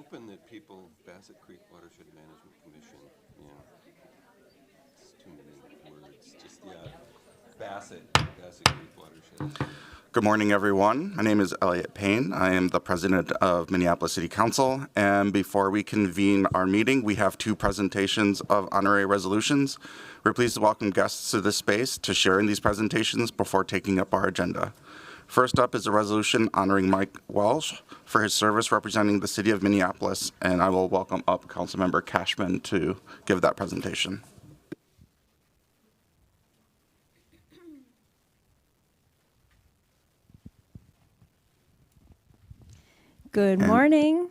hoping that people, Bassett Creek Watershed Management Commission, you know, it's too many words. Just, yeah, Bassett Creek Watershed. Good morning, everyone. My name is Elliot Payne. I am the president of Minneapolis City Council. And before we convene our meeting, we have two presentations of honorary resolutions. We're pleased to welcome guests to this space to share in these presentations before taking up our agenda. First up is a resolution honoring Mike Welsh for his service representing the city of Minneapolis. And I will welcome up Councilmember Cashman to give that presentation. Good morning.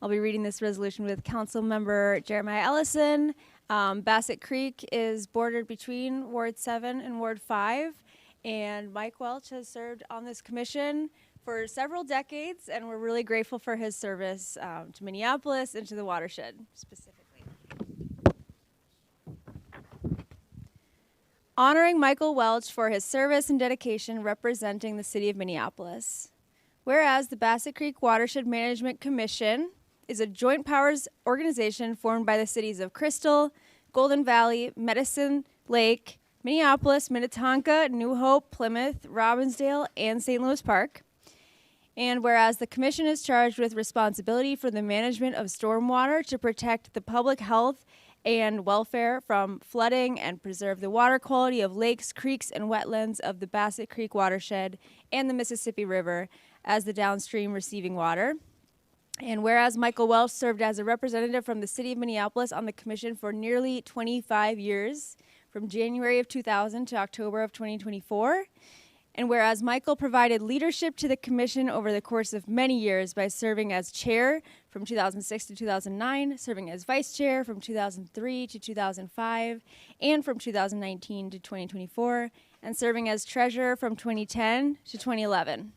I'll be reading this resolution with Councilmember Jeremiah Ellison. Bassett Creek is bordered between Ward 7 and Ward 5, and Mike Welch has served on this commission for several decades, and we're really grateful for his service to Minneapolis and to the watershed specifically. Honoring Michael Welch for his service and dedication representing the city of Minneapolis. Whereas the Bassett Creek Watershed Management Commission is a joint powers organization formed by the cities of Crystal, Golden Valley, Medicine Lake, Minneapolis, Minnetonka, New Hope, Plymouth, Robbinsdale, and St. Louis Park. And whereas the commission is charged with responsibility for the management of stormwater to protect the public health and welfare from flooding and preserve the water quality of lakes, creeks, and wetlands of the Bassett Creek watershed and the Mississippi River as the downstream receiving water. And whereas Michael Welch served as a representative from the city of Minneapolis on the commission for nearly 25 years, from January of 2000 to October of 2024. And whereas Michael provided leadership to the commission over the course of many years by serving as chair from 2006 to 2009, serving as vice chair from 2003 to 2005, and from 2019 to 2024, and serving as treasurer from 2010 to 2011.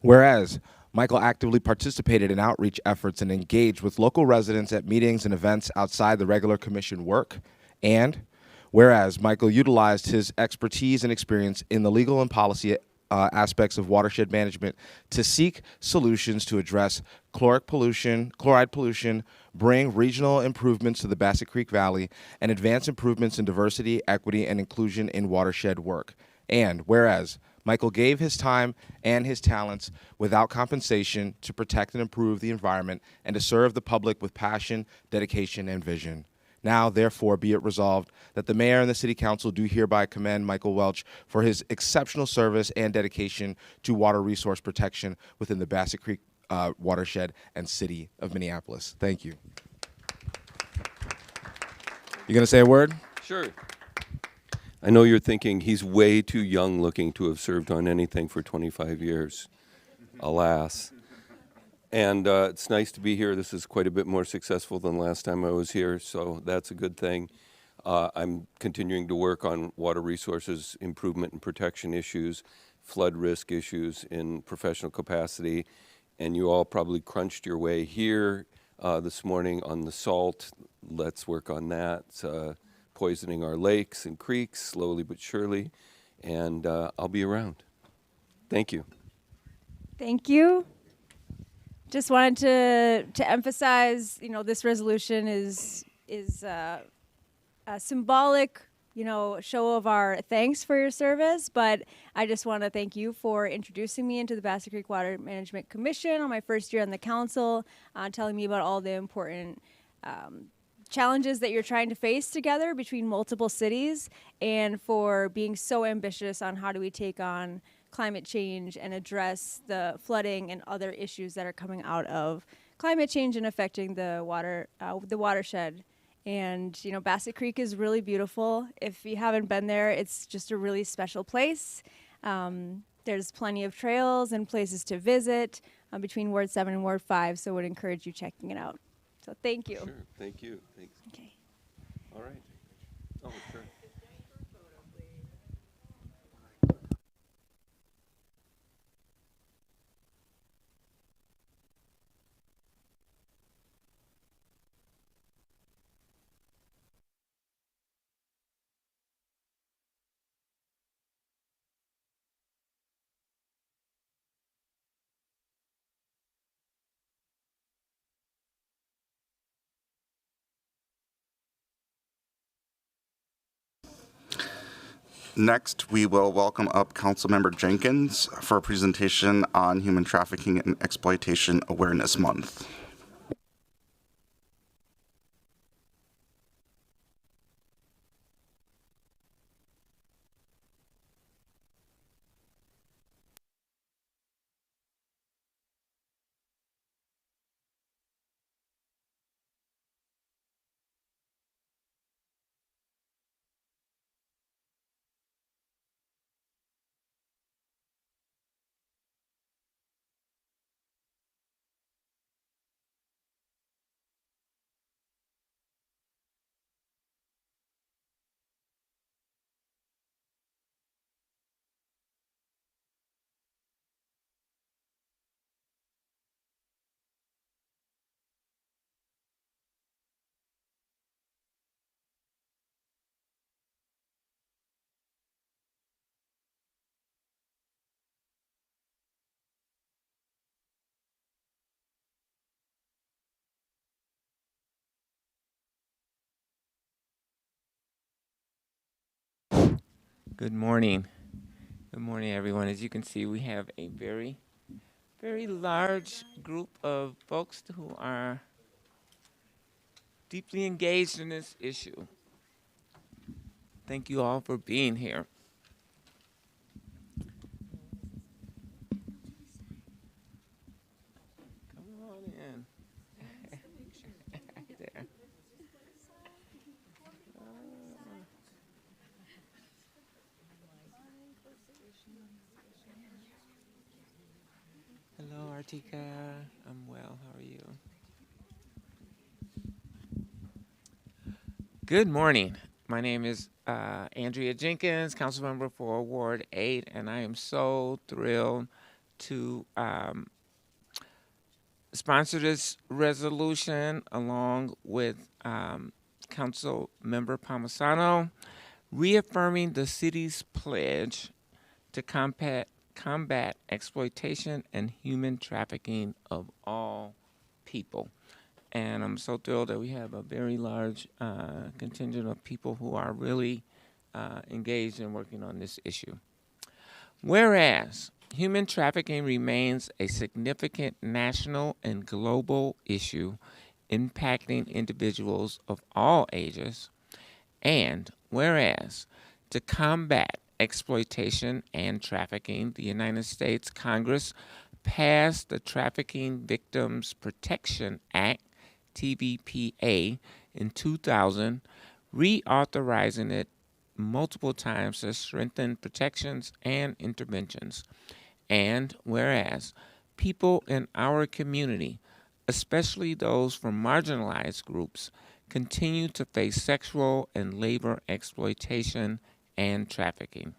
Whereas Michael actively participated in outreach efforts and engaged with local residents at meetings and events outside the regular commission work. And whereas Michael utilized his expertise and experience in the legal and policy aspects of watershed management to seek solutions to address chloride pollution, bring regional improvements to the Bassett Creek Valley, and advance improvements in diversity, equity, and inclusion in watershed work. And whereas Michael gave his time and his talents without compensation to protect and improve the environment and to serve the public with passion, dedication, and vision. Now, therefore, be it resolved that the mayor and the city council do hereby commend Michael Welch for his exceptional service and dedication to water resource protection within the Bassett Creek watershed and city of Minneapolis. Thank you. You gonna say a word? Sure. I know you're thinking he's way too young looking to have served on anything for 25 years, alas. And it's nice to be here. This is quite a bit more successful than last time I was here, so that's a good thing. I'm continuing to work on water resources improvement and protection issues, flood risk issues in professional capacity, and you all probably crunched your way here this morning on the salt. Let's work on that. Poisoning our lakes and creeks slowly but surely, and I'll be around. Thank you. Thank you. Just wanted to emphasize, this resolution is a symbolic, show of our thanks for your service. But I just want to thank you for introducing me into the Bassett Creek Water Management Commission on my first year on the council, telling me about all the important challenges that you're trying to face together between multiple cities, and for being so ambitious on how do we take on climate change and address the flooding and other issues that are coming out of climate change and affecting the watershed. And Bassett Creek is really beautiful. If you haven't been there, it's just a really special place. There's plenty of trails and places to visit between Ward 7 and Ward 5, so I would encourage you checking it out. So thank you. Sure, thank you. Thanks. Okay. All right. Oh, sure. Next, we will welcome up Councilmember Jenkins for a presentation on Human Trafficking and Exploitation Awareness Month. Good morning. Good morning, everyone. As you can see, we have a very large group of folks who are deeply engaged in this issue. Thank you all for being here. Come on in. There. Hello, Artika. I'm well. How are you? Good morning. My name is Andrea Jenkins, council member for Ward 8, and I am so thrilled to sponsor this resolution along with Council Member Palmisano, reaffirming the city's pledge to combat exploitation and human trafficking of all people. And I'm so thrilled that we have a very large contingent of people who are really engaged in working on this issue. Whereas human trafficking remains a significant national and global issue impacting individuals of all ages, and whereas to combat exploitation and trafficking, the United States Congress passed the Trafficking Victims Protection Act, TVPA, in 2000, reauthorizing it multiple times to strengthen protections and interventions. And whereas people in our community, especially those from marginalized groups, continue to face sexual and labor exploitation and trafficking.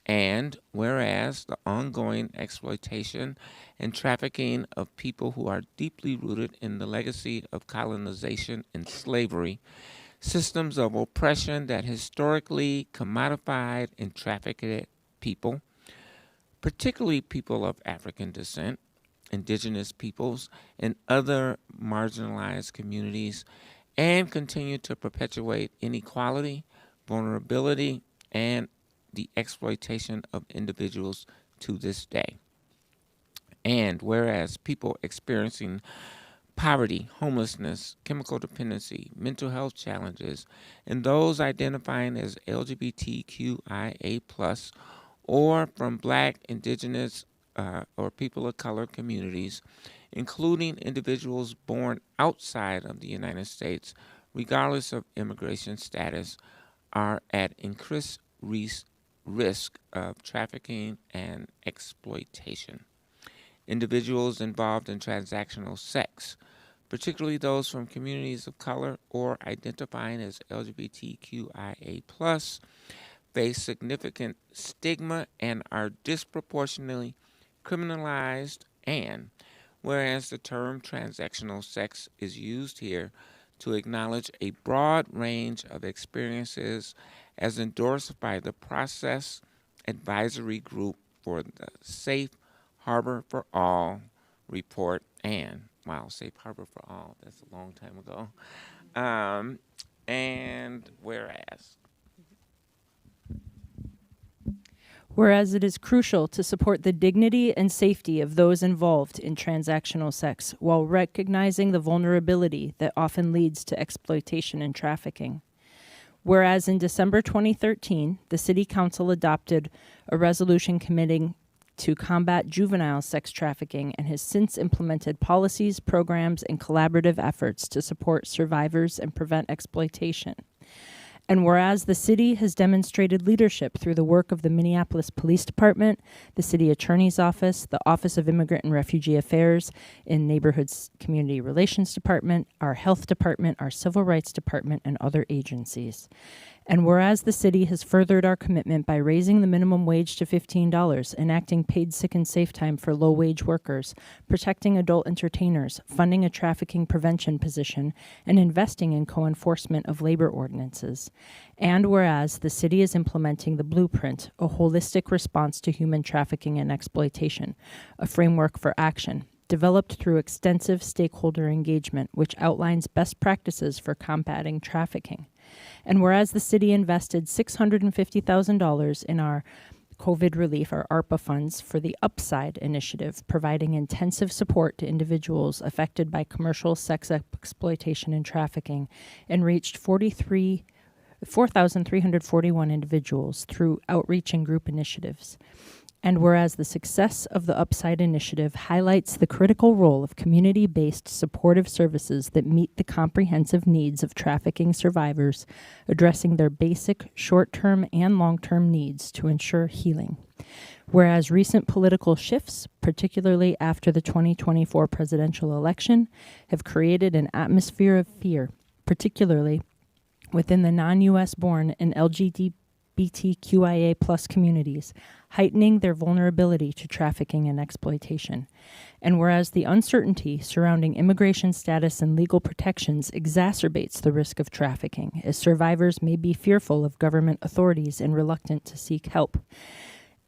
And whereas the ongoing exploitation and trafficking of people who are deeply rooted in the legacy of colonization and slavery, systems of oppression that historically commodified and trafficked people, particularly people of African descent, indigenous peoples, and other marginalized communities, and continue to perpetuate inequality, vulnerability, and the exploitation of individuals to this day. And whereas people experiencing poverty, homelessness, chemical dependency, mental health challenges, and those identifying as LGBTQIA+, or from Black, Indigenous, or people of color communities, including individuals born outside of the United States, regardless of immigration status, are at increased risk of trafficking and exploitation. Individuals involved in transactional sex, particularly those from communities of color or identifying as LGBTQIA+, face significant stigma and are disproportionately criminalized. And whereas the term transactional sex is used here to acknowledge a broad range of experiences as endorsed by the Process Advisory Group for the Safe Harbor for All report. And wow, Safe Harbor for All, that's a long time ago. And whereas Whereas it is crucial to support the dignity and safety of those involved in transactional sex while recognizing the vulnerability that often leads to exploitation and trafficking. Whereas in December 2013, the City Council adopted a resolution committing to combat juvenile sex trafficking and has since implemented policies, programs, and collaborative efforts to support survivors and prevent exploitation. And whereas the city has demonstrated leadership through the work of the Minneapolis Police Department, the City Attorney's Office, the Office of Immigrant and Refugee Affairs, in Neighborhoods Community Relations Department, our Health Department, our Civil Rights Department, and other agencies. And whereas the city has furthered our commitment by raising the minimum wage to $15, enacting paid sick and safe time for low-wage workers, protecting adult entertainers, funding a trafficking prevention position, and investing in co-enforcement of labor ordinances. And whereas the city is implementing the Blueprint, a holistic response to human trafficking and exploitation, a framework for action, developed through extensive stakeholder engagement, which outlines best practices for combating trafficking. And whereas the city invested $650,000 in our COVID relief, our ARPA funds, for the Upside initiative, providing intensive support to individuals affected by commercial sex exploitation and trafficking, and reached 4,341 individuals through outreach and group initiatives. And whereas the success of the Upside initiative highlights the critical role of community-based supportive services that meet the comprehensive needs of trafficking survivors, addressing their basic short-term and long-term needs to ensure healing. Whereas recent political shifts, particularly after the 2024 presidential election, have created an atmosphere of fear, particularly within the non-U.S. born and LGBTQIA plus communities, heightening their vulnerability to trafficking and exploitation. And whereas the uncertainty surrounding immigration status and legal protections exacerbates the risk of trafficking, as survivors may be fearful of government authorities and reluctant to seek help.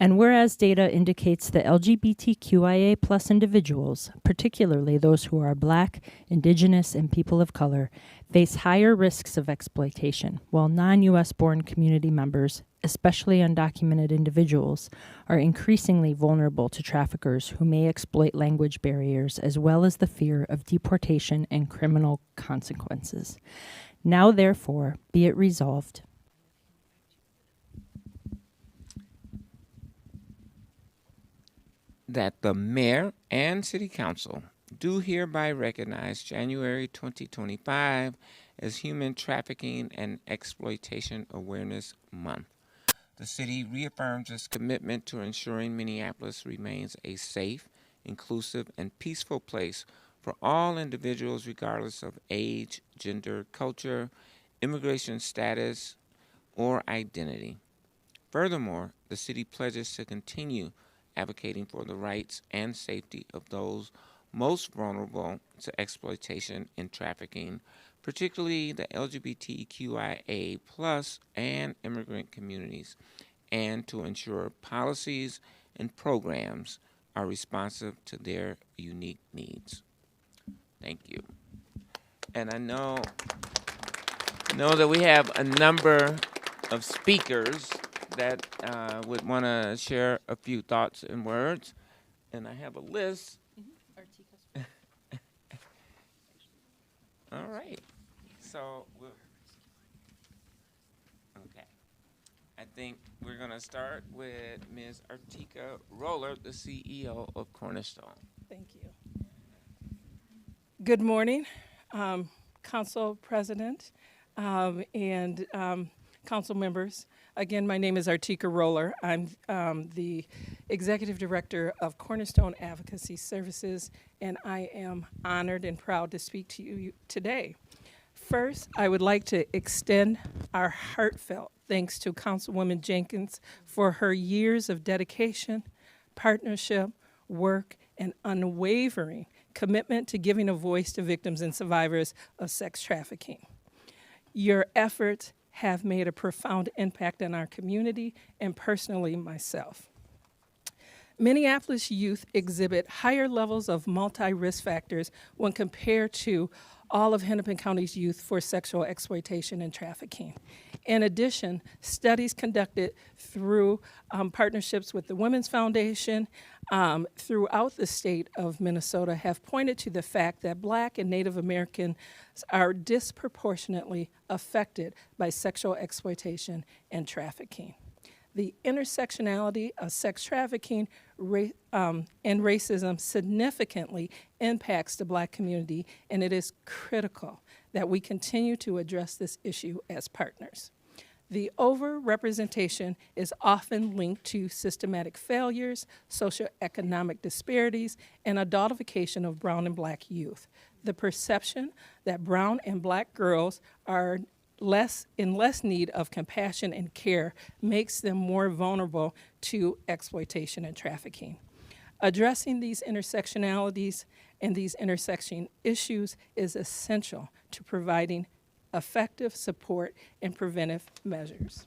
And whereas data indicates that LGBTQIA plus individuals, particularly those who are Black, Indigenous, and people of color, face higher risks of exploitation, while non-U.S. born community members, especially undocumented individuals, are increasingly vulnerable to traffickers who may exploit language barriers as well as the fear of deportation and criminal consequences. Now, therefore, be it resolved that the mayor and city council do hereby recognize January 2025 as Human Trafficking and Exploitation Awareness Month. The city reaffirms its commitment to ensuring Minneapolis remains a safe, inclusive, and peaceful place for all individuals regardless of age, gender, culture, immigration status, or identity. Furthermore, the city pledges to continue advocating for the rights and safety of those most vulnerable to exploitation and trafficking, particularly the LGBTQIA plus and immigrant communities, and to ensure policies and programs are responsive to their unique needs. Thank you. And I know that we have a number of speakers that would want to share a few thoughts and words. And I have a list. All right. So, okay. I think we're going to start with Ms. Artika Roller, the CEO of Cornerstone. Thank you. Good morning, Council President and Council members. Again, my name is Artika Roller. I'm the Executive Director of Cornerstone Advocacy Services, and I am honored and proud to speak to you today. First, I would like to extend our heartfelt thanks to Councilwoman Jenkins for her years of dedication, partnership, work, and unwavering commitment to giving a voice to victims and survivors of sex trafficking. Your efforts have made a profound impact on our community and personally myself. Minneapolis youth exhibit higher levels of multi-risk factors when compared to all of Hennepin County's youth for sexual exploitation and trafficking. In addition, studies conducted through partnerships with the Women's Foundation throughout the state of Minnesota have pointed to the fact that Black and Native Americans are disproportionately affected by sexual exploitation and trafficking. The intersectionality of sex trafficking and racism significantly impacts the Black community, and it is critical that we continue to address this issue as partners. The overrepresentation is often linked to systematic failures, socioeconomic disparities, and adultification of brown and Black youth. The perception that brown and Black girls are in less need of compassion and care makes them more vulnerable to exploitation and trafficking. Addressing these intersectionalities and these intersection issues is essential to providing effective support and preventive measures.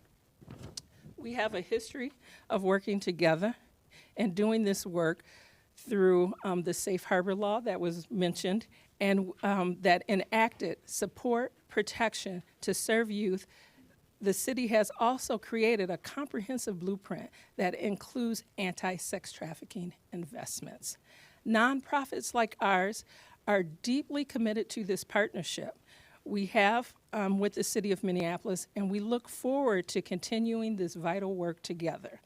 We have a history of working together and doing this work through the Safe Harbor Law that was mentioned and that enacted support, protection to serve youth. The city has also created a comprehensive blueprint that includes anti-sex trafficking investments. Nonprofits like ours are deeply committed to this partnership. We have with the city of Minneapolis, and we look forward to continuing this vital work together,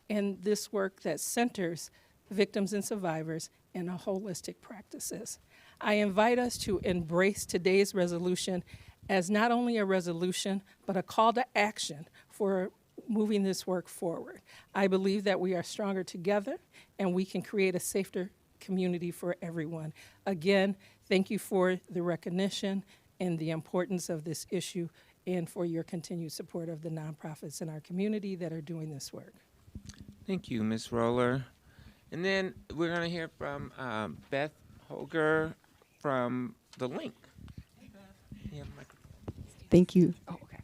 and this work that centers victims and survivors in a holistic practices. I invite us to embrace today's resolution as not only a resolution, but a call to action for moving this work forward. I believe that we are stronger together and we can create a safer community for everyone. Again, thank you for the recognition and the importance of this issue and for your continued support of the nonprofits in our community that are doing this work. Thank you, Ms. Roller. And then we're going to hear from Beth Holger from The Link. You have a microphone. Thank you. Oh, okay.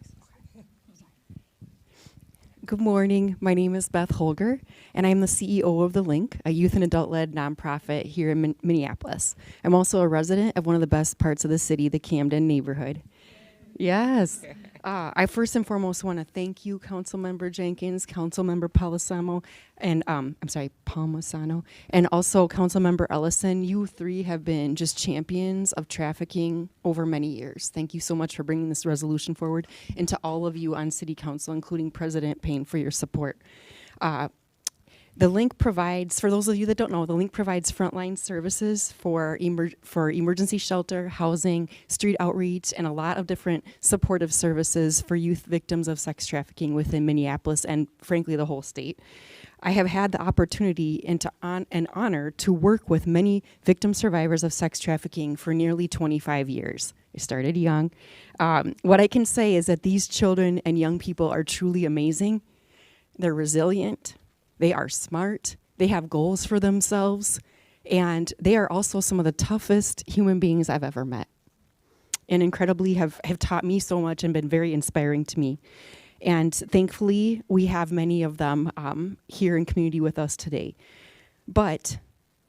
Good morning. My name is Beth Holger, and I'm the CEO of The Link, a youth and adult-led nonprofit here in Minneapolis. I'm also a resident of one of the best parts of the city, the Camden neighborhood. Yes. I first and foremost want to thank you, Councilmember Jenkins, Councilmember Palmisano, and Palmisano, and also Councilmember Ellison. You three have been just champions of trafficking over many years. Thank you so much for bringing this resolution forward, and to all of you on City Council, including President Payne, for your support. The Link provides, for those of you that don't know, The Link provides frontline services for emergency shelter, housing, street outreach, and a lot of different supportive services for youth victims of sex trafficking within Minneapolis and, frankly, the whole state. I have had the opportunity and honor to work with many victim survivors of sex trafficking for nearly 25 years. I started young. What I can say is that these children and young people are truly amazing. They're resilient. They are smart, they have goals for themselves, and they are also some of the toughest human beings I've ever met. And incredibly have taught me so much and been very inspiring to me. And thankfully, we have many of them here in community with us today. But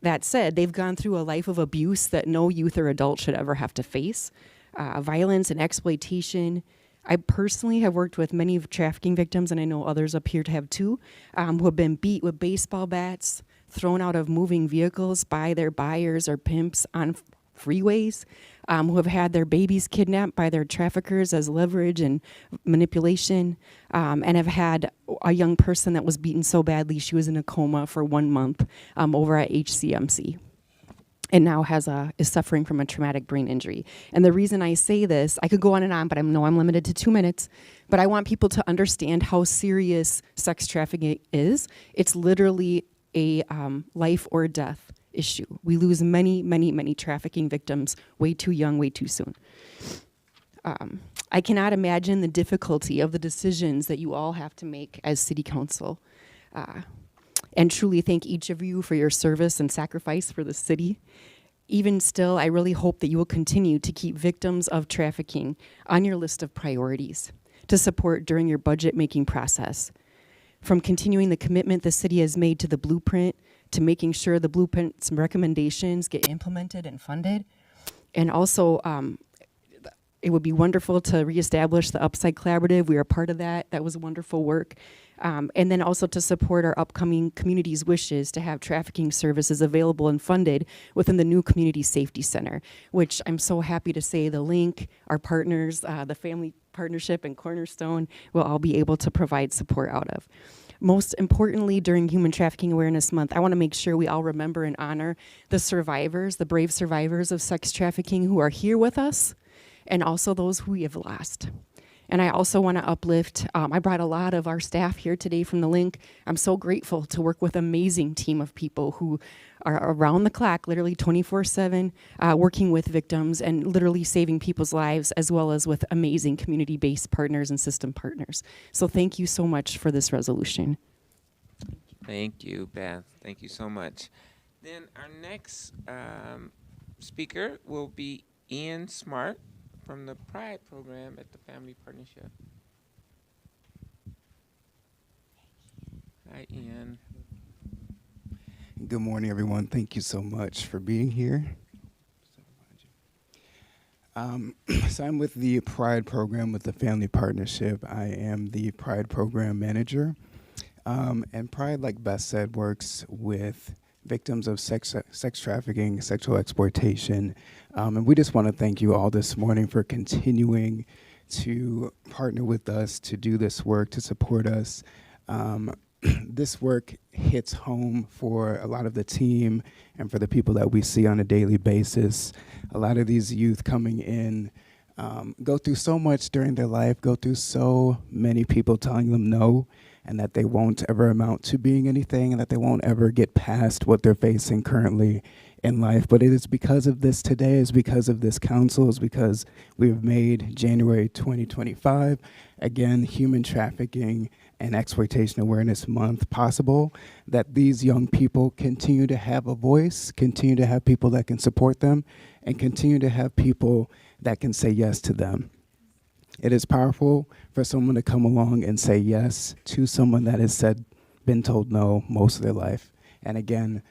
that said, they've gone through a life of abuse that no youth or adult should ever have to face. Violence and exploitation. I personally have worked with many trafficking victims, and I know others up here have too, who have been beat with baseball bats, thrown out of moving vehicles by their buyers or pimps on freeways, who have had their babies kidnapped by their traffickers as leverage and manipulation, and have had a young person that was beaten so badly she was in a coma for 1 month over at HCMC. And now is suffering from a traumatic brain injury. And the reason I say this, I could go on and on, but I know I'm limited to 2 minutes, but I want people to understand how serious sex trafficking is. It's literally a life or death issue. We lose many, many, many trafficking victims way too young, way too soon. I cannot imagine the difficulty of the decisions that you all have to make as city council. And truly thank each of you for your service and sacrifice for the city. Even still, I really hope that you will continue to keep victims of trafficking on your list of priorities to support during your budget-making process. From continuing the commitment the city has made to the blueprint, to making sure the blueprint's recommendations get implemented and funded. And also, It would be wonderful to reestablish the Upside Collaborative. We are part of that. That was wonderful work. And then also to support our upcoming community's wishes to have trafficking services available and funded within the new Community Safety Center, which I'm so happy to say the Link, our partners, the Family Partnership and Cornerstone will all be able to provide support out of. Most importantly, during Human Trafficking Awareness Month, I want to make sure we all remember and honor the survivors, the brave survivors of sex trafficking who are here with us, and also those who we have lost. And I also want to uplift, I brought a lot of our staff here today from the Link. I'm so grateful to work with an amazing team of people who are around the clock, literally 24/7, working with victims and literally saving people's lives, as well as with amazing community-based partners and system partners. So thank you so much for this resolution. Thank you, Beth. Thank you so much. Then our next speaker will be Ian Smart from the Pride program at the Family Partnership. Hi, Ian. Good morning, everyone. Thank you so much for being here. So I'm with the Pride program with the Family Partnership. I am the Pride program manager. And Pride, like Beth said, works with victims of sex trafficking, sexual exploitation. And we just want to thank you all this morning for continuing to partner with us, to do this work, to support us. This work hits home for a lot of the team and for the people that we see on a daily basis. A lot of these youth coming in go through so much during their life, go through so many people telling them no, and that they won't ever amount to being anything, and that they won't ever get past what they're facing currently in life. But it is because of this today, is because of this council, is because we've made January 2025, again, Human Trafficking and Exploitation Awareness Month possible, that these young people continue to have a voice, continue to have people that can support them, and continue to have people that can say yes to them. It is powerful for someone to come along and say yes to someone that has been told no most of their life. And again,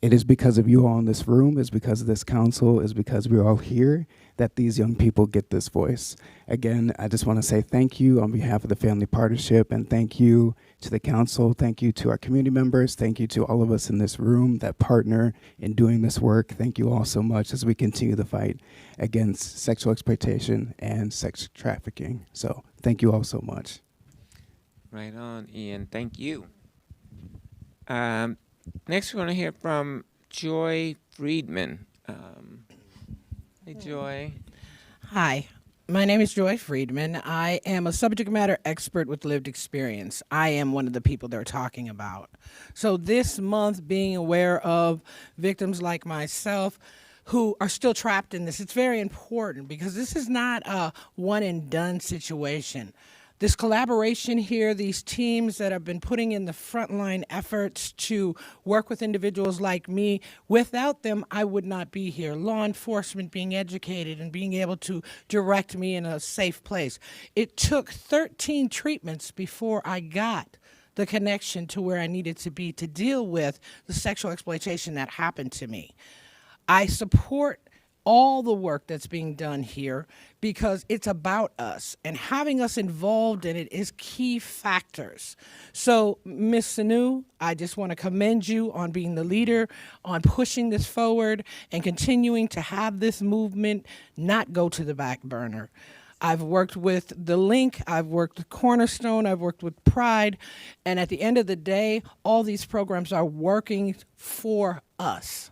it is because of you all in this room, it's because of this council, it's because we're all here that these young people get this voice. Again, I just want to say thank you on behalf of the Family Partnership, and thank you to the council, thank you to our community members, thank you to all of us in this room that partner in doing this work. Thank you all so much as we continue the fight against sexual exploitation and sex trafficking. So thank you all so much. Right on, Ian. Thank you. Next, we're going to hear from Joy Friedman. Hey, Joy. Hi, my name is Joy Friedman. I am a subject matter expert with lived experience. I am one of the people they're talking about. So this month, being aware of victims like myself who are still trapped in this, it's very important because this is not a one and done situation. This collaboration here, these teams that have been putting in the frontline efforts to work with individuals like me, without them, I would not be here. Law enforcement being educated and being able to direct me in a safe place. It took 13 treatments before I got the connection to where I needed to be to deal with the sexual exploitation that happened to me. I support all the work that's being done here because it's about us, and having us involved in it is key factors. So, Ms. Sanu, I just want to commend you on being the leader, on pushing this forward, and continuing to have this movement not go to the back burner. I've worked with the Link, I've worked with Cornerstone, I've worked with Pride, and at the end of the day, all these programs are working for us.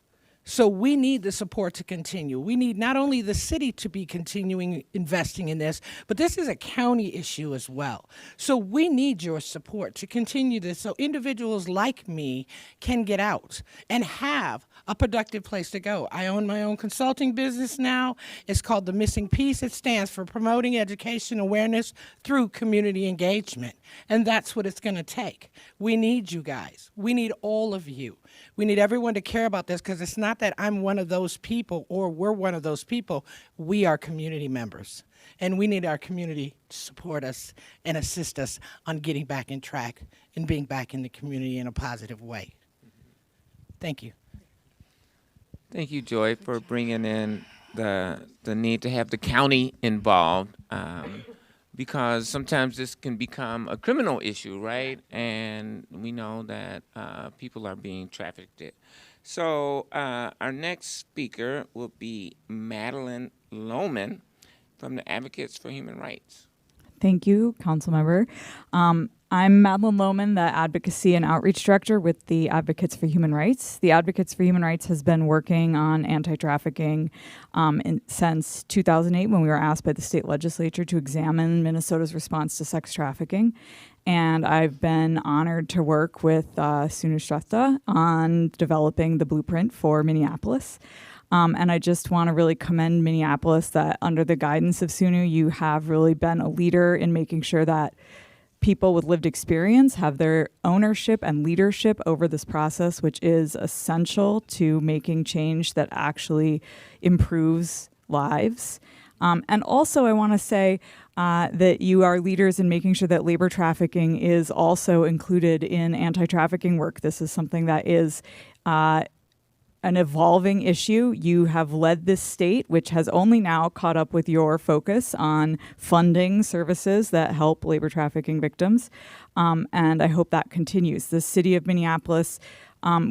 So we need the support to continue. We need not only the city to be continuing investing in this, but this is a county issue as well. So we need your support to continue this so individuals like me can get out and have a productive place to go. I own my own consulting business now. It's called The Missing Piece. It stands for Promoting Education Awareness Through Community Engagement. And that's what it's going to take. We need you guys. We need all of you. We need everyone to care about this because it's not that I'm one of those people or we're one of those people. We are community members. And we need our community to support us and assist us on getting back in track and being back in the community in a positive way. Thank you. Thank you, Joy, for bringing in the need to have the county involved, because sometimes this can become a criminal issue, right? And we know that people are being trafficked. So our next speaker will be Madeline Lohman from the Advocates for Human Rights. Thank you, Council Member. I'm Madeline Lohman, the Advocacy and Outreach Director with the Advocates for Human Rights. The Advocates for Human Rights has been working on anti-trafficking since 2008 when we were asked by the state legislature to examine Minnesota's response to sex trafficking. And I've been honored to work with Sunu Shrestha on developing the blueprint for Minneapolis. And I just want to really commend Minneapolis that under the guidance of Sunu, you have really been a leader in making sure that people with lived experience have their ownership and leadership over this process, which is essential to making change that actually improves lives. And also, I want to say that you are leaders in making sure that labor trafficking is also included in anti-trafficking work. This is something that is an evolving issue. You have led this state, which has only now caught up with your focus on funding services that help labor trafficking victims. And I hope that continues. The city of Minneapolis,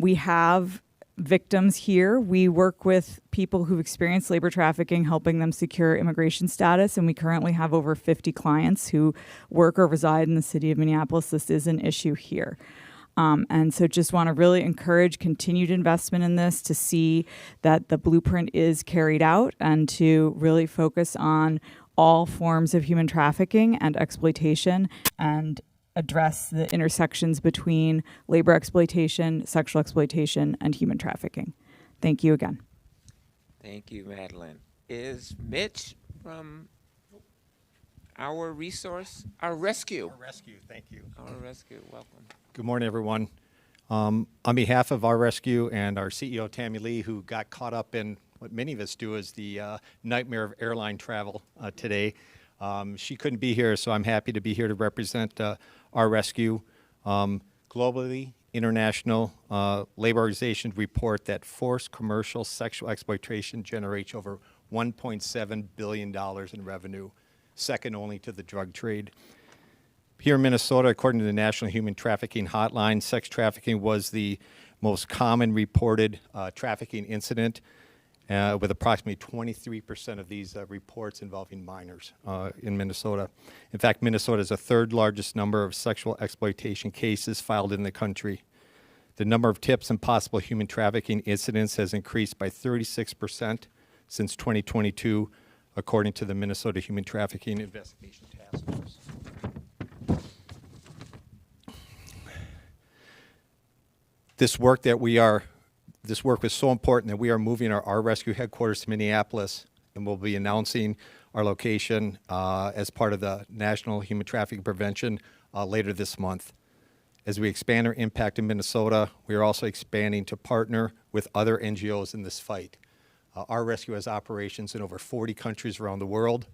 we have victims here. We work with people who've experienced labor trafficking, helping them secure immigration status. And we currently have over 50 clients who work or reside in the city of Minneapolis. This is an issue here. And so just want to really encourage continued investment in this to see that the blueprint is carried out and to really focus on all forms of human trafficking and exploitation and address the intersections between labor exploitation, sexual exploitation, and human trafficking. Thank you again. Thank you, Madeline. Is Mitch from Our Rescue? Our Rescue, thank you. Our Rescue, welcome. Good morning, everyone. On behalf of Our Rescue and our CEO, Tammy Lee, who got caught up in what many of us do is the nightmare of airline travel today. She couldn't be here, so I'm happy to be here to represent Our Rescue. Globally, international labor organizations report that forced commercial sexual exploitation generates over $1.7 billion in revenue, second only to the drug trade. Here in Minnesota, according to the National Human Trafficking Hotline, sex trafficking was the most common reported trafficking incident, with approximately 23% of these reports involving minors in Minnesota. In fact, Minnesota is the third largest number of sexual exploitation cases filed in the country. The number of tips and possible human trafficking incidents has increased by 36% since 2022, according to the Minnesota Human Trafficking Investigation Task Force. This work was so important that we are moving our Rescue headquarters to Minneapolis, and we'll be announcing our location as part of the National Human Trafficking Prevention later this month. As we expand our impact in Minnesota, we are also expanding to partner with other NGOs in this fight. Our Rescue has operations in over 40 countries around the world,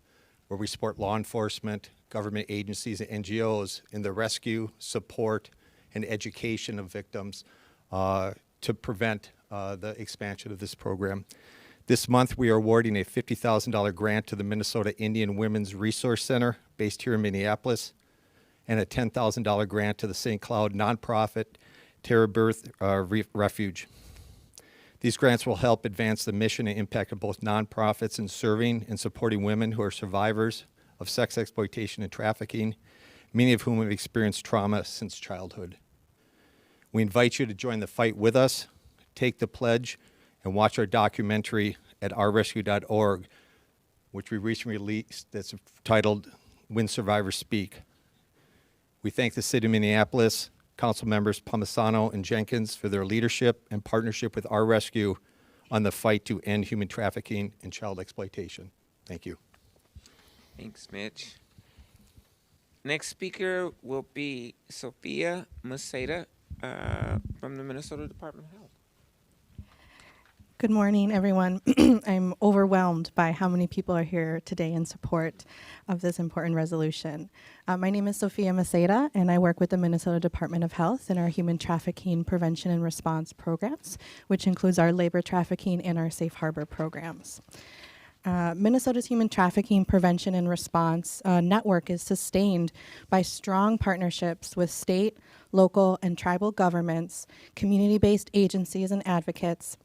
where we support law enforcement, government agencies, and NGOs in the rescue, support, and education of victims to prevent the expansion of this program. This month, we are awarding a $50,000 grant to the Minnesota Indian Women's Resource Center, based here in Minneapolis, and a $10,000 grant to the St. Cloud nonprofit Terra Birth Refuge. These grants will help advance the mission and impact of both nonprofits in serving and supporting women who are survivors of sex exploitation and trafficking, many of whom have experienced trauma since childhood. We invite you to join the fight with us, take the pledge, and watch our documentary at ourrescue.org, which we recently released, that's titled When Survivors Speak. We thank the City of Minneapolis, Council Members Palmisano and Jenkins for their leadership and partnership with Our Rescue on the fight to end human trafficking and child exploitation. Thank you. Thanks, Mitch. Next speaker will be Sophia Maceda from the Minnesota Department of Health. Good morning, everyone. I'm overwhelmed by how many people are here today in support of this important resolution. My name is Sophia Maceda, and I work with the Minnesota Department of Health in our Human Trafficking Prevention and Response programs, which includes our labor trafficking and our safe harbor programs. Minnesota's human trafficking prevention and response network is sustained by strong partnerships with state, local, and tribal governments, community-based agencies and advocates,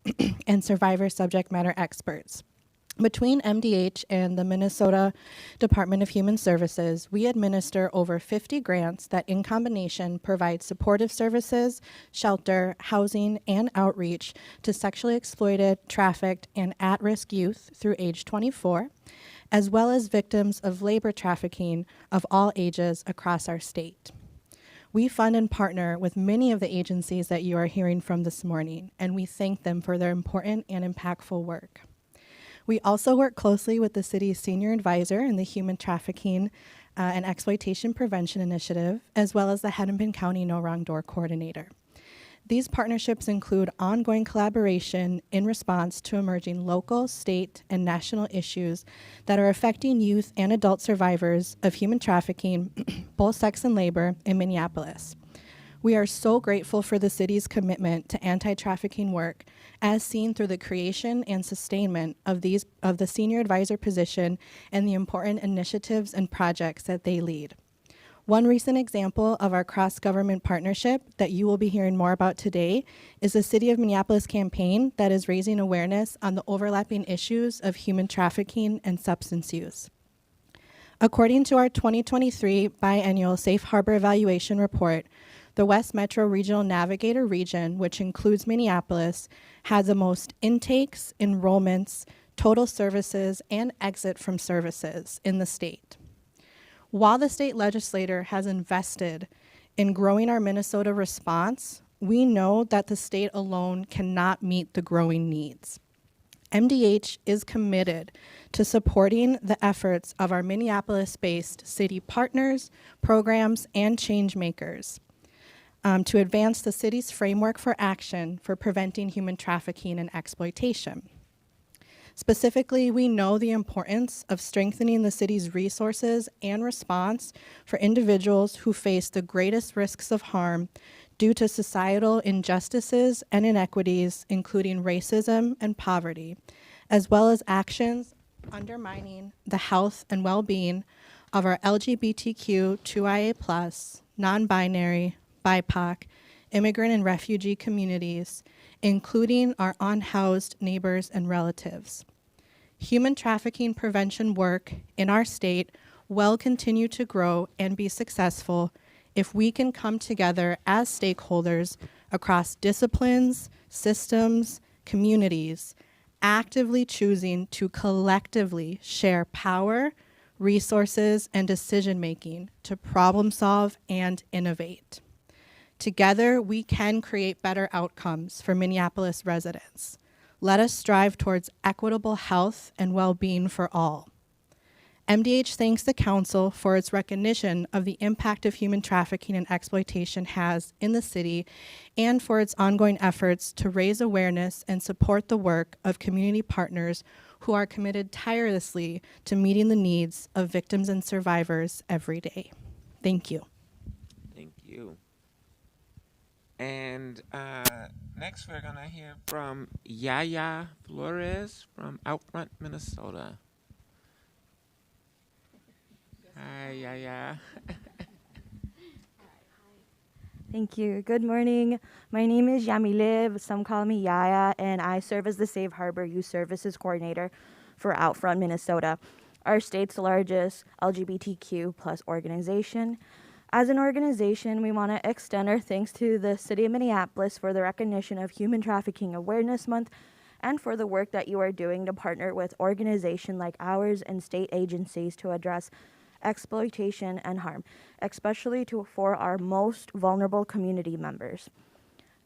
and survivor subject matter experts. Between MDH and the Minnesota Department of Human Services, we administer over 50 grants that in combination provide supportive services, shelter, housing, and outreach to sexually exploited, trafficked, and at-risk youth through age 24, as well as victims of labor trafficking of all ages across our state. We fund and partner with many of the agencies that you are hearing from this morning, and we thank them for their important and impactful work. We also work closely with the city's senior advisor in the Human Trafficking and Exploitation Prevention Initiative, as well as the Hennepin County No Wrong Door Coordinator. These partnerships include ongoing collaboration in response to emerging local, state, and national issues that are affecting youth and adult survivors of human trafficking, both sex and labor, in Minneapolis. We are so grateful for the city's commitment to anti-trafficking work, as seen through the creation and sustainment of the senior advisor position and the important initiatives and projects that they lead. One recent example of our cross-government partnership that you will be hearing more about today is the City of Minneapolis campaign that is raising awareness on the overlapping issues of human trafficking and substance use. According to our 2023 biannual Safe Harbor Evaluation Report, the West Metro Regional Navigator region, which includes Minneapolis, has the most intakes, enrollments, total services, and exit from services in the state. While the state legislature has invested in growing our Minnesota response, we know that the state alone cannot meet the growing needs. MDH is committed to supporting the efforts of our Minneapolis-based city partners, programs, and change makers to advance the city's framework for action for preventing human trafficking and exploitation. Specifically, we know the importance of strengthening the city's resources and response for individuals who face the greatest risks of harm due to societal injustices and inequities, including racism and poverty, as well as actions undermining the health and well-being of our LGBTQ2IA+, non-binary, BIPOC, immigrant and refugee communities, including our unhoused neighbors and relatives. Human trafficking prevention work in our state will continue to grow and be successful if we can come together as stakeholders across disciplines, systems, communities, actively choosing to collectively share power, resources, and decision-making to problem solve and innovate. Together, we can create better outcomes for Minneapolis residents. Let us strive towards equitable health and well-being for all. MDH thanks the Council for its recognition of the impact of human trafficking and exploitation has in the city and for its ongoing efforts to raise awareness and support the work of community partners who are committed tirelessly to meeting the needs of victims and survivors every day. Thank you. Thank you. And next we're gonna hear from Yaya Flores from Outfront, Minnesota. Hi, Yaya. Thank you. Good morning. My name is Yamile. Some call me Yaya, and I serve as the Safe Harbor Youth Services Coordinator for Outfront, Minnesota, our state's largest LGBTQ+ organization. As an organization, we want to extend our thanks to the City of Minneapolis for the recognition of Human Trafficking Awareness Month and for the work that you are doing to partner with organizations like ours and state agencies to address exploitation and harm, especially for our most vulnerable community members.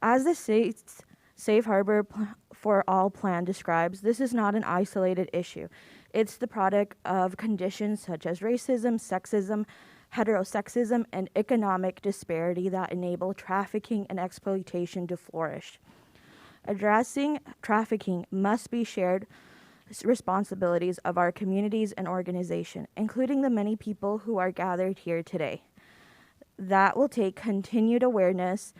As the state's Safe Harbor for All plan describes, this is not an isolated issue. It's the product of conditions such as racism, sexism, heterosexism, and economic disparity that enable trafficking and exploitation to flourish. Addressing trafficking must be shared responsibilities of our communities and organizations, including the many people who are gathered here today. That will take continued awareness,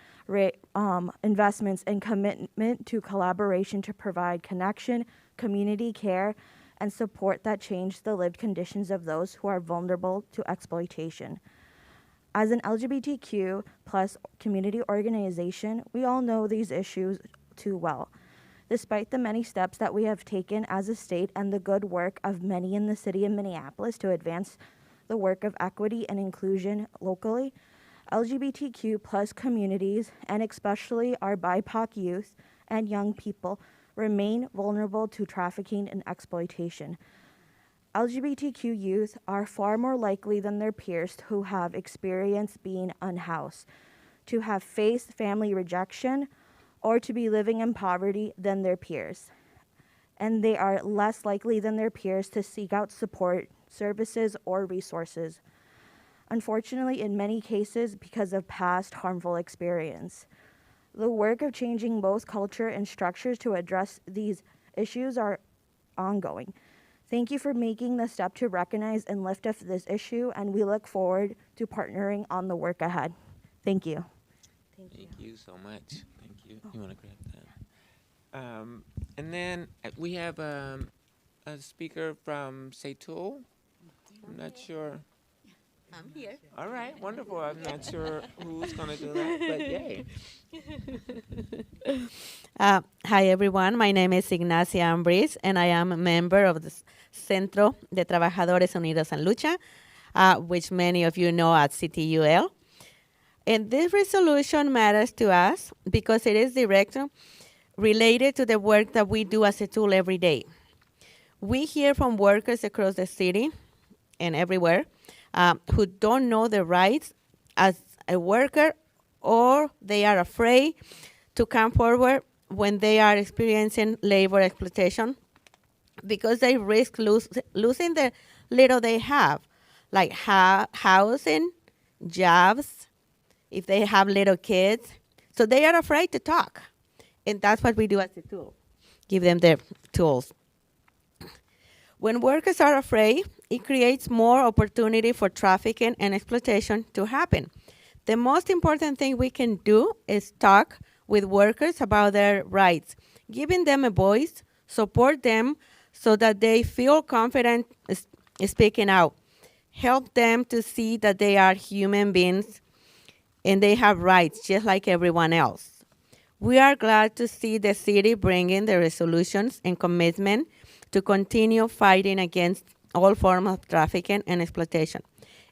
investments, and commitment to collaboration to provide connection, community care, and support that change the lived conditions of those who are vulnerable to exploitation. As an LGBTQ plus community organization, we all know these issues too well. Despite the many steps that we have taken as a state and the good work of many in the city of Minneapolis to advance the work of equity and inclusion locally, LGBTQ plus communities, and especially our BIPOC youth and young people, remain vulnerable to trafficking and exploitation. LGBTQ youth are far more likely than their peers who have experienced being unhoused, to have faced family rejection, or to be living in poverty than their peers. And they are less likely than their peers to seek out support, services, or resources. Unfortunately, in many cases, because of past harmful experience. The work of changing both culture and structures to address these issues are ongoing. Thank you for making the step to recognize and lift up this issue, and we look forward to partnering on the work ahead. Thank you. Thank you so much. Thank you. You want to grab that? And then we have a speaker from Setul. I'm not sure. I'm here. All right, wonderful. I'm not sure who's going to do that, but yay. Hi, everyone. My name is Ignacia Ambris, and I am a member of the Centro de Trabajadores Unidos en Lucha, which many of you know as CTUL. And this resolution matters to us because it is directly related to the work that we do as a tool every day. We hear from workers across the city and everywhere who don't know their rights as a worker, or they are afraid to come forward when they are experiencing labor exploitation because they risk losing the little they have, like housing, jobs, if they have little kids. So they are afraid to talk. And that's what we do as a tool, give them the tools. When workers are afraid, it creates more opportunity for trafficking and exploitation to happen. The most important thing we can do is talk with workers about their rights, giving them a voice, support them so that they feel confident speaking out, help them to see that they are human beings and they have rights just like everyone else. We are glad to see the city bringing the resolutions and commitment to continue fighting against all forms of trafficking and exploitation.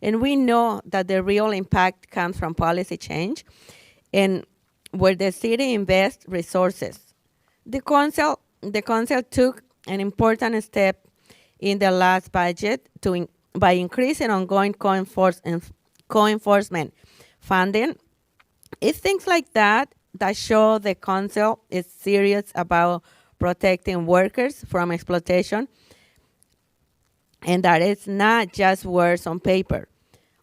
And we know that the real impact comes from policy change and where the city invests resources. The council took an important step in the last budget by increasing ongoing co-enforcement funding. It's things like that that show the council is serious about protecting workers from exploitation, and that it's not just words on paper.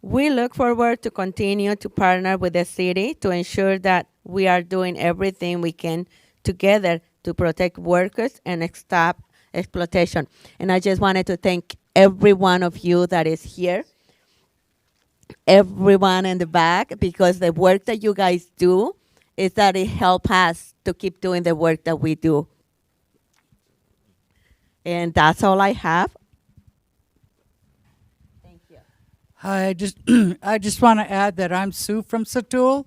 We look forward to continue to partner with the city to ensure that we are doing everything we can together to protect workers and stop exploitation. And I just wanted to thank every one of you that is here, everyone in the back, because the work that you guys do is that it helps us to keep doing the work that we do. And that's all I have. Thank you. I just want to add that I'm Sue from Setul,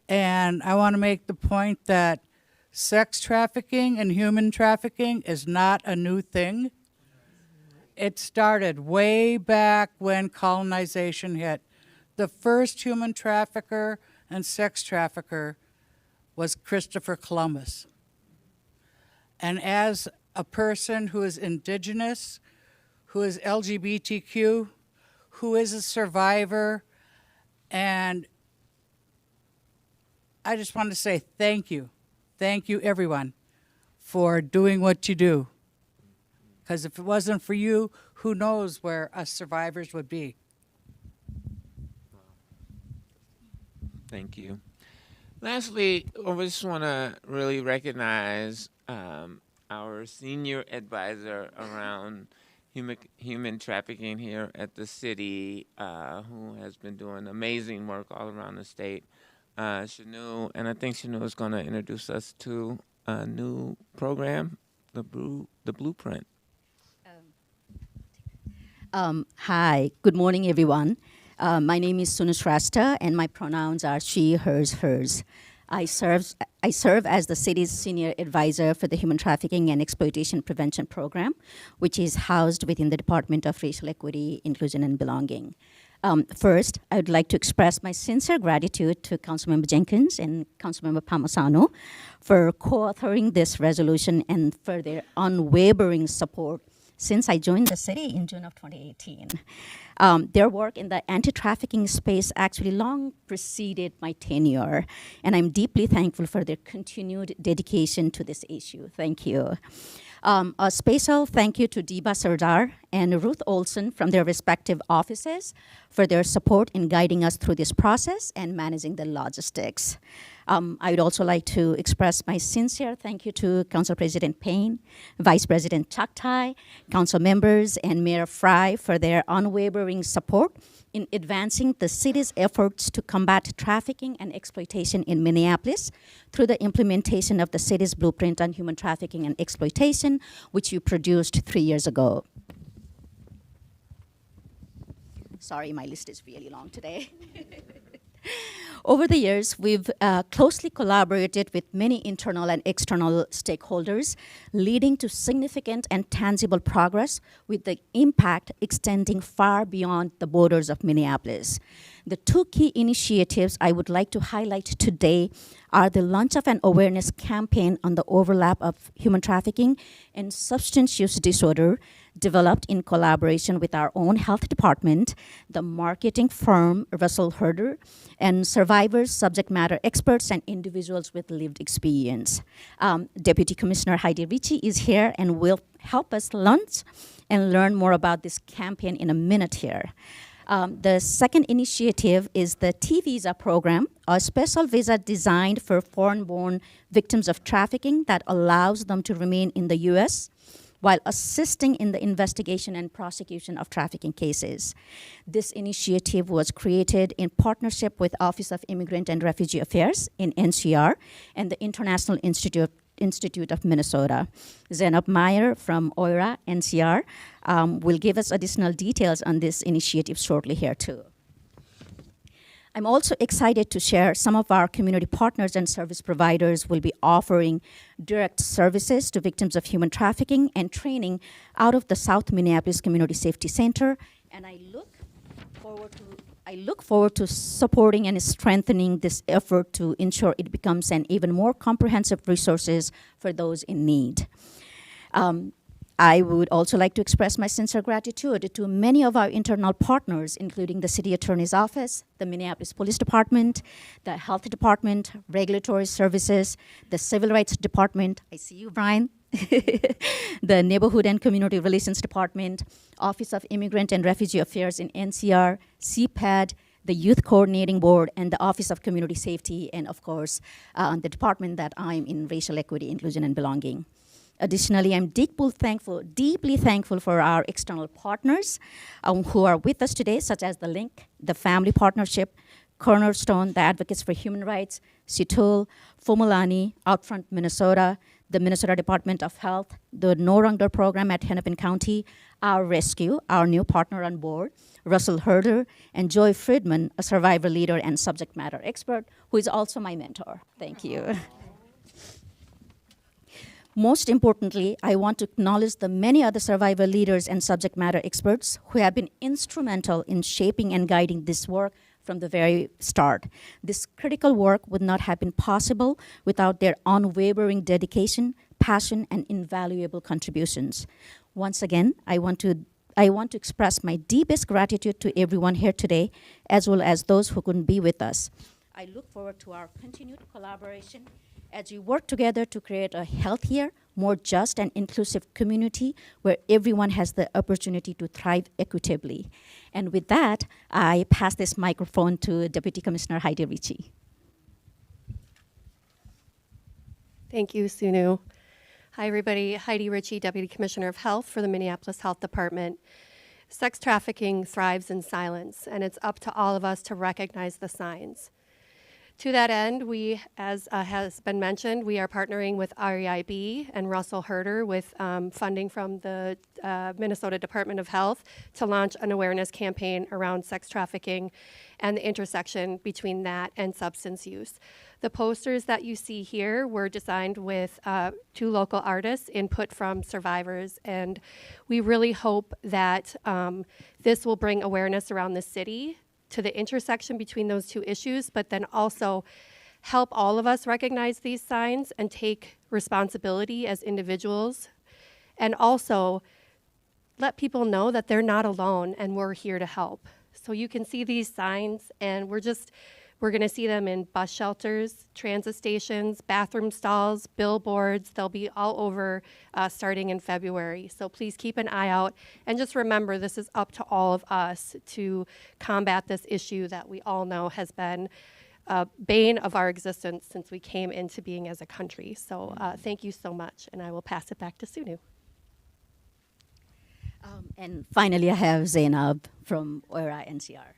and I want to make the point that sex trafficking and human trafficking is not a new thing. It started way back when colonization hit. The first human trafficker and sex trafficker was Christopher Columbus. And as a person who is indigenous, who is LGBTQ, who is a survivor, and I just want to say thank you. Thank you, everyone, for doing what you do. Because if it wasn't for you, who knows where us survivors would be. Thank you. Lastly, I just want to really recognize our senior advisor around human trafficking here at the city, who has been doing amazing work all around the state, Shanu, and I think Shanu is going to introduce us to a new program, the Blueprint. Hi, good morning, everyone. My name is Sunu Shrestha, and my pronouns are she, hers, hers. I serve as the city's senior advisor for the Human Trafficking and Exploitation Prevention Program, which is housed within the Department of Racial Equity, Inclusion, and Belonging. First, I would like to express my sincere gratitude to Councilmember Jenkins and Councilmember Palmisano for co-authoring this resolution and for their unwavering support since I joined the city in June of 2018. Their work in the anti-trafficking space actually long preceded my tenure, and I'm deeply thankful for their continued dedication to this issue. Thank you. A special thank you to Deba Sardar and Ruth Olson from their respective offices for their support in guiding us through this process and managing the logistics. I would also like to express my sincere thank you to Council President Payne, Vice President Chaktai, Council members, and Mayor Fry for their unwavering support in advancing the city's efforts to combat trafficking and exploitation in Minneapolis through the implementation of the city's blueprint on human trafficking and exploitation, which you produced 3 years ago. Sorry, my list is really long today. Over the years, we've closely collaborated with many internal and external stakeholders, leading to significant and tangible progress with the impact extending far beyond the borders of Minneapolis. The two key initiatives I would like to highlight today are the launch of an awareness campaign on the overlap of human trafficking and substance use disorder, developed in collaboration with our own health department, the marketing firm Russell Herder, and survivors, subject matter experts, and individuals with lived experience. Deputy Commissioner Heidi Ritchie is here and will help us launch and learn more about this campaign in a minute here. The second initiative is the T-Visa program, a special visa designed for foreign-born victims of trafficking that allows them to remain in the U.S. while assisting in the investigation and prosecution of trafficking cases. This initiative was created in partnership with Office of Immigrant and Refugee Affairs in NCR and the International Institute of Minnesota. Zainab Meyer from OIRA, NCR, will give us additional details on this initiative shortly here too. I'm also excited to share some of our community partners and service providers will be offering direct services to victims of human trafficking and training out of the South Minneapolis Community Safety Center, and I look forward to supporting and strengthening this effort to ensure it becomes an even more comprehensive resources for those in need. I would also like to express my sincere gratitude to many of our internal partners, including the City Attorney's Office, the Minneapolis Police Department, the Health Department, Regulatory Services, the Civil Rights Department, I see you, Brian, the Neighborhood and Community Relations Department, Office of Immigrant and Refugee Affairs in NCR, CPAD, the Youth Coordinating Board, and the Office of Community Safety, and of course, the department that I'm in, Racial Equity, Inclusion, and Belonging. Additionally, I'm deeply thankful for our external partners who are with us today, such as the Link, the Family Partnership, Cornerstone, the Advocates for Human Rights, Situl, Fumulani, Outfront Minnesota, the Minnesota Department of Health, the No Wrongdoer program at Hennepin County, our Rescue, our new partner on board, Russell Herder, and Joy Friedman, a survivor leader and subject matter expert, who is also my mentor. Thank you. Most importantly, I want to acknowledge the many other survivor leaders and subject matter experts who have been instrumental in shaping and guiding this work from the very start. This critical work would not have been possible without their unwavering dedication, passion, and invaluable contributions. Once again, I want to express my deepest gratitude to everyone here today, as well as those who couldn't be with us. I look forward to our continued collaboration as we work together to create a healthier, more just and inclusive community where everyone has the opportunity to thrive equitably. And with that, I pass this microphone to Deputy Commissioner Heidi Ritchie. Thank you, Sunu. Hi, everybody. Heidi Ritchie, Deputy Commissioner of Health for the Minneapolis Health Department. Sex trafficking thrives in silence, and it's up to all of us to recognize the signs. To that end, we, as has been mentioned, we are partnering with REIB and Russell Herder with funding from the Minnesota Department of Health to launch an awareness campaign around sex trafficking and the intersection between that and substance use. The posters that you see here were designed with 2 local artists, input from survivors, and we really hope that this will bring awareness around the city to the intersection between those 2 issues, but then also help all of us recognize these signs and take responsibility as individuals, and also let people know that they're not alone and we're here to help. So you can see these signs, and we're going to see them in bus shelters, transit stations, bathroom stalls, billboards. They'll be all over starting in February. So please keep an eye out. And just remember, this is up to all of us to combat this issue that we all know has been a bane of our existence since we came into being as a country. So thank you so much. And I will pass it back to Sunu. And finally, I have Zainab from OIRA NCR.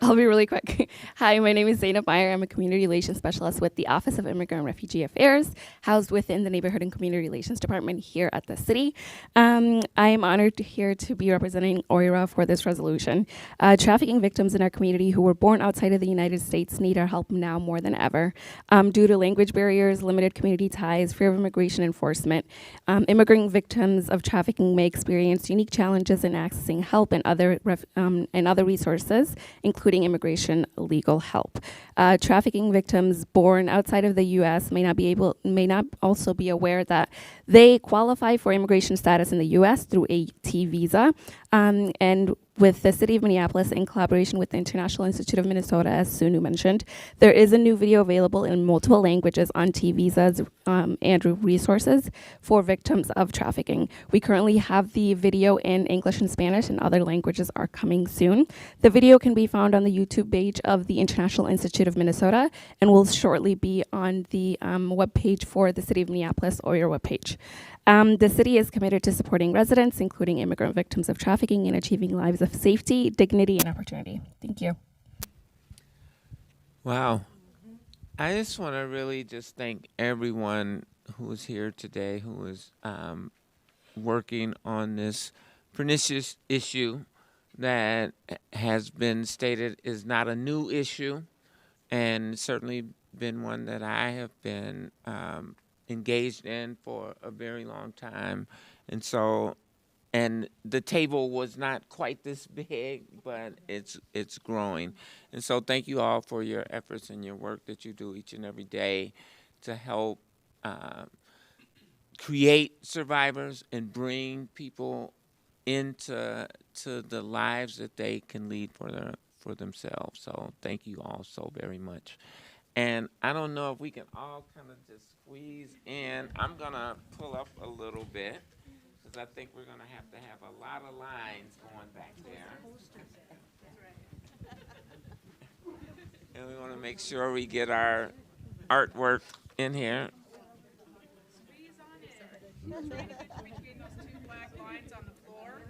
I'll be really quick. Hi, my name is Zainab Meyer. I'm a community relations specialist with the Office of Immigrant and Refugee Affairs, housed within the Neighborhood and Community Relations Department here at the city. I am honored here to be representing OIRA for this resolution. Trafficking victims in our community who were born outside of the United States need our help now more than ever. Due to language barriers, limited community ties, fear of immigration enforcement, immigrant victims of trafficking may experience unique challenges in accessing help and other resources, including immigration legal help. Trafficking victims born outside of the U.S. may not also be aware that they qualify for immigration status in the U.S. through a T visa, and with the City of Minneapolis in collaboration with the International Institute of Minnesota, as Sunu mentioned, there is a new video available in multiple languages on T visas and resources for victims of trafficking. We currently have the video in English and Spanish, and other languages are coming soon. The video can be found on the YouTube page of the International Institute of Minnesota and will shortly be on the webpage for the City of Minneapolis or your webpage. The city is committed to supporting residents, including immigrant victims of trafficking, and achieving lives of safety, dignity, and opportunity. Thank you. Wow. I just want to really just thank everyone who is here today, who is working on this pernicious issue that has been stated is not a new issue, and certainly been one that I have been engaged in for a very long time. And so, and the table was not quite this big, but it's growing. And so thank you all for your efforts and your work that you do each and every day to help create survivors and bring people into the lives that they can lead for themselves. So thank you all so very much. And I don't know if we can all kind of just squeeze in. I'm going to pull up a little bit because I think we're going to have a lot of lines going back there. And we want to make sure we get our artwork in here. Squeeze on in. Between those 2 black lines on the floor.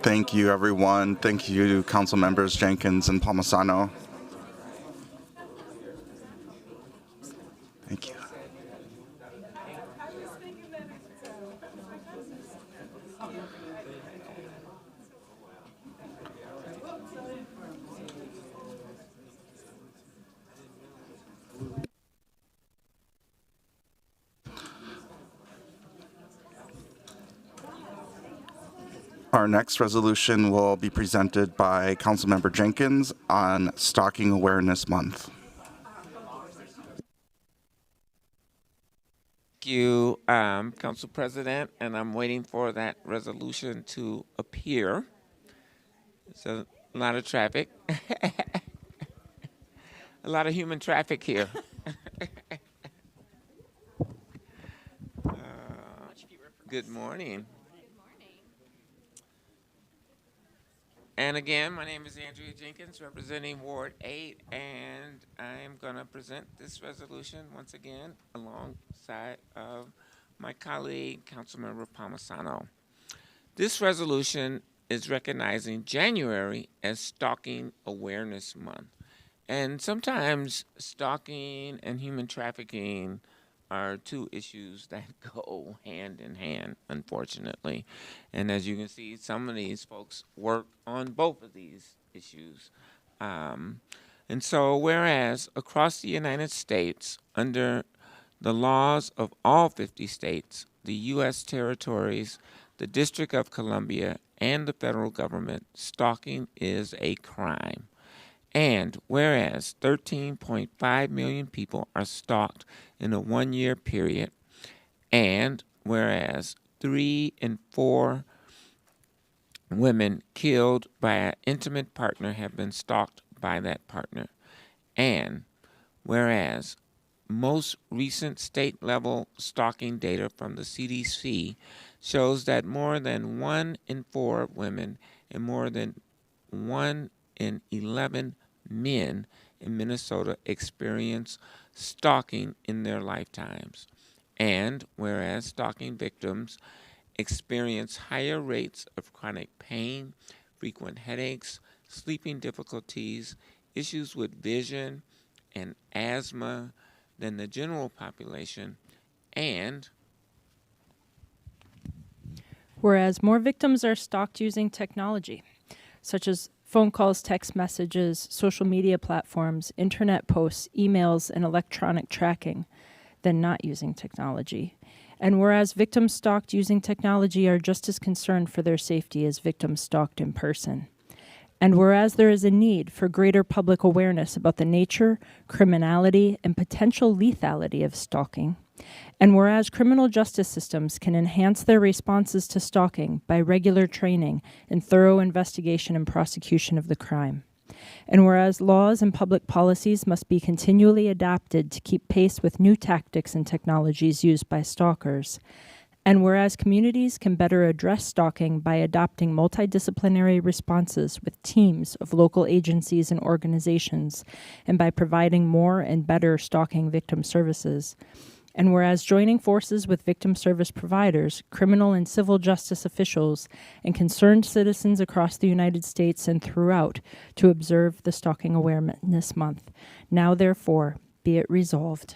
Thank you, everyone. Thank you, Council Members Jenkins and Palmisano. Thank you. Our next resolution will be presented by Councilmember Jenkins on Stalking Awareness Month. Thank you, Council President, and I'm waiting for that resolution to appear. It's a lot of traffic. A lot of human traffic here. Good morning. And again, my name is Andrea Jenkins, representing Ward 8, and I am going to present this resolution once again alongside of my colleague, Councilmember Palmisano. This resolution is recognizing January as Stalking Awareness Month. And sometimes stalking and human trafficking are two issues that go hand in hand, unfortunately. And as you can see, some of these folks work on both of these issues. And so, whereas across the United States, under the laws of all 50 states, the U.S. territories, the District of Columbia, and the federal government, stalking is a crime. And whereas 13.5 million people are stalked in a one-year period, and whereas 3 in 4 women killed by an intimate partner have been stalked by that partner, and whereas most recent state-level stalking data from the CDC shows that more than 1 in 4 women and more than 1 in 11 men in Minnesota experience stalking in their lifetimes. And whereas stalking victims experience higher rates of chronic pain, frequent headaches, sleeping difficulties, issues with vision, and asthma than the general population, and whereas more victims are stalked using technology, such as phone calls, text messages, social media platforms, internet posts, emails, and electronic tracking, than not using technology. And whereas victims stalked using technology are just as concerned for their safety as victims stalked in person. And whereas there is a need for greater public awareness about the nature, criminality, and potential lethality of stalking, and whereas criminal justice systems can enhance their responses to stalking by regular training and thorough investigation and prosecution of the crime, and whereas laws and public policies must be continually adapted to keep pace with new tactics and technologies used by stalkers, and whereas communities can better address stalking by adopting multidisciplinary responses with teams of local agencies and organizations, and by providing more and better stalking victim services, and whereas joining forces with victim service providers, criminal and civil justice officials, and concerned citizens across the United States and throughout to observe the Stalking Awareness Month. Now, therefore, be it resolved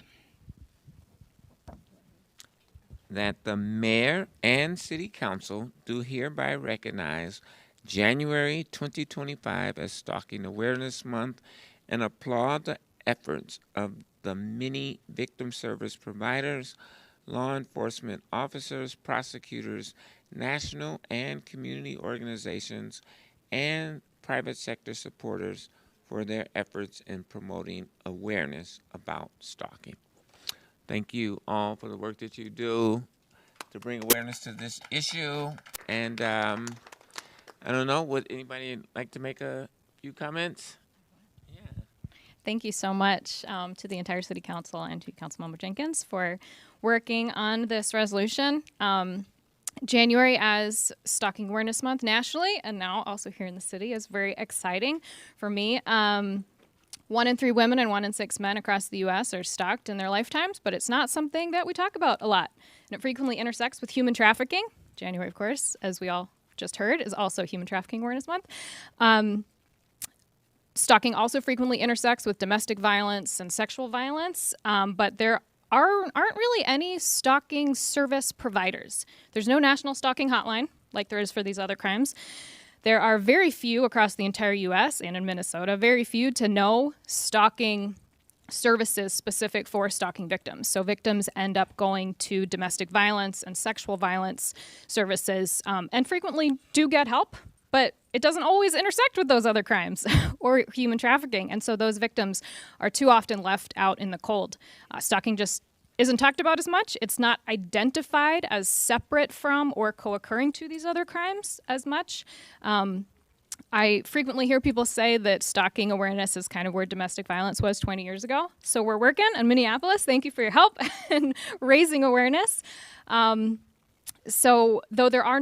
that the mayor and city council do hereby recognize January 2025 as Stalking Awareness Month and applaud the efforts of the many victim service providers, law enforcement officers, prosecutors, national and community organizations, and private sector supporters for their efforts in promoting awareness about stalking. Thank you all for the work that you do to bring awareness to this issue. And I don't know, would anybody like to make a few comments? Thank you so much to the entire City Council and to Councilmember Jenkins for working on this resolution. January as Stalking Awareness Month nationally and now also here in the city is very exciting for me. 1 in 3 women and 1 in 6 men across the U.S. are stalked in their lifetimes, but it's not something that we talk about a lot. And it frequently intersects with human trafficking. January, of course, as we all just heard, is also Human Trafficking Awareness Month. Stalking also frequently intersects with domestic violence and sexual violence, but there aren't really any stalking service providers. There's no national stalking hotline like there is for these other crimes. There are very few across the entire U.S. and in Minnesota, very few to no stalking services specific for stalking victims. So victims end up going to domestic violence and sexual violence services and frequently do get help, but it doesn't always intersect with those other crimes or human trafficking. And so those victims are too often left out in the cold. Stalking just isn't talked about as much. It's not identified as separate from or co-occurring to these other crimes as much. I frequently hear people say that stalking awareness is kind of where domestic violence was 20 years ago. So we're working in Minneapolis. Thank you for your help in raising awareness. So though there are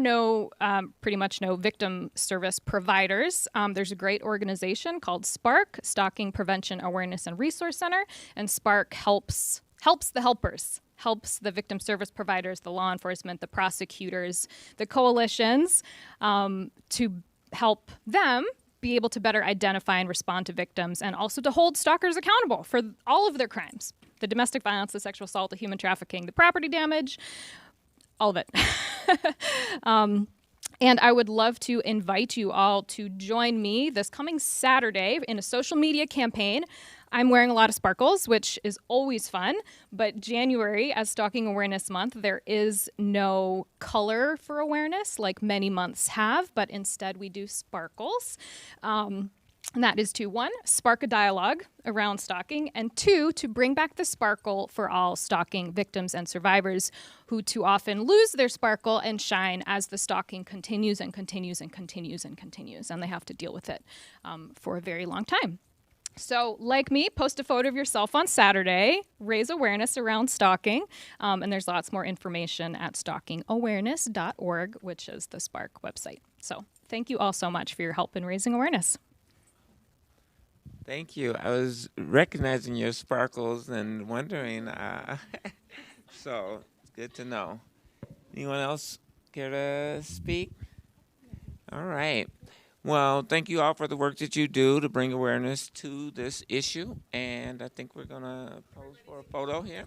pretty much no victim service providers, there's a great organization called SPARC, Stalking Prevention Awareness and Resource Center, and SPARC helps the helpers, helps the victim service providers, the law enforcement, the prosecutors, the coalitions to help them be able to better identify and respond to victims and also to hold stalkers accountable for all of their crimes, the domestic violence, the sexual assault, the human trafficking, the property damage, all of it. And I would love to invite you all to join me this coming Saturday in a social media campaign. I'm wearing a lot of sparkles, which is always fun, but January, as Stalking Awareness Month, there is no color for awareness like many months have, but instead we do sparkles. And that is to, 1, spark a dialogue around stalking, and 2, to bring back the sparkle for all stalking victims and survivors who too often lose their sparkle and shine as the stalking continues and continues and continues and continues, and they have to deal with it for a very long time. So, like me, post a photo of yourself on Saturday, raise awareness around stalking, and there's lots more information at stalkingawareness.org, which is the SPARC website. So, thank you all so much for your help in raising awareness. Thank you. I was recognizing your sparkles and wondering, so it's good to know. Anyone else care to speak? All right. Well, thank you all for the work that you do to bring awareness to this issue. And I think we're going to pose for a photo here.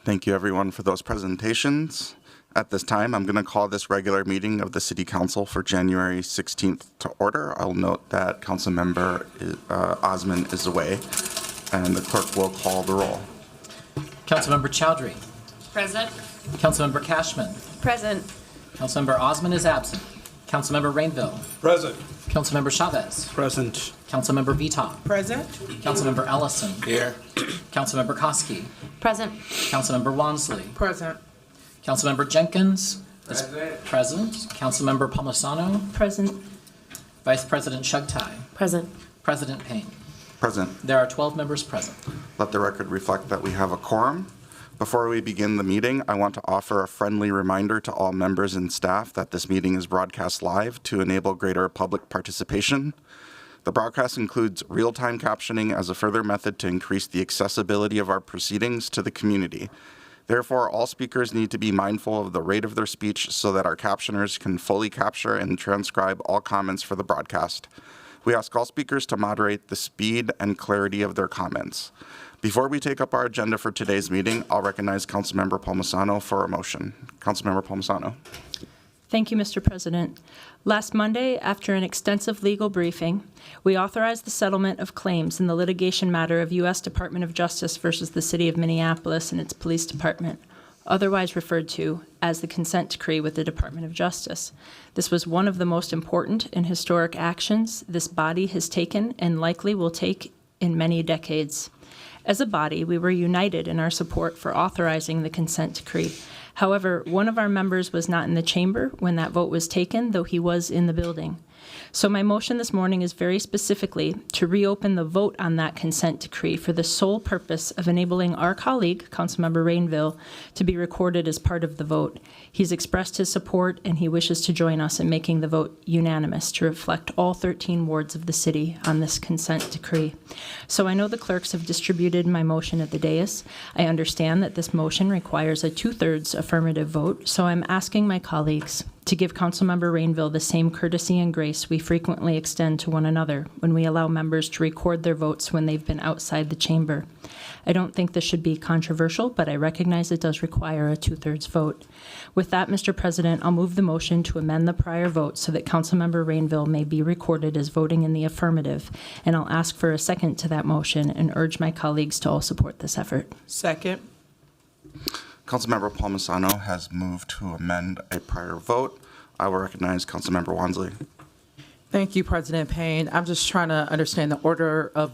Thank you, everyone, for those presentations. At this time, I'm going to call this regular meeting of the City Council for January 16th to order. I'll note that Councilmember Osman is away, and the clerk will call the roll. Councilmember Chowdhury. Present. Councilmember Cashman. Present. Councilmember Osman is absent. Councilmember Rainville. Present. Councilmember Chavez. Present. Councilmember Vita. Present. Councilmember Ellison. Here. Councilmember Koski. Present. Councilmember Wansley. Present. Councilmember Jenkins. is Present. Councilmember Palmisano. Present. Vice President Shugtai. Present. President Payne. Present. There are 12 members present. Let the record reflect that we have a quorum. Before we begin the meeting, I want to offer a friendly reminder to all members and staff that this meeting is broadcast live to enable greater public participation. The broadcast includes real-time captioning as a further method to increase the accessibility of our proceedings to the community. Therefore, all speakers need to be mindful of the rate of their speech so that our captioners can fully capture and transcribe all comments for the broadcast. We ask all speakers to moderate the speed and clarity of their comments. Before we take up our agenda for today's meeting, I'll recognize Councilmember Palmisano for a motion. Councilmember Palmisano. Thank you, Mr. President. Last Monday, after an extensive legal briefing, we authorized the settlement of claims in the litigation matter of U.S. Department of Justice versus the City of Minneapolis and its police department, otherwise referred to as the consent decree with the Department of Justice. This was one of the most important and historic actions this body has taken and likely will take in many decades. As a body, we were united in our support for authorizing the consent decree. However, one of our members was not in the chamber when that vote was taken, though he was in the building. So my motion this morning is very specifically to reopen the vote on that consent decree for the sole purpose of enabling our colleague, Councilmember Rainville, to be recorded as part of the vote. He's expressed his support and he wishes to join us in making the vote unanimous to reflect all 13 wards of the city on this consent decree. So I know the clerks have distributed my motion at the dais. I understand that this motion requires a 2/3 affirmative vote, so I'm asking my colleagues to give Councilmember Rainville the same courtesy and grace we frequently extend to one another when we allow members to record their votes when they've been outside the chamber. I don't think this should be controversial, but I recognize it does require a 2/3 vote. With that, Mr. President, I'll move the motion to amend the prior vote so that Councilmember Rainville may be recorded as voting in the affirmative, and I'll ask for a second to that motion and urge my colleagues to all support this effort. Second. Councilmember Palmisano has moved to amend a prior vote. I will recognize Councilmember Wansley. Thank you, President Payne. I'm just trying to understand the order of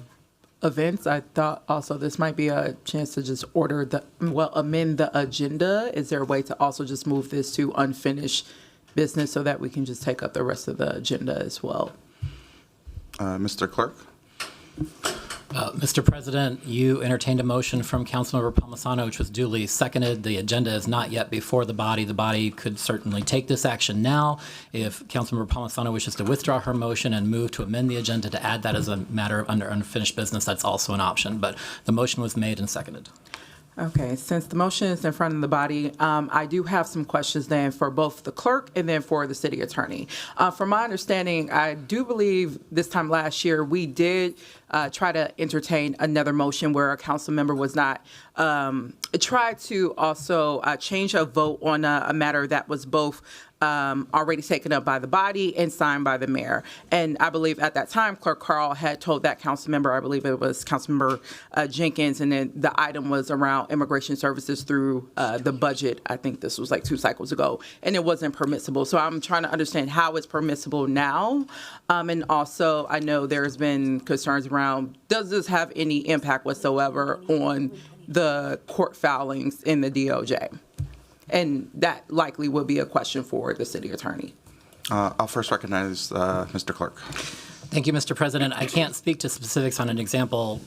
events. I thought also this might be a chance to just amend the agenda. Is there a way to also just move this to unfinished business so that we can just take up the rest of the agenda as well? Mr. Clerk? Mr. President, you entertained a motion from Councilmember Palmisano, which was duly seconded. The agenda is not yet before the body. The body could certainly take this action now. If Councilmember Palmisano wishes to withdraw her motion and move to amend the agenda to add that as a matter of under unfinished business, that's also an option. But the motion was made and seconded. Okay, since the motion is in front of the body, I do have some questions then for both the clerk and then for the city attorney. From my understanding, I do believe this time last year we did try to entertain another motion where a council member was not tried to also change a vote on a matter that was both already taken up by the body and signed by the mayor. And I believe at that time, Clerk Carl had told that council member, I believe it was Councilmember Jenkins, and then the item was around immigration services through the budget. I think this was like 2 cycles ago, and it wasn't permissible. So I'm trying to understand how it's permissible now. And also, I know there's been concerns around, does this have any impact whatsoever on the court filings in the DOJ? And that likely would be a question for the city attorney. I'll first recognize Mr. Clerk. Thank you, Mr. President. I can't speak to specifics on an example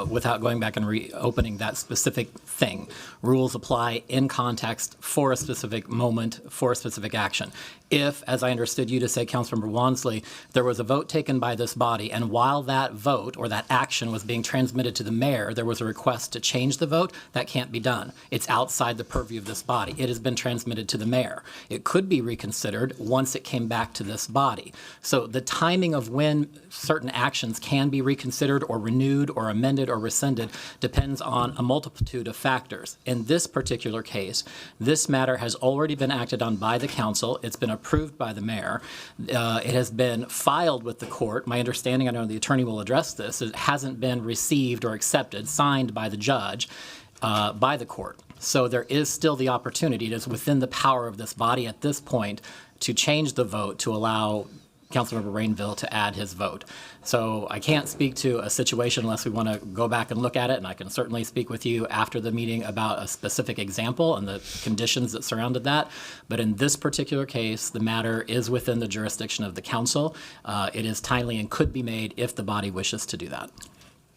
without going back and reopening that specific thing. Rules apply in context for a specific moment, for a specific action. If, as I understood you to say, Councilmember Wansley, there was a vote taken by this body, and while that vote or that action was being transmitted to the mayor, there was a request to change the vote, that can't be done. It's outside the purview of this body. It has been transmitted to the mayor. It could be reconsidered once it came back to this body. So the timing of when certain actions can be reconsidered or renewed or amended or rescinded depends on a multitude of factors. In this particular case, this matter has already been acted on by the council. It's been approved by the mayor. It has been filed with the court. My understanding, I know the attorney will address this, it hasn't been received or accepted, signed by the judge, by the court. So there is still the opportunity, it is within the power of this body at this point to change the vote to allow Councilmember Rainville to add his vote. So I can't speak to a situation unless we want to go back and look at it, and I can certainly speak with you after the meeting about a specific example and the conditions that surrounded that. But in this particular case, the matter is within the jurisdiction of the council. It is timely and could be made if the body wishes to do that.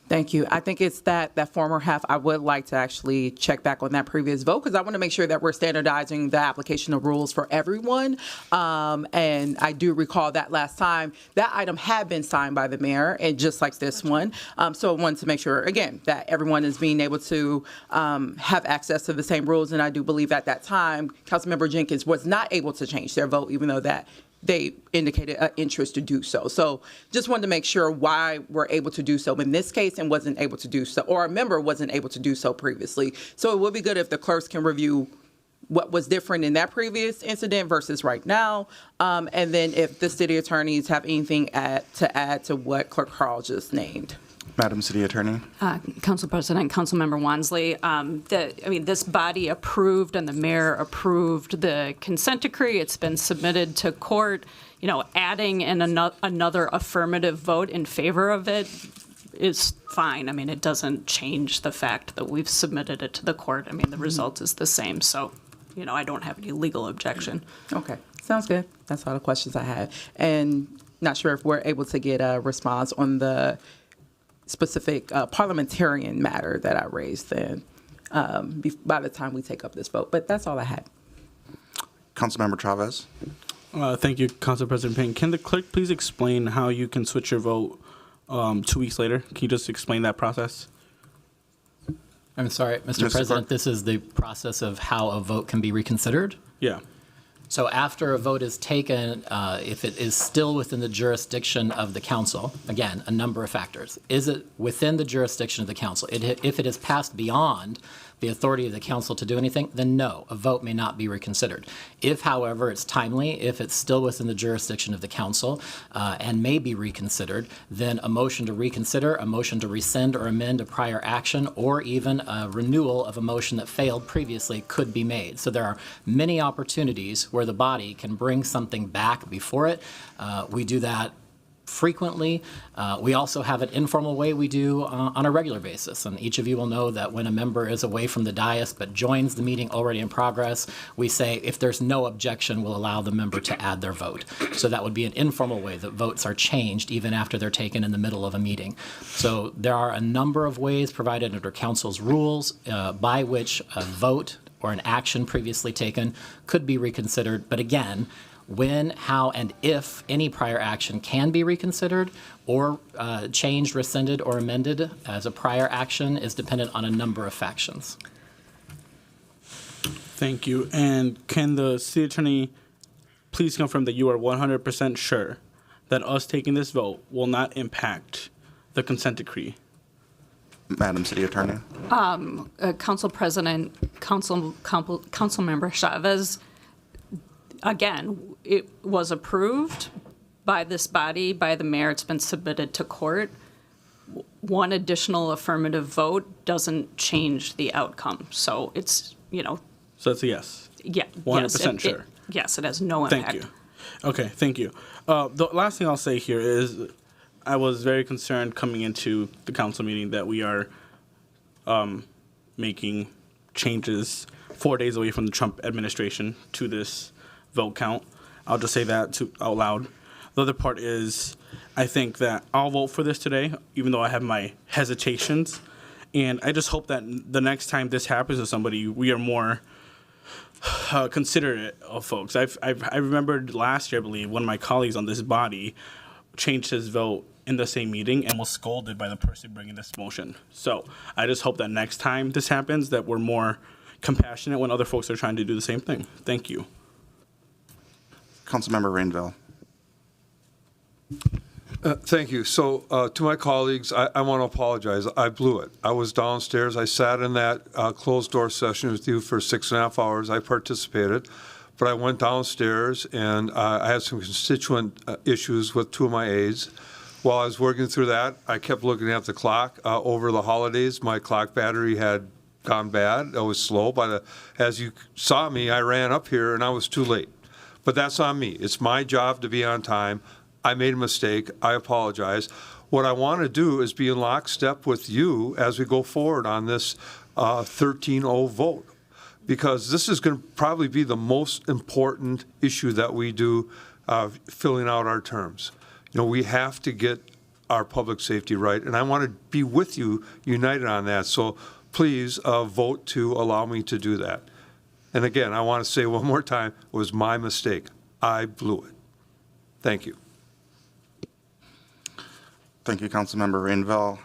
Thank you. I think it's that former half. I would like to actually check back on that previous vote because I want to make sure that we're standardizing the application of rules for everyone. And I do recall that last time that item had been signed by the mayor, and just like this one. So I wanted to make sure, again, that everyone is being able to have access to the same rules. And I do believe at that time, Councilmember Jenkins was not able to change their vote, even though that they indicated an interest to do so. So just wanted to make sure why we're able to do so in this case and wasn't able to do so, or a member wasn't able to do so previously. So it would be good if the clerks can review what was different in that previous incident versus right now. And then if the city attorneys have anything to add to what Clerk Carl just named. Madam City Attorney. Council President, Councilmember Wansley, this body approved and the mayor approved the consent decree. It's been submitted to court. Adding in another affirmative vote in favor of it is fine. It doesn't change the fact that we've submitted it to the court. The result is the same. So I don't have any legal objection. Okay, sounds good. That's all the questions I had. And not sure if we're able to get a response on the specific parliamentarian matter that I raised then by the time we take up this vote. But that's all I had. Councilmember Chavez. Thank you, Council President Payne. Can the clerk please explain how you can switch your vote 2 weeks later? Can you just explain that process? I'm sorry, Mr. President, this is the process of how a vote can be reconsidered? Yeah. So after a vote is taken, if it is still within the jurisdiction of the council, again, a number of factors. Is it within the jurisdiction of the council? If it is passed beyond the authority of the council to do anything, then no, a vote may not be reconsidered. If, however, it's timely, if it's still within the jurisdiction of the council and may be reconsidered, then a motion to reconsider, a motion to rescind or amend a prior action, or even a renewal of a motion that failed previously could be made. So there are many opportunities where the body can bring something back before it. We do that frequently. We also have an informal way we do on a regular basis. And each of you will know that when a member is away from the dais but joins the meeting already in progress, we say if there's no objection, we'll allow the member to add their vote. So that would be an informal way that votes are changed even after they're taken in the middle of a meeting. So there are a number of ways provided under council's rules by which a vote or an action previously taken could be reconsidered. But again, when, how, and if any prior action can be reconsidered or changed, rescinded, or amended as a prior action is dependent on a number of factions. Thank you. And can the city attorney please confirm that you are 100% sure that us taking this vote will not impact the consent decree? Madam City Attorney. Council President, Councilmember Chavez, again, it was approved by this body, by the mayor. It's been submitted to court. One additional affirmative vote doesn't change the outcome. So it's, So it's a yes? Yeah. 100% sure? Yes, it has no impact. Thank you. Okay, thank you. The last thing I'll say here is I was very concerned coming into the council meeting that we are making changes 4 days away from the Trump administration to this vote count. I'll just say that out loud. The other part is I think that I'll vote for this today, even though I have my hesitations. And I just hope that the next time this happens to somebody, we are more considerate of folks. I remembered last year, I believe, one of my colleagues on this body changed his vote in the same meeting and was scolded by the person bringing this motion. So I just hope that next time this happens, that we're more compassionate when other folks are trying to do the same thing. Thank you. Councilmember Rainville. Thank you. So to my colleagues, I want to apologize. I blew it. I was downstairs. I sat in that closed door session with you for 6.5 hours. I participated, but I went downstairs and I had some constituent issues with 2 of my aides. While I was working through that, I kept looking at the clock. Over the holidays, my clock battery had gone bad. I was slow. As you saw me, I ran up here and I was too late. But that's on me. It's my job to be on time. I made a mistake. I apologize. What I want to do is be in lockstep with you as we go forward on this 13-0 vote, because this is going to probably be the most important issue that we do filling out our terms. We have to get our public safety right, and I want to be with you united on that. So please vote to allow me to do that. And again, I want to say one more time, it was my mistake. I blew it. Thank you. Thank you, Councilmember Rainville.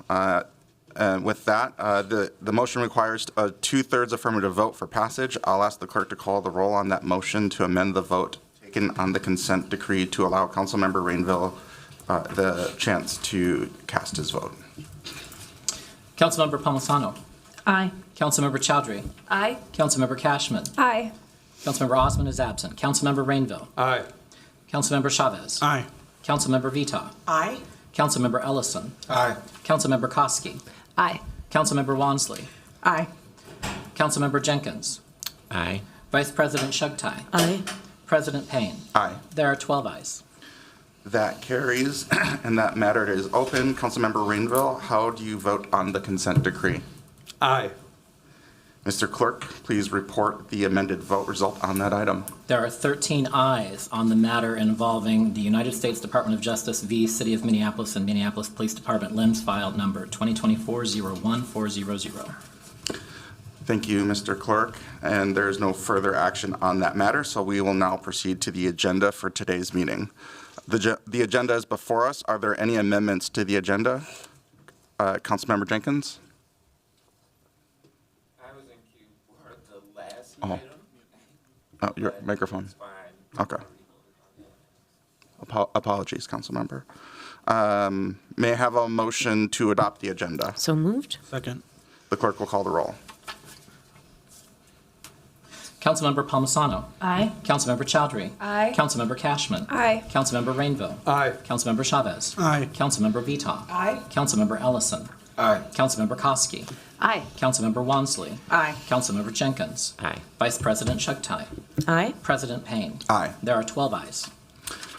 With that, the motion requires a 2/3 affirmative vote for passage. I'll ask the clerk to call the roll on that motion to amend the vote taken on the consent decree to allow Councilmember Rainville the chance to cast his vote. Councilmember Palmisano. Aye. Councilmember Chowdhury. Aye. Councilmember Cashman. Aye. Councilmember Osman is absent. Councilmember Rainville. Aye. Councilmember Chavez. Aye. Councilmember Vita. Aye. Councilmember Ellison. Aye. Councilmember Koski. Aye. Councilmember Wansley. Aye. Councilmember Jenkins. Aye. Vice President Shugtai. Aye. President Payne. Aye. There are 12 ayes. That carries, and that matter is open. Councilmember Rainville, how do you vote on the consent decree? Aye. Mr. Clerk, please report the amended vote result on that item. There are 13 ayes on the matter involving the United States Department of Justice v. City of Minneapolis and Minneapolis Police Department limbs file number 2024-01400. Thank you, Mr. Clerk. And there is no further action on that matter, so we will now proceed to the agenda for today's meeting. The agenda is before us. Are there any amendments to the agenda? Councilmember Jenkins? Oh. Oh, your microphone. Okay. Apologies, Councilmember. May I have a motion to adopt the agenda? So moved. Second. The clerk will call the roll. Councilmember Palmisano. Aye. Councilmember Chowdhury. Aye. Councilmember Cashman. Aye. Councilmember Rainville. Aye. Councilmember Chavez. Aye. Councilmember Vita. Aye. Councilmember Ellison. Aye. Councilmember Koski. Aye. Councilmember Wansley. Aye. Councilmember Jenkins. Aye. Vice President Chugtai. Aye. President Payne. Aye. There are 12 ayes.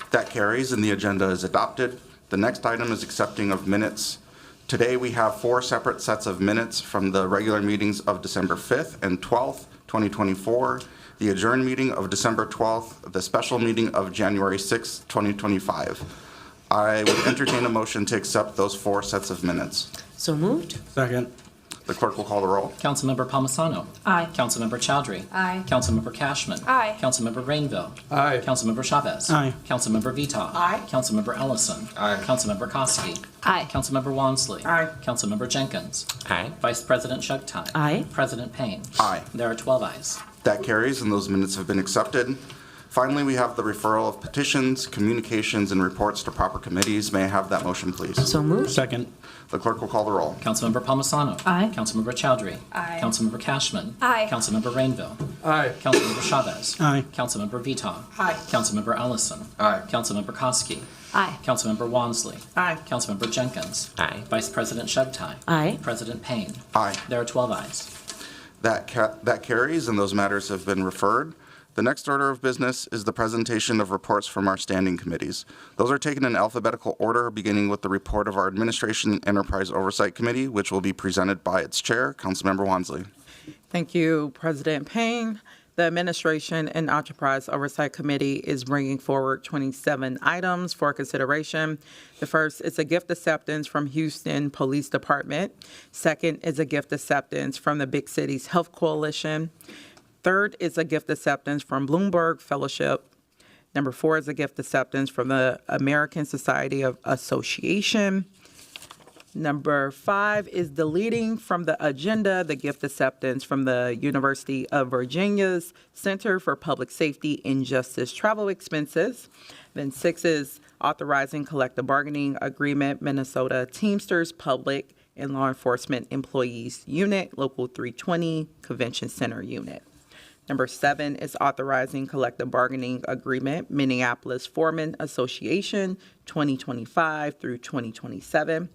That carries and the agenda is adopted. The next item is accepting of minutes. Today we have 4 separate sets of minutes from the regular meetings of December 5th and 12th, 2024, the adjourned meeting of December 12th, the special meeting of January 6th, 2025. I would entertain a motion to accept those 4 sets of minutes. So moved. Second. The clerk will call the roll. Councilmember Palmisano. Aye. Councilmember Chowdhury. Aye. Councilmember Cashman. Aye. Councilmember Rainville. Aye. Councilmember Chavez. Aye. Councilmember Vita. Aye. Councilmember Ellison. Aye. Councilmember Koski. Aye. Councilmember Wansley. Aye. Councilmember Jenkins. Aye. Vice President Chugtai. Aye. President Payne. Aye. There are 12 ayes. That carries and those minutes have been accepted. Finally, we have the referral of petitions, communications, and reports to proper committees. May I have that motion, please? So moved. Second. The clerk will call the roll. Councilmember Palmisano. Aye. Councilmember Chowdhury. Aye. Councilmember Cashman. Aye. Councilmember Rainville. Aye. Councilmember Chavez. Aye. Councilmember Vita. Aye. Councilmember Ellison. Aye. Councilmember Koski. Aye. Councilmember Wansley. Aye. Councilmember Jenkins. Aye. Vice President Chugtai. Aye. President Payne. Aye. There are 12 ayes. That carries and those matters have been referred. The next order of business is the presentation of reports from our standing committees. Those are taken in alphabetical order, beginning with the report of our Administration and Enterprise Oversight Committee, which will be presented by its chair, Councilmember Wansley. Thank you, President Payne. The Administration and Enterprise Oversight Committee is bringing forward 27 items for consideration. The first is a gift acceptance from Houston Police Department. Second is a gift acceptance from the Big Cities Health Coalition. Third is a gift acceptance from Bloomberg Fellowship. Number 4 is a gift acceptance from the American Society of Association. Number 5 is deleting from the agenda the gift acceptance from the University of Virginia's Center for Public Safety and Justice travel expenses. Then 6 is authorizing collective bargaining agreement, Minnesota Teamsters Public and Law Enforcement Employees Unit, Local 320 Convention Center Unit. Number 7 is authorizing collective bargaining agreement, Minneapolis Foreman Association, 2025 through 2027.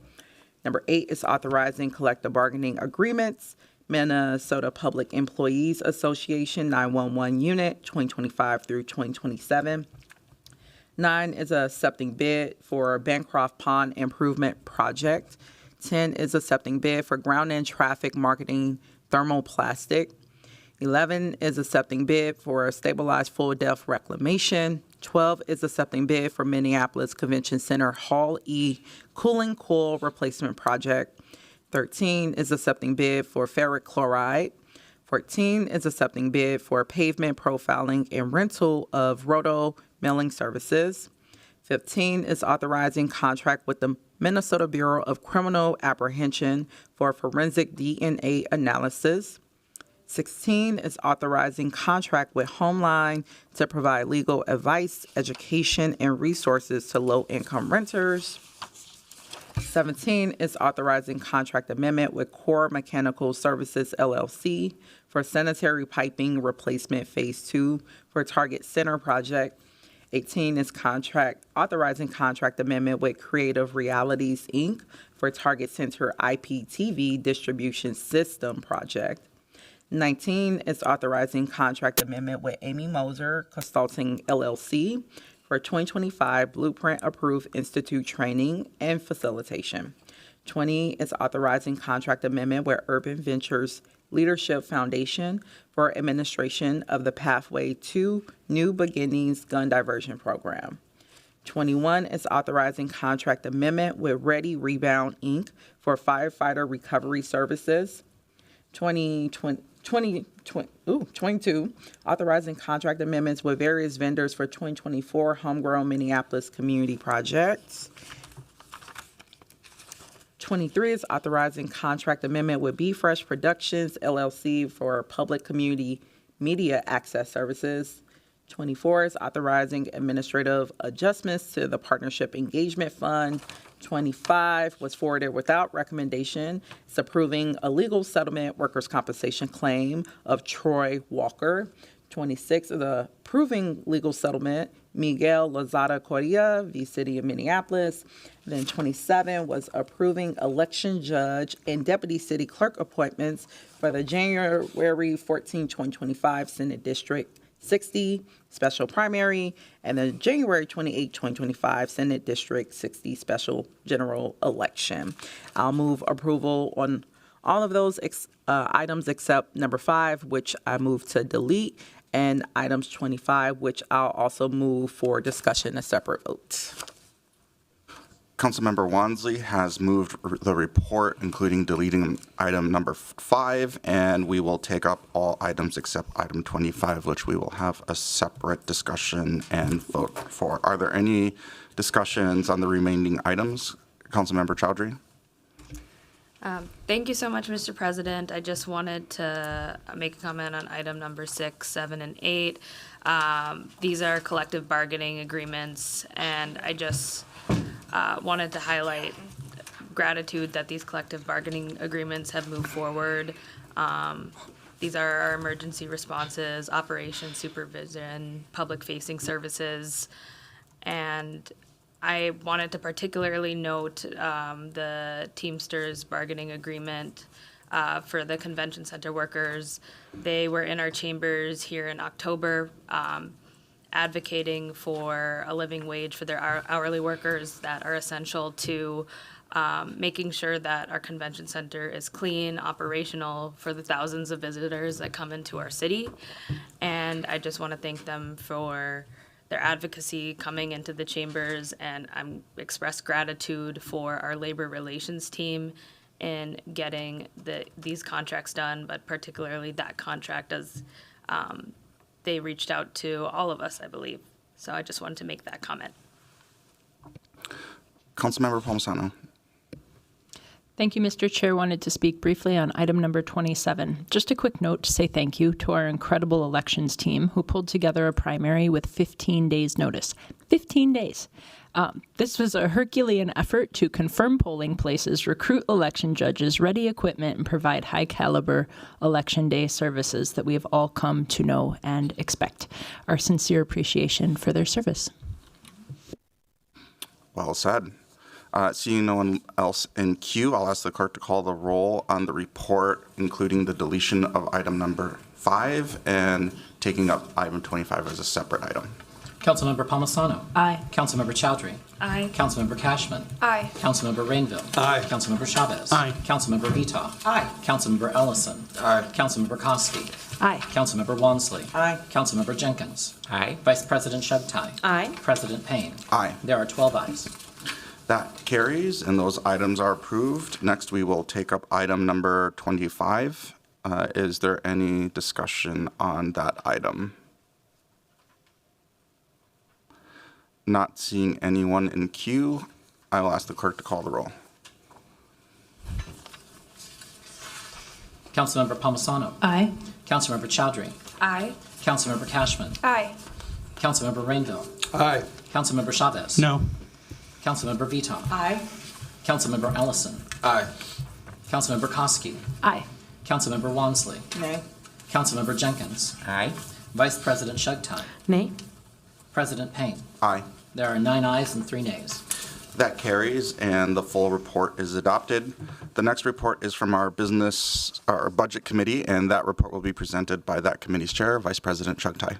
Number 8 is authorizing collective bargaining agreements, Minnesota Public Employees Association, 911 Unit, 2025 through 2027. 9 is accepting bid for Bancroft Pond Improvement Project. 10 is accepting bid for ground and traffic marketing thermoplastic. 11 is accepting bid for stabilized full depth reclamation. 12 is accepting bid for Minneapolis Convention Center Hall E cooling coil replacement project. 13 is accepting bid for ferric chloride. 14 is accepting bid for pavement profiling and rental of roto milling services. 15 is authorizing contract with the Minnesota Bureau of Criminal Apprehension for forensic DNA analysis. 16 is authorizing contract with Homeline to provide legal advice, education, and resources to low-income renters. 17 is authorizing contract amendment with Core Mechanical Services, LLC for sanitary piping replacement Phase 2 for Target Center project. 18 is authorizing contract amendment with Creative Realities, Inc. for Target Center IPTV distribution system project. 19 is authorizing contract amendment with Amy Moser Consulting, LLC for 2025 Blueprint Approved Institute training and facilitation. 20 is authorizing contract amendment with Urban Ventures Leadership Foundation for administration of the Pathway to New Beginnings Gun Diversion Program. 21 is authorizing contract amendment with Ready Rebound, Inc. for firefighter recovery services. 22, authorizing contract amendments with various vendors for 2024 Homegrown Minneapolis Community Projects. 23 is authorizing contract amendment with Be Fresh Productions, LLC for public community media access services. 24 is authorizing administrative adjustments to the Partnership Engagement Fund. 25 was forwarded without recommendation. It's approving a legal settlement workers' compensation claim of Troy Walker. 26 is approving legal settlement Miguel Lozada Correa v. City of Minneapolis. Then 27 was approving election judge and deputy city clerk appointments for the January 14, 2025 Senate District 60 special primary and the January 28, 2025 Senate District 60 special general election. I'll move approval on all of those items except number 5, which I move to delete, and items 25, which I'll also move for discussion as separate votes. Councilmember Wansley has moved the report, including deleting item number 5, and we will take up all items except item 25, which we will have a separate discussion and vote for. Are there any discussions on the remaining items? Councilmember Chowdhury? Thank you so much, Mr. President. I just wanted to make a comment on item number 6, 7, and 8. These are collective bargaining agreements, and I just wanted to highlight gratitude that these collective bargaining agreements have moved forward. These are our emergency responses, operations supervision, public-facing services, and I wanted to particularly note the Teamsters bargaining agreement for the convention center workers. They were in our chambers here in October, advocating for a living wage for their hourly workers that are essential to making sure that our convention center is clean, operational for the thousands of visitors that come into our city. And I just want to thank them for their advocacy coming into the chambers, and I'm express gratitude for our labor relations team in getting these contracts done, but particularly that contract as they reached out to all of us, I believe. So I just wanted to make that comment. Councilmember Palmisano. Thank you, Mr. Chair. Wanted to speak briefly on item number 27. Just a quick note to say thank you to our incredible elections team who pulled together a primary with 15 days notice. 15 days. This was a Herculean effort to confirm polling places, recruit election judges, ready equipment, and provide high-caliber election day services that we have all come to know and expect. Our sincere appreciation for their service. Well said. Seeing no one else in queue, I'll ask the clerk to call the roll on the report, including the deletion of item number 5 and taking up item 25 as a separate item. Councilmember Palmisano. Aye. Councilmember Chowdhury. Aye. Councilmember Cashman. Aye. Councilmember Rainville. Aye. Councilmember Chavez. Aye. Councilmember Vita. Aye. Councilmember Ellison. Aye. Councilmember Koski. Aye. Councilmember Wansley. Aye. Councilmember Jenkins. Aye. Vice President Shebtai. Aye. President Payne. Aye. There are 12 ayes. That carries, and those items are approved. Next, we will take up item number 25. Is there any discussion on that item? Not seeing anyone in queue, I will ask the clerk to call the roll. Councilmember Palmisano. Aye. Councilmember Chowdhury. Aye. Councilmember Cashman. Aye. Councilmember Rainville. Aye. Councilmember Chavez. No. Councilmember Vita. Aye. Councilmember Ellison. Aye. Councilmember Koski. Aye. Councilmember Wansley. Nay. Councilmember Jenkins. Aye. Vice President Shebtai. Nay. President Payne. Aye. There are 9 ayes and 3 nays. That carries, and the full report is adopted. The next report is from our Budget Committee, and that report will be presented by that committee's chair, Vice President Shebtai.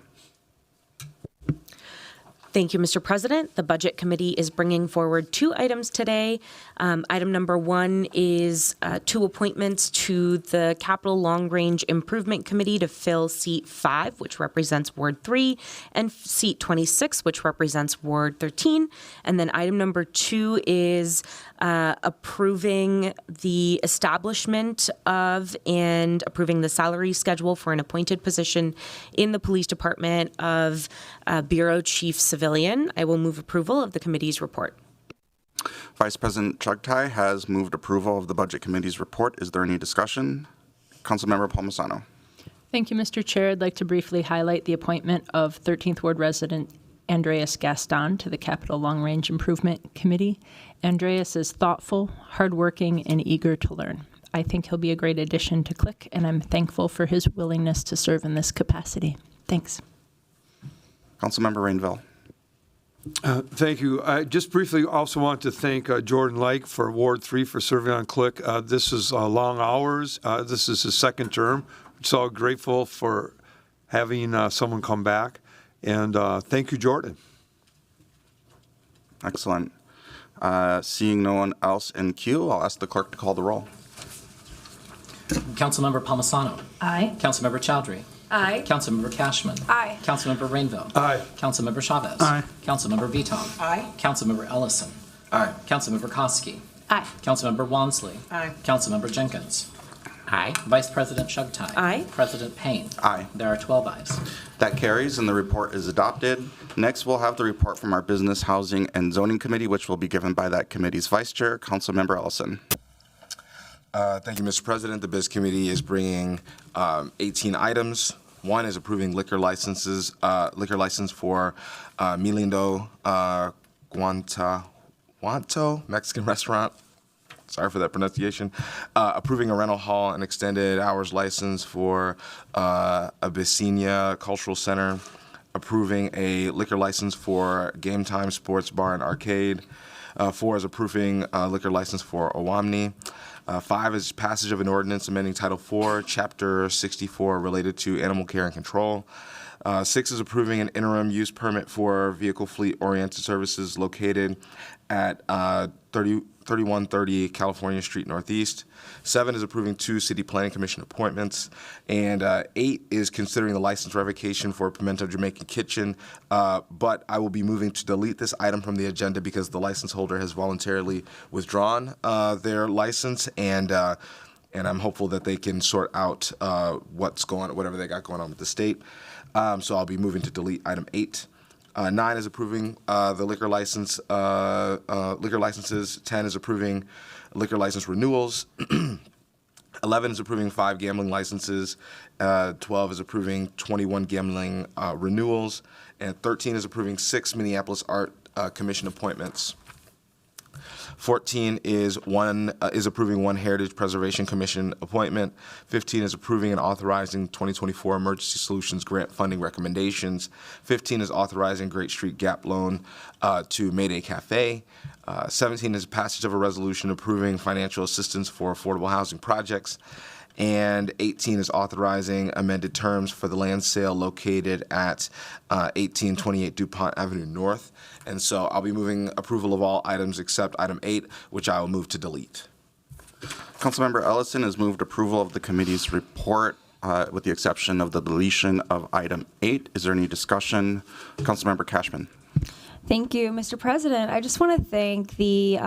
Thank you, Mr. President. The Budget Committee is bringing forward 2 items today. Item number 1 is 2 appointments to the Capital Long Range Improvement Committee to fill seat 5, which represents Ward 3, and seat 26, which represents Ward 13. And then item number 2 is approving the establishment of and approving the salary schedule for an appointed position in the Police Department of Bureau Chief Civilian. I will move approval of the committee's report. Vice President Chugtai has moved approval of the Budget Committee's report. Is there any discussion? Councilmember Palmisano. Thank you, Mr. Chair. I'd like to briefly highlight the appointment of 13th Ward resident Andreas Gaston to the Capital Long Range Improvement Committee. Andreas is thoughtful, hardworking, and eager to learn. I think he'll be a great addition to CLIC, and I'm thankful for his willingness to serve in this capacity. Thanks. Councilmember Rainville. Thank you. I just briefly also want to thank Jordan Lake for Ward 3 for serving on CLIC. This is long hours. This is his 2nd term. So grateful for having someone come back. And thank you, Jordan. Excellent. Seeing no one else in queue, I'll ask the clerk to call the roll. Councilmember Palmisano. Aye. Councilmember Chowdhury. Aye. Councilmember Cashman. Aye. Councilmember Rainville. Aye. Councilmember Chavez. Aye. Councilmember Viton. Aye. Councilmember Ellison. Aye. Councilmember Koski. Aye. Councilmember Wansley. Aye. Councilmember Jenkins. Aye. Vice President Chugtai. Aye. President Payne. Aye. There are 12 ayes. That carries and the report is adopted. Next, we'll have the report from our Business, Housing, and Zoning Committee, which will be given by that committee's Vice Chair, Councilmember Ellison. Thank you, Mr. President. The Biz Committee is bringing 18 items. 1 is approving liquor license for Milindo Guanto Mexican restaurant. Sorry for that pronunciation. Approving a rental hall and extended hours license for Abyssinia Cultural Center. Approving a liquor license for Game Time Sports Bar and Arcade. 4 is approving a liquor license for Owamni. 5 is passage of an ordinance amending Title 4, Chapter 64 related to animal care and control. 6 is approving an interim use permit for vehicle fleet-oriented services located at 3130 California Street Northeast. 7 is approving 2 City Planning Commission appointments. And 8 is considering the license revocation for Pimento Jamaican Kitchen. But I will be moving to delete this item from the agenda because the license holder has voluntarily withdrawn their license, and I'm hopeful that they can sort out whatever they got going on with the state. So I'll be moving to delete item 8. 9 is approving the liquor licenses. 10 is approving liquor license renewals. 11 is approving 5 gambling licenses. 12 is approving 21 gambling renewals. And 13 is approving 6 Minneapolis Art Commission appointments. 14 is approving 1 Heritage Preservation Commission appointment. 15 is approving and authorizing 2024 Emergency Solutions Grant funding recommendations. 15 is authorizing Great Street Gap loan to Mayday Cafe. 17 is passage of a resolution approving financial assistance for affordable housing projects. And 18 is authorizing amended terms for the land sale located at 1828 DuPont Avenue North. And so I'll be moving approval of all items except item 8, which I will move to delete. Councilmember Ellison has moved approval of the committee's report with the exception of the deletion of item 8. Is there any discussion? Councilmember Cashman. Thank you, Mr. President. I just want to thank the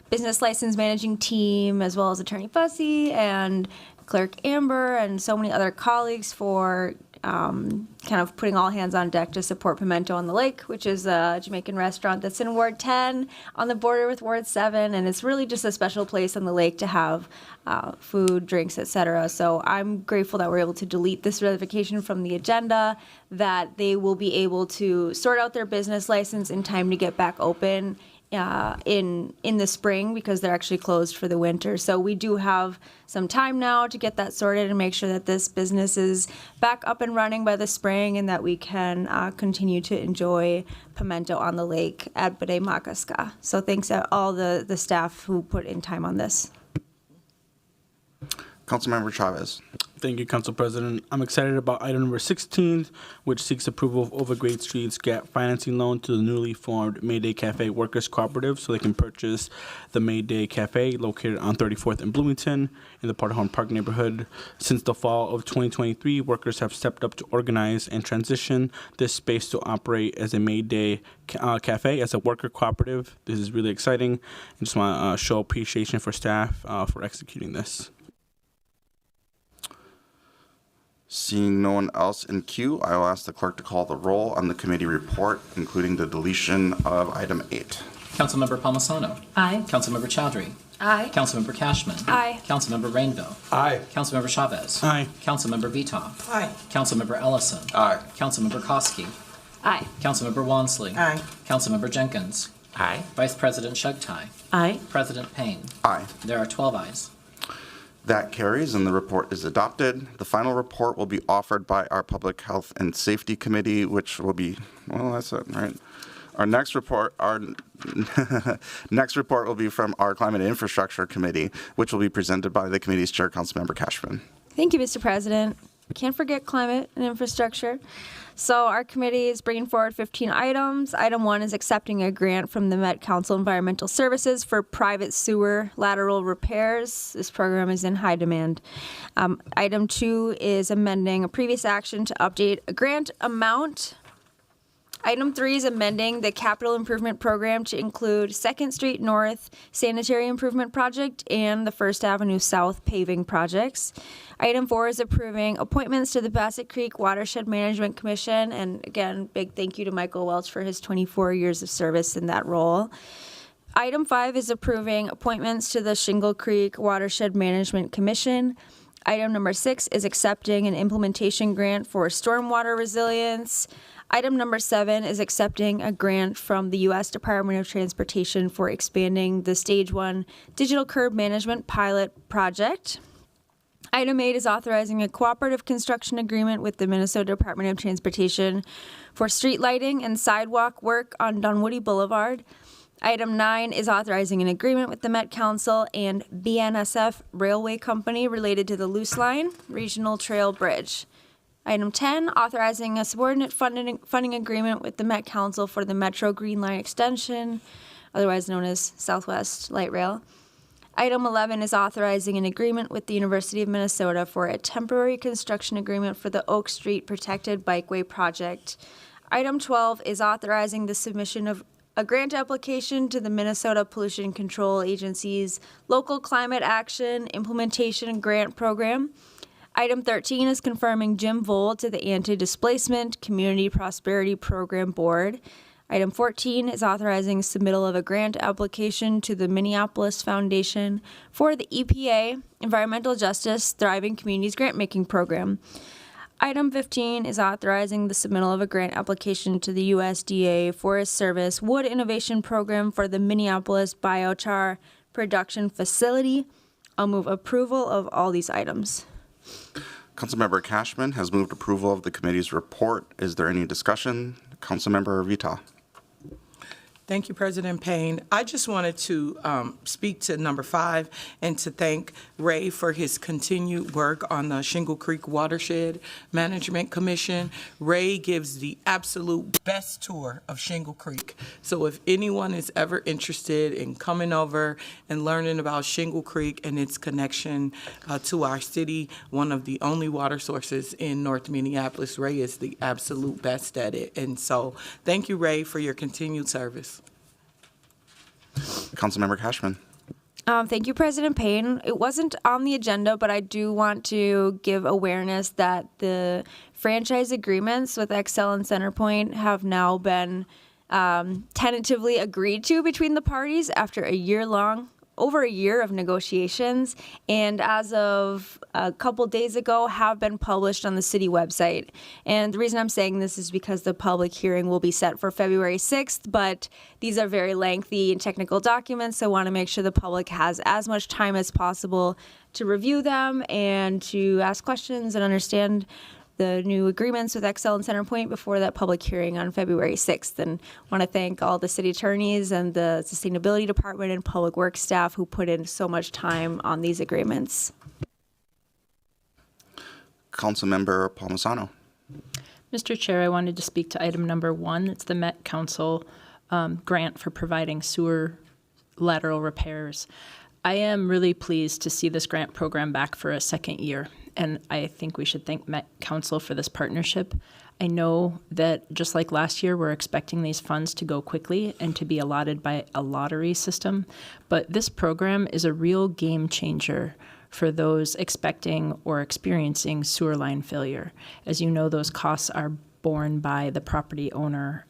business license managing team, as well as Attorney Fussy and Clerk Amber and so many other colleagues for kind of putting all hands on deck to support Pimento on the Lake, which is a Jamaican restaurant that's in Ward 10 on the border with Ward 7. And it's really just a special place on the lake to have food, drinks, etc. So I'm grateful that we're able to delete this revocation from the agenda, that they will be able to sort out their business license in time to get back open in the spring, because they're actually closed for the winter. So we do have some time now to get that sorted and make sure that this business is back up and running by the spring, and that we can continue to enjoy Pimento on the Lake at Bede Makaska. So thanks to all the staff who put in time on this. Councilmember Chavez. Thank you, Council President. I'm excited about item number 16, which seeks approval of Overgrade Street's gap financing loan to the newly formed Mayday Cafe Workers Cooperative so they can purchase the Mayday Cafe located on 34th and Bloomington in the Potterhorn Park neighborhood. Since the fall of 2023, workers have stepped up to organize and transition this space to operate as a Mayday Cafe as a worker cooperative. This is really exciting. I just want to show appreciation for staff for executing this. Seeing no one else in queue, I will ask the clerk to call the roll on the committee report, including the deletion of item 8. Councilmember Palmisano. Aye. Councilmember Chowdhury. Aye. Councilmember Cashman. Aye. Councilmember Rainville. Aye. Councilmember Chavez. Aye. Councilmember Vitoff. Aye. Councilmember Ellison. Aye. Councilmember Koski. Aye. Councilmember Wansley. Aye. Councilmember Jenkins. Aye. Vice President Shugtai. Aye. President Payne. Aye. There are 12 ayes. That carries, and the report is adopted. The final report will be offered by our Public Health and Safety Committee, which will be, well, that's it, right? Our next report will be from our Climate and Infrastructure Committee, which will be presented by the committee's chair, Councilmember Cashman. Thank you, Mr. President. Can't forget climate and infrastructure. So our committee is bringing forward 15 items. Item 1 is accepting a grant from the Met Council Environmental Services for private sewer lateral repairs. This program is in high demand. Item 2 is amending a previous action to update a grant amount. Item 3 is amending the capital improvement program to include 2nd Street North Sanitary Improvement Project and the 1st Avenue South paving projects. Item 4 is approving appointments to the Bassett Creek Watershed Management Commission. And again, big thank you to Michael Welch for his 24 years of service in that role. Item 5 is approving appointments to the Shingle Creek Watershed Management Commission. Item number 6 is accepting an implementation grant for stormwater resilience. Item number 7 is accepting a grant from the U.S. Department of Transportation for expanding the Stage 1 Digital Curb Management Pilot Project. Item 8 is authorizing a cooperative construction agreement with the Minnesota Department of Transportation for street lighting and sidewalk work on Dunwoody Boulevard. Item 9 is authorizing an agreement with the Met Council and BNSF Railway Company related to the Loose Line Regional Trail Bridge. Item 10, authorizing a subordinate funding agreement with the Met Council for the Metro Green Line Extension, otherwise known as Southwest Light Rail. Item 11 is authorizing an agreement with the University of Minnesota for a temporary construction agreement for the Oak Street Protected Bikeway Project. Item 12 is authorizing the submission of a grant application to the Minnesota Pollution Control Agency's Local Climate Action Implementation Grant Program. Item 13 is confirming Jim Vole to the Anti-Displacement Community Prosperity Program Board. Item 14 is authorizing submittal of a grant application to the Minneapolis Foundation for the EPA Environmental Justice Thriving Communities Grant-Making Program. Item 15 is authorizing the submittal of a grant application to the USDA Forest Service Wood Innovation Program for the Minneapolis Biochar Production Facility. I'll move approval of all these items. Councilmember Cashman has moved approval of the committee's report. Is there any discussion? Councilmember Vita. Thank you, President Payne. I just wanted to speak to number 5 and to thank Ray for his continued work on the Shingle Creek Watershed Management Commission. Ray gives the absolute best tour of Shingle Creek. So if anyone is ever interested in coming over and learning about Shingle Creek and its connection to our city, one of the only water sources in North Minneapolis, Ray is the absolute best at it. And so thank you, Ray, for your continued service. Councilmember Cashman. Thank you, President Payne. It wasn't on the agenda, but I do want to give awareness that the franchise agreements with Excel and Centerpoint have now been tentatively agreed to between the parties after over a year of negotiations, and as of a couple days ago have been published on the city website. And the reason I'm saying this is because the public hearing will be set for February 6th, but these are very lengthy and technical documents, so I want to make sure the public has as much time as possible to review them and to ask questions and understand the new agreements with Excel and Centerpoint before that public hearing on February 6th. And I want to thank all the city attorneys and the Sustainability Department and Public Works staff who put in so much time on these agreements. Councilmember Palmisano. Mr. Chair, I wanted to speak to item number 1. It's the Met Council grant for providing sewer lateral repairs. I am really pleased to see this grant program back for a second year, and I think we should thank Met Council for this partnership. I know that just like last year, we're expecting these funds to go quickly and to be allotted by a lottery system, but this program is a real game changer for those expecting or experiencing sewer line failure. As you know, those costs are borne by the property owner,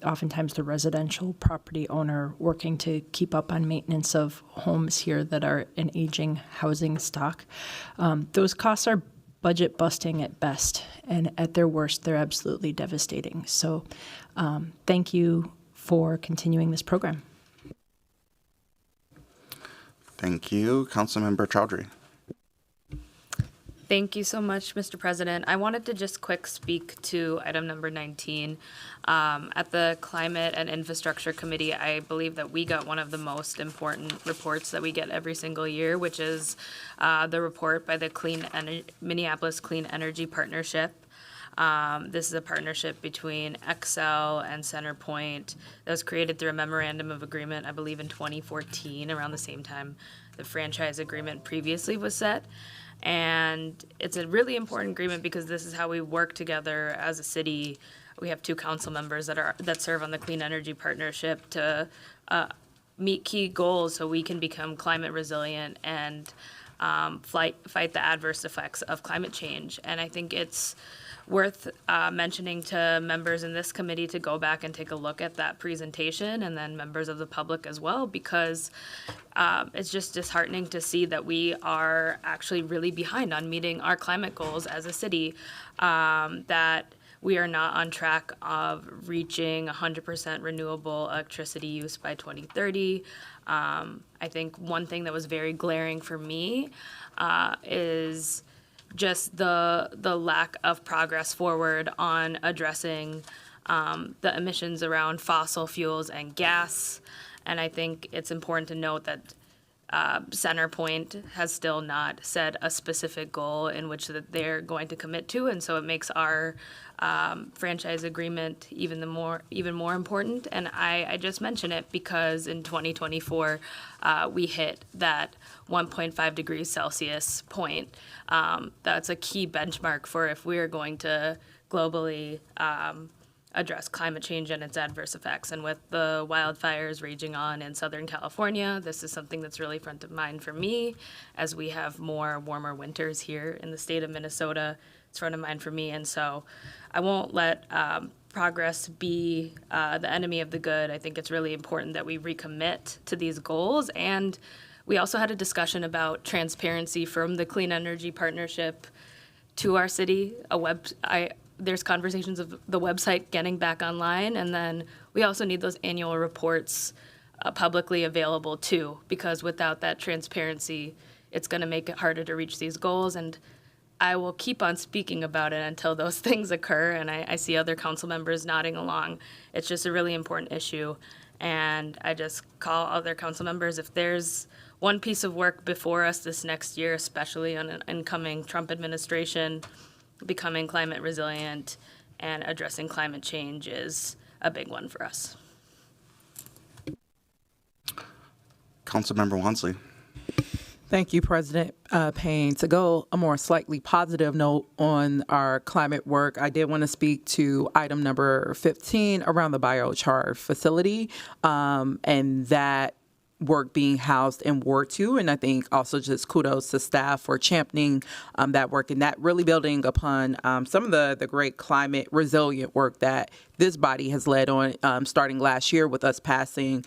oftentimes the residential property owner working to keep up on maintenance of homes here that are an aging housing stock. Those costs are budget busting at best, and at their worst, they're absolutely devastating. So thank you for continuing this program. Thank you. Councilmember Chowdhury. Thank you so much, Mr. President. I wanted to just quick speak to item number 19. At the Climate and Infrastructure Committee, I believe that we got one of the most important reports that we get every single year, which is the report by the Minneapolis Clean Energy Partnership. This is a partnership between Xcel and CenterPoint that was created through a memorandum of agreement, I believe in 2014, around the same time the franchise agreement previously was set. And it's a really important agreement because this is how we work together as a city. We have 2 council members that serve on the Clean Energy Partnership to meet key goals so we can become climate resilient and fight the adverse effects of climate change. And I think it's worth mentioning to members in this committee to go back and take a look at that presentation, and then members of the public as well, because it's just disheartening to see that we are actually really behind on meeting our climate goals as a city, that we are not on track of reaching 100% renewable electricity use by 2030. I think one thing that was very glaring for me is just the lack of progress forward on addressing the emissions around fossil fuels and gas. And I think it's important to note that CenterPoint has still not set a specific goal in which that they're going to commit to, and so it makes our franchise agreement even more important. And I just mention it because in 2024 we hit that 1.5 degrees Celsius point. That's a key benchmark for if we are going to globally address climate change and its adverse effects. And with the wildfires raging on in Southern California, this is something that's really front of mind for me as we have more warmer winters here in the state of Minnesota. It's front of mind for me. And so I won't let progress be the enemy of the good. I think it's really important that we recommit to these goals. And we also had a discussion about transparency from the Clean Energy Partnership to our city. There's conversations of the website getting back online, and then we also need those annual reports publicly available too, because without that transparency, it's going to make it harder to reach these goals. And I will keep on speaking about it until those things occur, and I see other council members nodding along. It's just a really important issue, and I just call other council members, if there's one piece of work before us this next year, especially on an incoming Trump administration, becoming climate resilient and addressing climate change is a big one for us. Councilmember Wansley. Thank you, President Payne. To go a more slightly positive note on our climate work, I did want to speak to item number 15 around the biochar facility and that work being housed in Ward 2. And I think also just kudos to staff for championing that work and that really building upon some of the great climate resilient work that this body has led on starting last year with us passing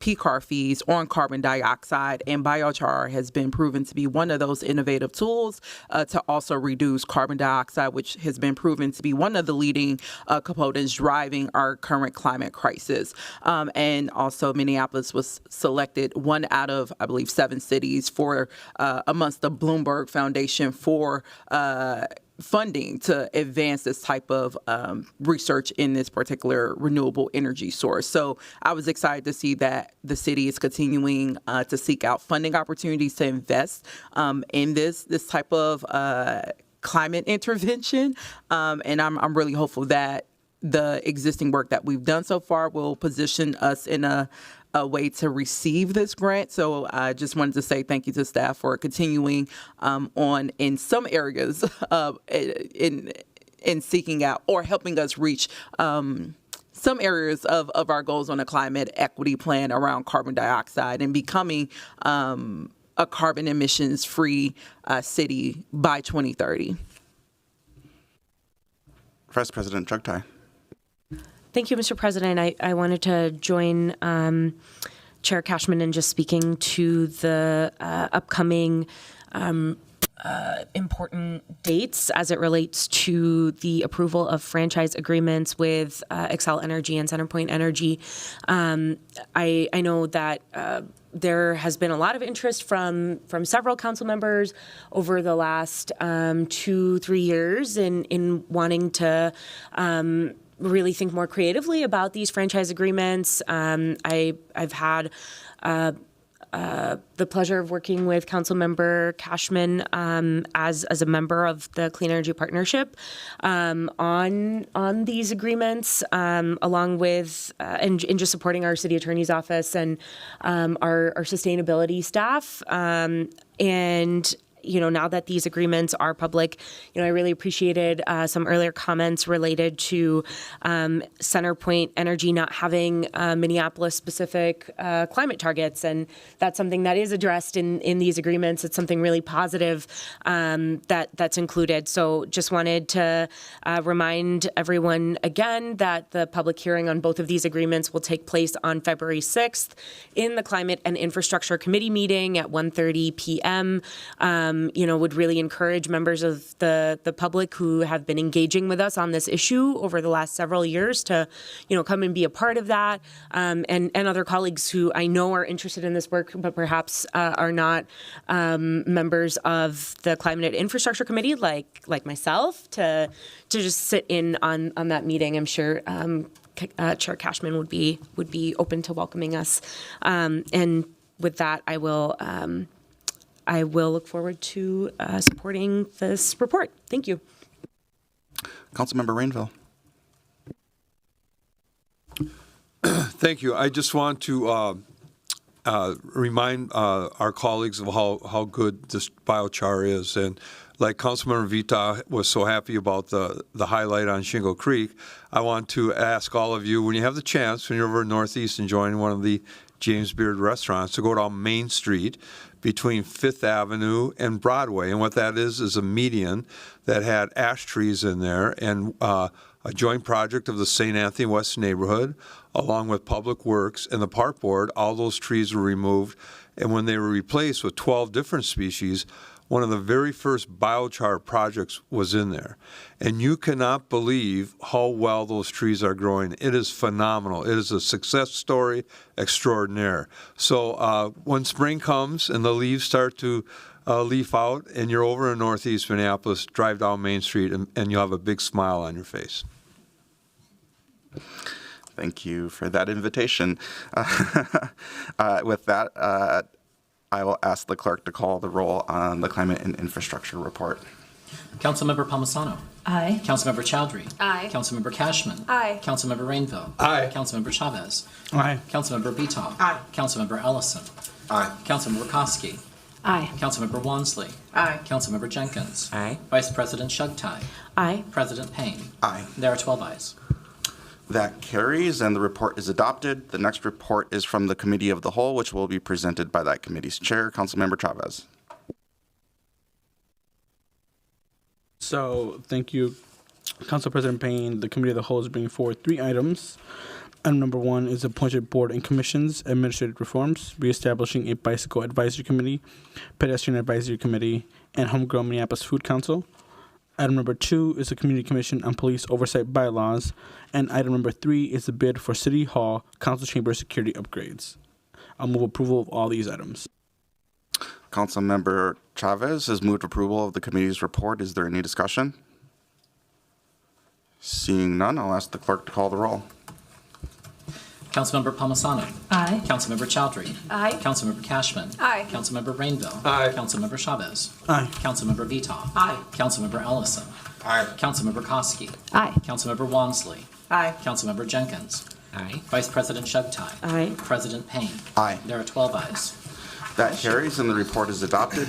PCAR fees on carbon dioxide, and biochar has been proven to be one of those innovative tools to also reduce carbon dioxide, which has been proven to be one of the leading components driving our current climate crisis. And also Minneapolis was selected one out of, I believe, 7 cities for amongst the Bloomberg Foundation for funding to advance this type of research in this particular renewable energy source. So I was excited to see that the city is continuing to seek out funding opportunities to invest in this type of climate intervention. And I'm really hopeful that the existing work that we've done so far will position us in a way to receive this grant. So I just wanted to say thank you to staff for continuing on in some areas in seeking out or helping us reach some areas of our goals on a climate equity plan around carbon dioxide and becoming a carbon emissions free city by 2030. Vice President Chugtai. Thank you, Mr. President. I wanted to join Chair Cashman in just speaking to the upcoming important dates as it relates to the approval of franchise agreements with Xcel Energy and CenterPoint Energy. I know that there has been a lot of interest from several council members over the last 2-3 years in wanting to really think more creatively about these franchise agreements. I've had the pleasure of working with Councilmember Cashman as a member of the Clean Energy Partnership on these agreements, along with and just supporting our city attorney's office and our sustainability staff. And now that these agreements are public, I really appreciated some earlier comments related to CenterPoint Energy not having Minneapolis-specific climate targets, and that's something that is addressed in these agreements. It's something really positive that's included. So just wanted to remind everyone again that the public hearing on both of these agreements will take place on February 6th in the Climate and Infrastructure Committee meeting at 1:30 p.m. Would really encourage members of the public who have been engaging with us on this issue over the last several years to, come and be a part of that, and other colleagues who I know are interested in this work, but perhaps are not members of the Climate and Infrastructure Committee, like myself, to just sit in on that meeting. I'm sure Chair Cashman would be open to welcoming us, and with that, I will look forward to supporting this report. Thank you. Councilmember Rainville. Thank you. I just want to remind our colleagues of how good this biochar is. And like Councilmember Vita was so happy about the highlight on Shingle Creek, I want to ask all of you, when you have the chance, when you're over in Northeast enjoying one of the James Beard restaurants, to go down Main Street between 5th Avenue and Broadway. And what that is a median that had ash trees in there, and a joint project of the St. Anthony West neighborhood, along with Public Works and the Park Board. All those trees were removed, and when they were replaced with 12 different species, one of the very first biochar projects was in there. And you cannot believe how well those trees are growing. It is phenomenal. It is a success story extraordinaire. So when spring comes and the leaves start to leaf out and you're over in Northeast Minneapolis, drive down Main Street and you'll have a big smile on your face. Thank you for that invitation. With that, I will ask the clerk to call the roll on the Climate and Infrastructure Report. Councilmember Palmisano. Aye. Councilmember Chowdhury. Aye. Councilmember Cashman. Aye. Councilmember Rainville. Aye. Councilmember Chavez. Aye. Councilmember Beatoff. Aye. Councilmember Ellison. Aye. Councilmember Koski. Aye. Councilmember Wansley. Aye. Councilmember Jenkins. Aye. Vice President Chugtai. Aye. President Payne. Aye. There are 12 ayes. That carries, and the report is adopted. The next report is from the Committee of the Whole, which will be presented by that committee's chair, Councilmember Chavez. So, thank you, Council President Payne. The Committee of the Whole is bringing forward 3 items. Item number 1 is appointed board and commissions, administrative reforms, reestablishing a bicycle advisory committee, pedestrian advisory committee, and homegrown Minneapolis Food Council. Item number 2 is the Community Commission on Police Oversight Bylaws. And item number 3 is the bid for City Hall Council Chamber security upgrades. I'll move approval of all these items. Councilmember Chavez has moved approval of the committee's report. Is there any discussion? Seeing none, I'll ask the clerk to call the roll. Councilmember Palmisano. Aye. Councilmember Chowdhury. Aye. Councilmember Cashman. Aye. Councilmember Rainville. Aye. Councilmember Chavez. Aye. Councilmember Vitaw. Aye. Councilmember Ellison. Aye. Councilmember Koski. Aye. Councilmember Wansley. Aye. Councilmember Jenkins. Aye. Vice President Shugtai. Aye. President Payne. Aye. There are 12 ayes. That carries and the report is adopted.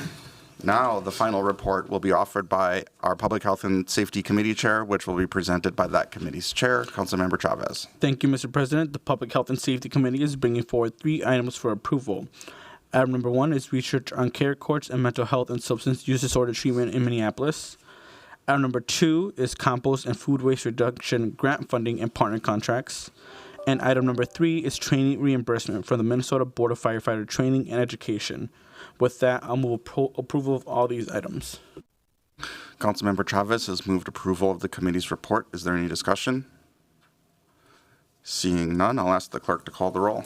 Now, the final report will be offered by our Public Health and Safety Committee Chair, which will be presented by that committee's chair, Councilmember Chavez. Thank you, Mr. President. The Public Health and Safety Committee is bringing forward 3 items for approval. Item number 1 is research on care courts and mental health and substance use disorder treatment in Minneapolis. Item number 2 is compost and food waste reduction grant funding and partner contracts. And item number 3 is training reimbursement from the Minnesota Board of Firefighter Training and Education. With that, I'll move approval of all these items. Councilmember Chavez has moved approval of the committee's report. Is there any discussion? Seeing none, I'll ask the clerk to call the roll.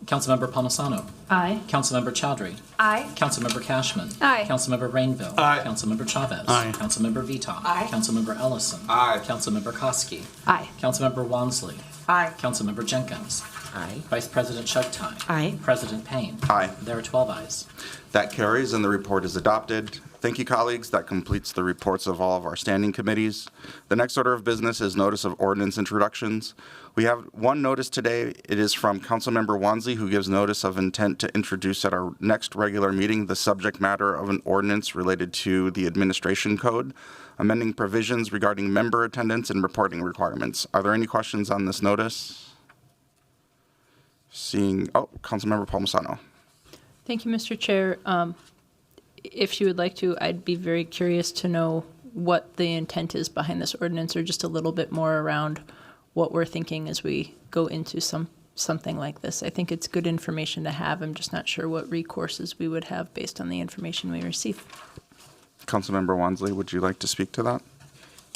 Councilmember Palmisano. Aye. Councilmember Chowdhury. Aye. Councilmember Cashman. Aye. Councilmember Rainville. Aye. Councilmember Chavez. Aye. Councilmember Vitaw. Aye. Councilmember Ellison. Aye. Councilmember Koski. Aye. Councilmember Wansley. Aye. Councilmember Jenkins. Aye. Vice President Shugtai. Aye. President Payne. Aye. There are 12 ayes. That carries and the report is adopted. Thank you, colleagues. That completes the reports of all of our standing committees. The next order of business is notice of ordinance introductions. We have one notice today. It is from Councilmember Wansley, who gives notice of intent to introduce at our next regular meeting the subject matter of an ordinance related to the administration code, amending provisions regarding member attendance and reporting requirements. Are there any questions on this notice? Councilmember Palmisano. Thank you, Mr. Chair. If you would like to, I'd be very curious to know what the intent is behind this ordinance, or just a little bit more around what we're thinking as we go into something like this. I think it's good information to have. I'm just not sure what recourses we would have based on the information we receive. Councilmember Wansley, would you like to speak to that?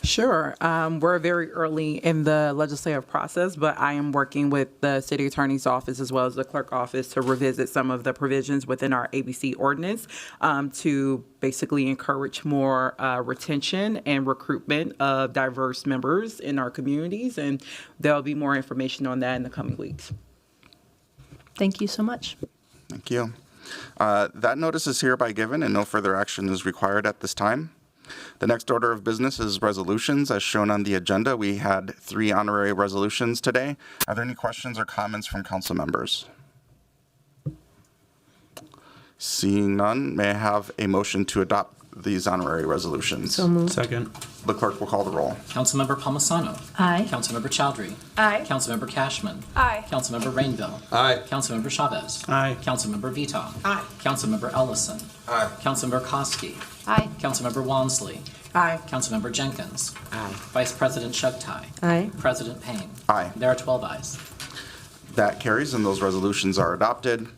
Sure. We're very early in the legislative process, but I am working with the city attorney's office as well as the clerk office to revisit some of the provisions within our ABC ordinance to basically encourage more retention and recruitment of diverse members in our communities. And there'll be more information on that in the coming weeks. Thank you so much. Thank you. That notice is hereby given and no further action is required at this time. The next order of business is resolutions. As shown on the agenda, we had 3 honorary resolutions today. Are there any questions or comments from council members? Seeing none, may I have a motion to adopt these honorary resolutions? So moved. Second. The clerk will call the roll. Councilmember Palmisano. Aye. Councilmember Chowdhury. Aye. Councilmember Cashman. Aye. Councilmember Rainville. Aye. Councilmember Chavez. Aye. Councilmember Vitaw. Aye. Councilmember Ellison. Aye. Councilmember Koski. Aye. Councilmember Wansley. Aye. Councilmember Jenkins. Aye. Vice President Shugtai. Aye. President Payne. Aye. There are 12 ayes. That carries and those resolutions are adopted.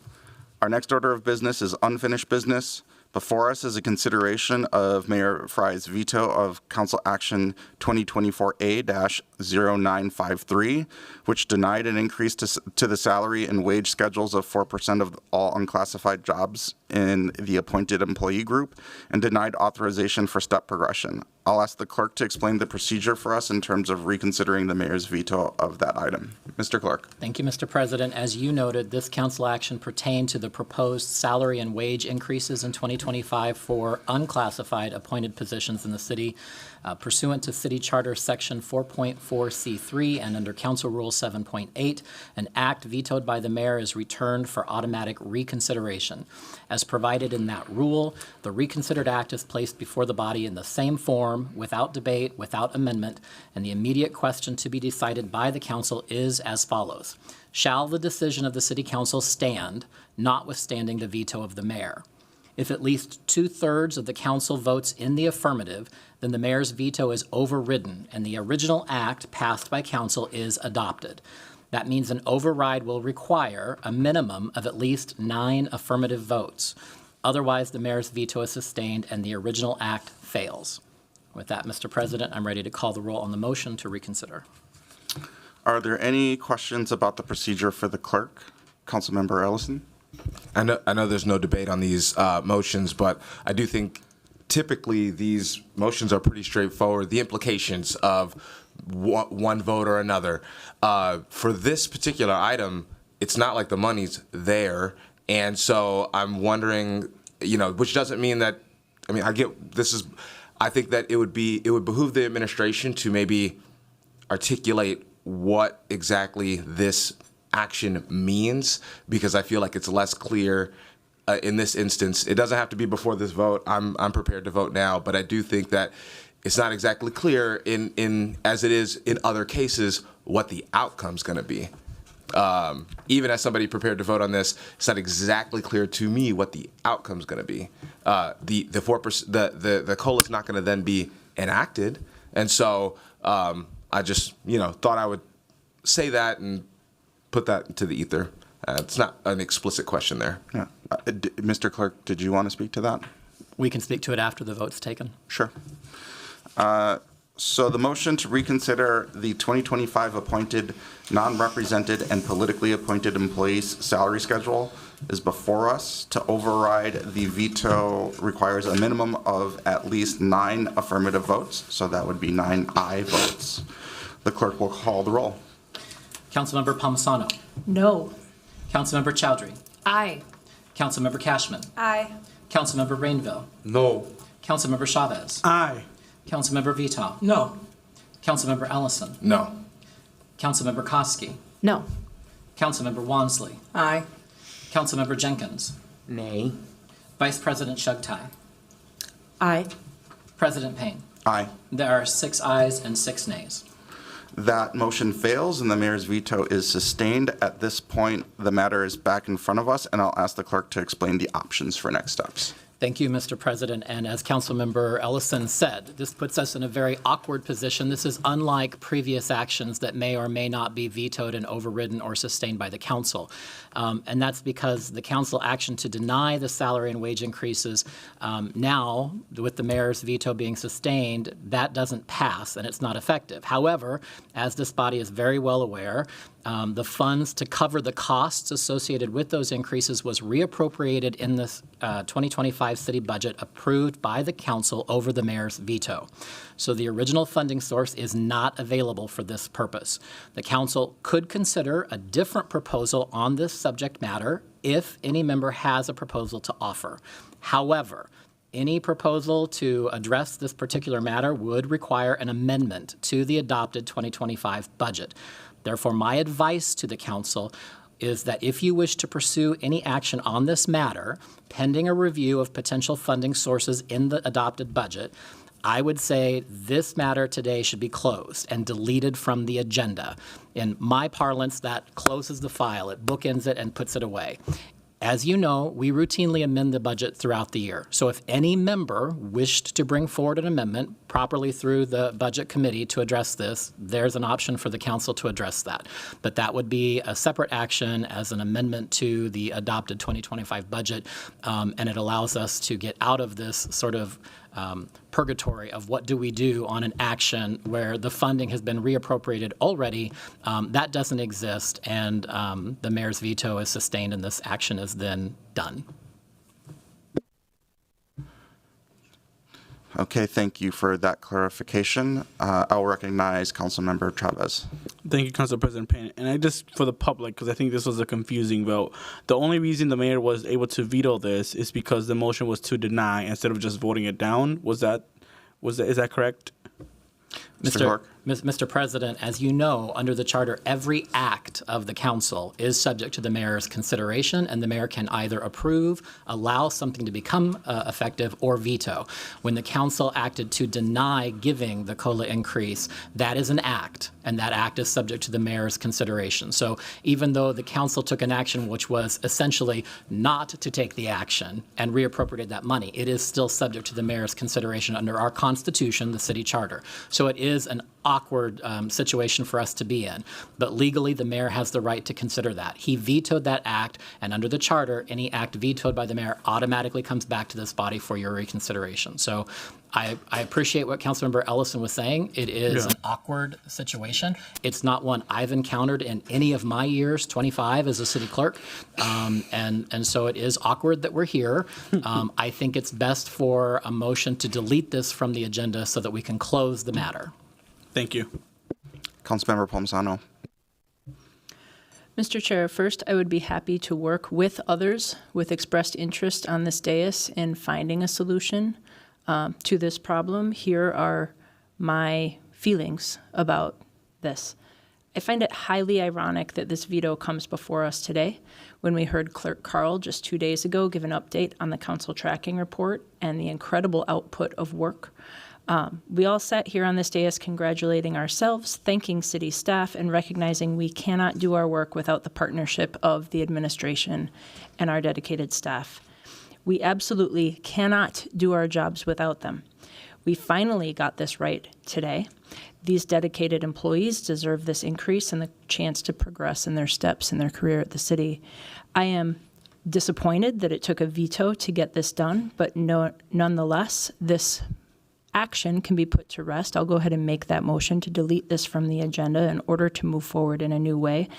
Our next order of business is unfinished business. Before us is a consideration of Mayor Frye's veto of Council Action 2024A-0953, which denied an increase to the salary and wage schedules of 4% of all unclassified jobs in the appointed employee group, and denied authorization for step progression. I'll ask the clerk to explain the procedure for us in terms of reconsidering the mayor's veto of that item. Mr. Clerk. Thank you, Mr. President. As you noted, this council action pertained to the proposed salary and wage increases in 2025 for unclassified appointed positions in the city, pursuant to City Charter Section 4.4C3 and under Council Rule 7.8. An act vetoed by the mayor is returned for automatic reconsideration. As provided in that rule, the reconsidered act is placed before the body in the same form, without debate, without amendment, and the immediate question to be decided by the council is as follows. Shall the decision of the city council stand, notwithstanding the veto of the mayor? If at least 2/3 of the council votes in the affirmative, then the mayor's veto is overridden and the original act passed by council is adopted. That means an override will require a minimum of at least 9 affirmative votes. Otherwise, the mayor's veto is sustained and the original act fails. With that, Mr. President, I'm ready to call the roll on the motion to reconsider. Are there any questions about the procedure for the clerk? Councilmember Ellison? I know there's no debate on these motions, but I do think typically these motions are pretty straightforward. The implications of one vote or another. For this particular item, it's not like the money's there, and so I'm wondering, which doesn't mean that. I mean, I think that it would behoove the administration to maybe articulate what exactly this action means, because I feel like it's less clear in this instance. It doesn't have to be before this vote. I'm prepared to vote now, but I do think that it's not exactly clear in as it is in other cases what the outcome's going to be. Even as somebody prepared to vote on this, it's not exactly clear to me what the outcome's going to be. The 4%, the COLA is not going to then be enacted, and so I just thought I would say that and put that into the ether. It's not an explicit question there. Yeah. Mr. Clerk, did you want to speak to that? We can speak to it after the vote's taken. Sure. So the motion to reconsider the 2025 appointed, non-represented, and politically appointed employees' salary schedule is before us. To override the veto requires a minimum of at least 9 affirmative votes, so that would be 9 aye votes. The clerk will call the roll. Councilmember Palmisano. No. Councilmember Chowdhury. Aye. Councilmember Cashman. Aye. Councilmember Rainville. No. Councilmember Chavez. Aye. Councilmember Vito. No. Councilmember Ellison. No. Councilmember Koski. No. Councilmember Wansley. Aye. Councilmember Jenkins. Nay. Vice President Shugtai. Aye. President Payne. Aye. There are 6 ayes and 6 nays. That motion fails and the mayor's veto is sustained. At this point, the matter is back in front of us, and I'll ask the clerk to explain the options for next steps. Thank you, Mr. President. And as Councilmember Ellison said, this puts us in a very awkward position. This is unlike previous actions that may or may not be vetoed and overridden or sustained by the council. And that's because the council action to deny the salary and wage increases now, with the mayor's veto being sustained, that doesn't pass and it's not effective. However, as this body is very well aware, the funds to cover the costs associated with those increases was reappropriated in the 2025 city budget approved by the council over the mayor's veto. So the original funding source is not available for this purpose. The council could consider a different proposal on this subject matter if any member has a proposal to offer. However, any proposal to address this particular matter would require an amendment to the adopted 2025 budget. Therefore, my advice to the council is that if you wish to pursue any action on this matter, pending a review of potential funding sources in the adopted budget, I would say this matter today should be closed and deleted from the agenda. In my parlance, that closes the file. It bookends it and puts it away. As you know, we routinely amend the budget throughout the year. So if any member wished to bring forward an amendment properly through the Budget Committee to address this, there's an option for the council to address that. But that would be a separate action as an amendment to the adopted 2025 budget, and it allows us to get out of this sort of purgatory of what do we do on an action where the funding has been reappropriated already. That doesn't exist, and the mayor's veto is sustained and this action is then done. Okay, thank you for that clarification. I'll recognize Councilmember Chavez. Thank you, Council President Payne. And I just, for the public, because I think this was a confusing vote, the only reason the mayor was able to veto this is because the motion was to deny instead of just voting it down. Is that correct? Mr. President, as you know, under the charter, every act of the council is subject to the mayor's consideration, and the mayor can either approve, allow something to become effective, or veto. When the council acted to deny giving the COLA increase, that is an act, and that act is subject to the mayor's consideration. So even though the council took an action which was essentially not to take the action and reappropriated that money, it is still subject to the mayor's consideration under our Constitution, the city charter. So it is an awkward situation for us to be in. But legally, the mayor has the right to consider that. He vetoed that act, and under the charter, any act vetoed by the mayor automatically comes back to this body for your reconsideration. So I appreciate what Councilmember Ellison was saying. It is an awkward situation. It's not one I've encountered in any of my years, 25 as a city clerk. And so it is awkward that we're here. I think it's best for a motion to delete this from the agenda so that we can close the matter. Thank you. Councilmember Palmisano. Mr. Chair, first, I would be happy to work with others with expressed interest on this dais in finding a solution to this problem. Here are my feelings about this. I find it highly ironic that this veto comes before us today when we heard Clerk Carl just 2 days ago give an update on the council tracking report and the incredible output of work. We all sat here on this dais congratulating ourselves, thanking city staff, and recognizing we cannot do our work without the partnership of the administration and our dedicated staff. We absolutely cannot do our jobs without them. We finally got this right today. These dedicated employees deserve this increase and the chance to progress in their steps in their career at the city. I am disappointed that it took a veto to get this done, but nonetheless, this action can be put to rest. I'll go ahead and make that motion to delete this from the agenda in order to move forward in a new way.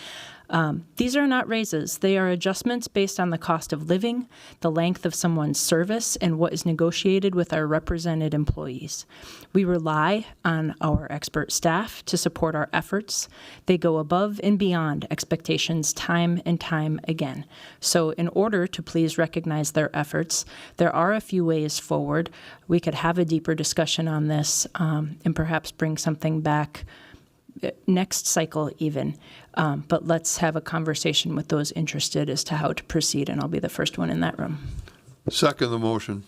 These are not raises. They are adjustments based on the cost of living, the length of someone's service, and what is negotiated with our represented employees. We rely on our expert staff to support our efforts. They go above and beyond expectations time and time again. So in order to please recognize their efforts, there are a few ways forward. We could have a deeper discussion on this and perhaps bring something back next cycle even. But let's have a conversation with those interested as to how to proceed, and I'll be the first one in that room. Second the motion.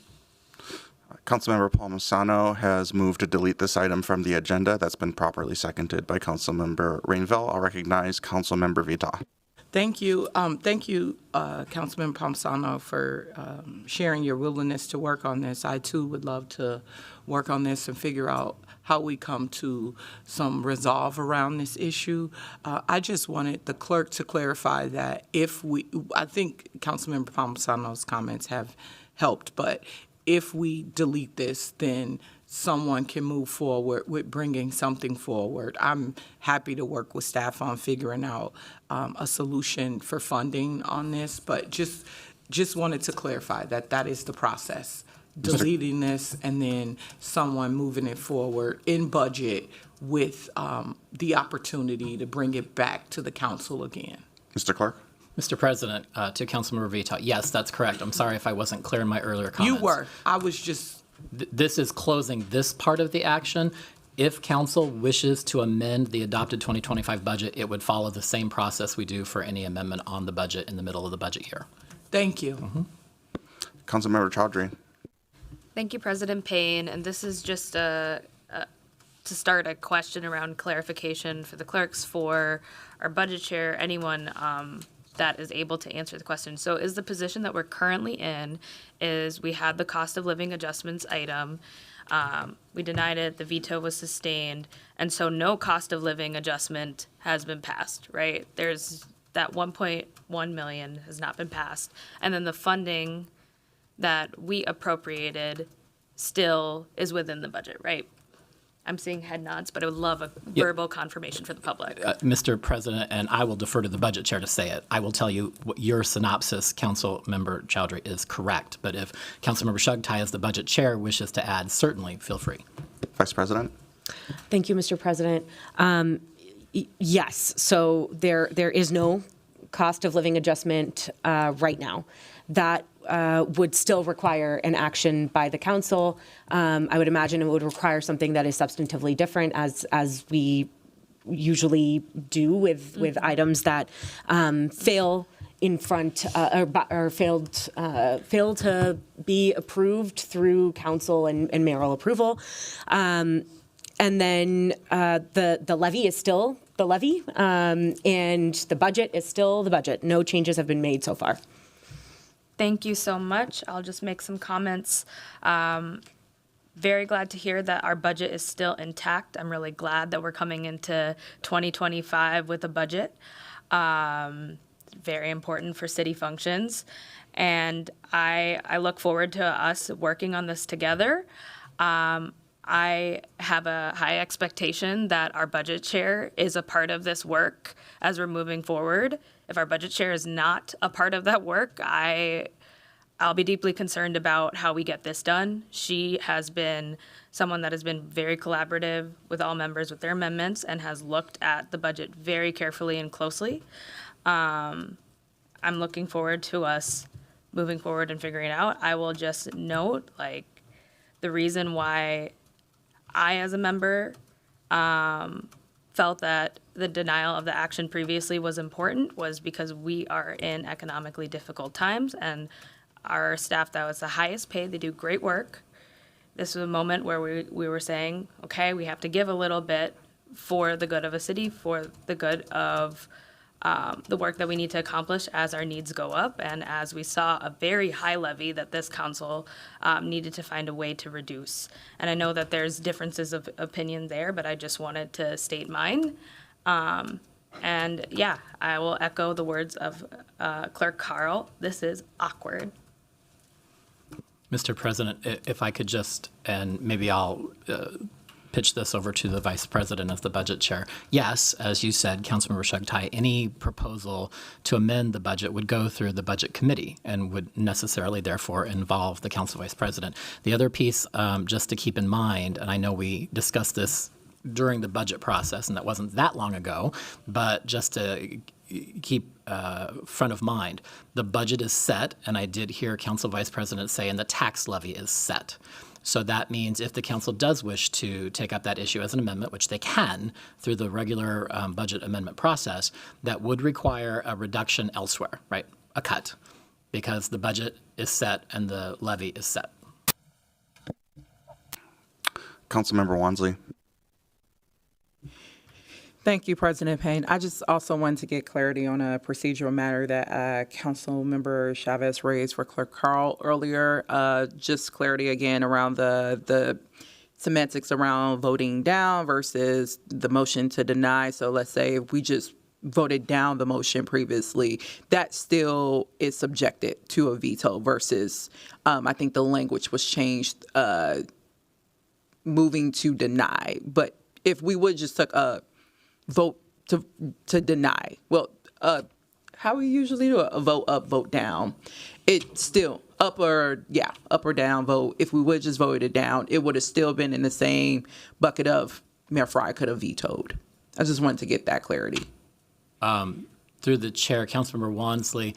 Councilmember Palmisano has moved to delete this item from the agenda. That's been properly seconded by Councilmember Rainville. I'll recognize Councilmember Vita. Thank you. Councilmember Palmisano, for sharing your willingness to work on this. I, too, would love to work on this and figure out how we come to some resolve around this issue. I just wanted the clerk to clarify that I think Councilmember Palmisano's comments have helped, but if we delete this, then someone can move forward with bringing something forward. I'm happy to work with staff on figuring out a solution for funding on this, but just wanted to clarify that is the process. Deleting this and then someone moving it forward in budget with the opportunity to bring it back to the council again. Mr. Clerk? Mr. President, to Councilmember Vita, yes, that's correct. I'm sorry if I wasn't clear in my earlier comments. You were. I was just... This is closing this part of the action. If council wishes to amend the adopted 2025 budget, it would follow the same process we do for any amendment on the budget in the middle of the budget year. Thank you. Councilmember Chaudhry. Thank you, President Payne. And this is just to start a question around clarification for the clerks, for our budget chair, anyone that is able to answer the question. So is the position that we're currently in is we had the cost of living adjustments item. We denied it. The veto was sustained. And so no cost of living adjustment has been passed, right? There's that 1.1 million has not been passed. And then the funding that we appropriated still is within the budget, right? I'm seeing head nods, but I would love a verbal confirmation for the public. Mr. President, and I will defer to the budget chair to say it. I will tell you what your synopsis, Councilmember Chaudhry, is correct. But if Councilmember Shugtai, as the budget chair, wishes to add, certainly feel free. Vice President. Thank you, Mr. President. Yes, so there is no cost of living adjustment right now. That would still require an action by the council. I would imagine it would require something that is substantively different, as we usually do with items that fail in front or fail to be approved through council and mayoral approval. And then the levy is still the levy, and the budget is still the budget. No changes have been made so far. Thank you so much. I'll just make some comments. Very glad to hear that our budget is still intact. I'm really glad that we're coming into 2025 with a budget. Very important for city functions. And I look forward to us working on this together. I have a high expectation that our budget chair is a part of this work as we're moving forward. If our budget chair is not a part of that work, I'll be deeply concerned about how we get this done. She has been someone that has been very collaborative with all members with their amendments and has looked at the budget very carefully and closely. I'm looking forward to us moving forward and figuring it out. I will just note, the reason why I, as a member, felt that the denial of the action previously was important was because we are in economically difficult times, and our staff that was the highest paid, they do great work. This was a moment where we were saying, okay, we have to give a little bit for the good of a city, for the good of the work that we need to accomplish as our needs go up, and as we saw a very high levy that this council needed to find a way to reduce. And I know that there's differences of opinion there, but I just wanted to state mine. And yeah, I will echo the words of Clerk Carl. This is awkward. Mr. President, if I could just, and maybe I'll pitch this over to the Vice President as the budget chair. Yes, as you said, Councilmember Shugtai, any proposal to amend the budget would go through the Budget Committee and would necessarily, therefore, involve the Council Vice President. The other piece, just to keep in mind, and I know we discussed this during the budget process, and that wasn't that long ago, but just to keep front of mind, the budget is set, and I did hear Council Vice President say, and the tax levy is set. So that means if the council does wish to take up that issue as an amendment, which they can through the regular budget amendment process, that would require a reduction elsewhere, right? A cut, because the budget is set and the levy is set. Councilmember Wansley. Thank you, President Payne. I just also wanted to get clarity on a procedural matter that Councilmember Chavez raised for Clerk Carl earlier. Just clarity again around the semantics around voting down versus the motion to deny. So let's say if we just voted down the motion previously, that still is subjected to a veto versus I think the language was changed moving to deny. But if we would just took a vote to deny. Well, how we usually do a vote up, vote down. It's still up or down vote. If we would just vote it down, it would have still been in the same bucket of Mayor Frye could have vetoed. I just wanted to get that clarity. Through the chair, Councilmember Wansley,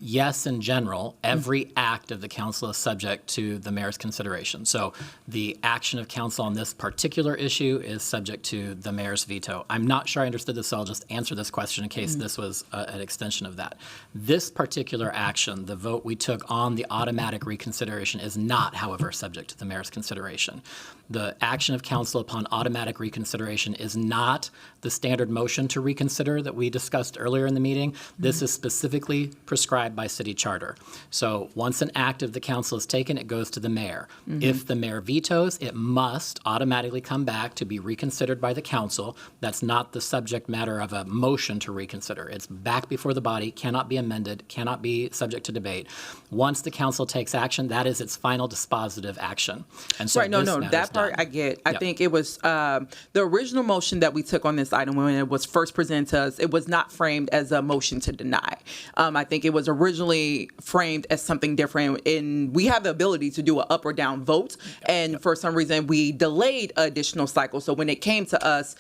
yes, in general, every act of the council is subject to the mayor's consideration. So the action of council on this particular issue is subject to the mayor's veto. I'm not sure I understood this, so I'll just answer this question in case this was an extension of that. This particular action, the vote we took on the automatic reconsideration, is not, however, subject to the mayor's consideration. The action of council upon automatic reconsideration is not the standard motion to reconsider that we discussed earlier in the meeting. This is specifically prescribed by city charter. So once an act of the council is taken, it goes to the mayor. If the mayor vetoes, it must automatically come back to be reconsidered by the council. That's not the subject matter of a motion to reconsider. It's back before the body, cannot be amended, cannot be subject to debate. Once the council takes action, that is its final dispositive action. And so that part I get. I think it was the original motion that we took on this item when it was first presented to us, it was not framed as a motion to deny. I think it was originally framed as something different, and we have the ability to do an up or down vote, and for some reason we delayed additional cycles. So when it came to us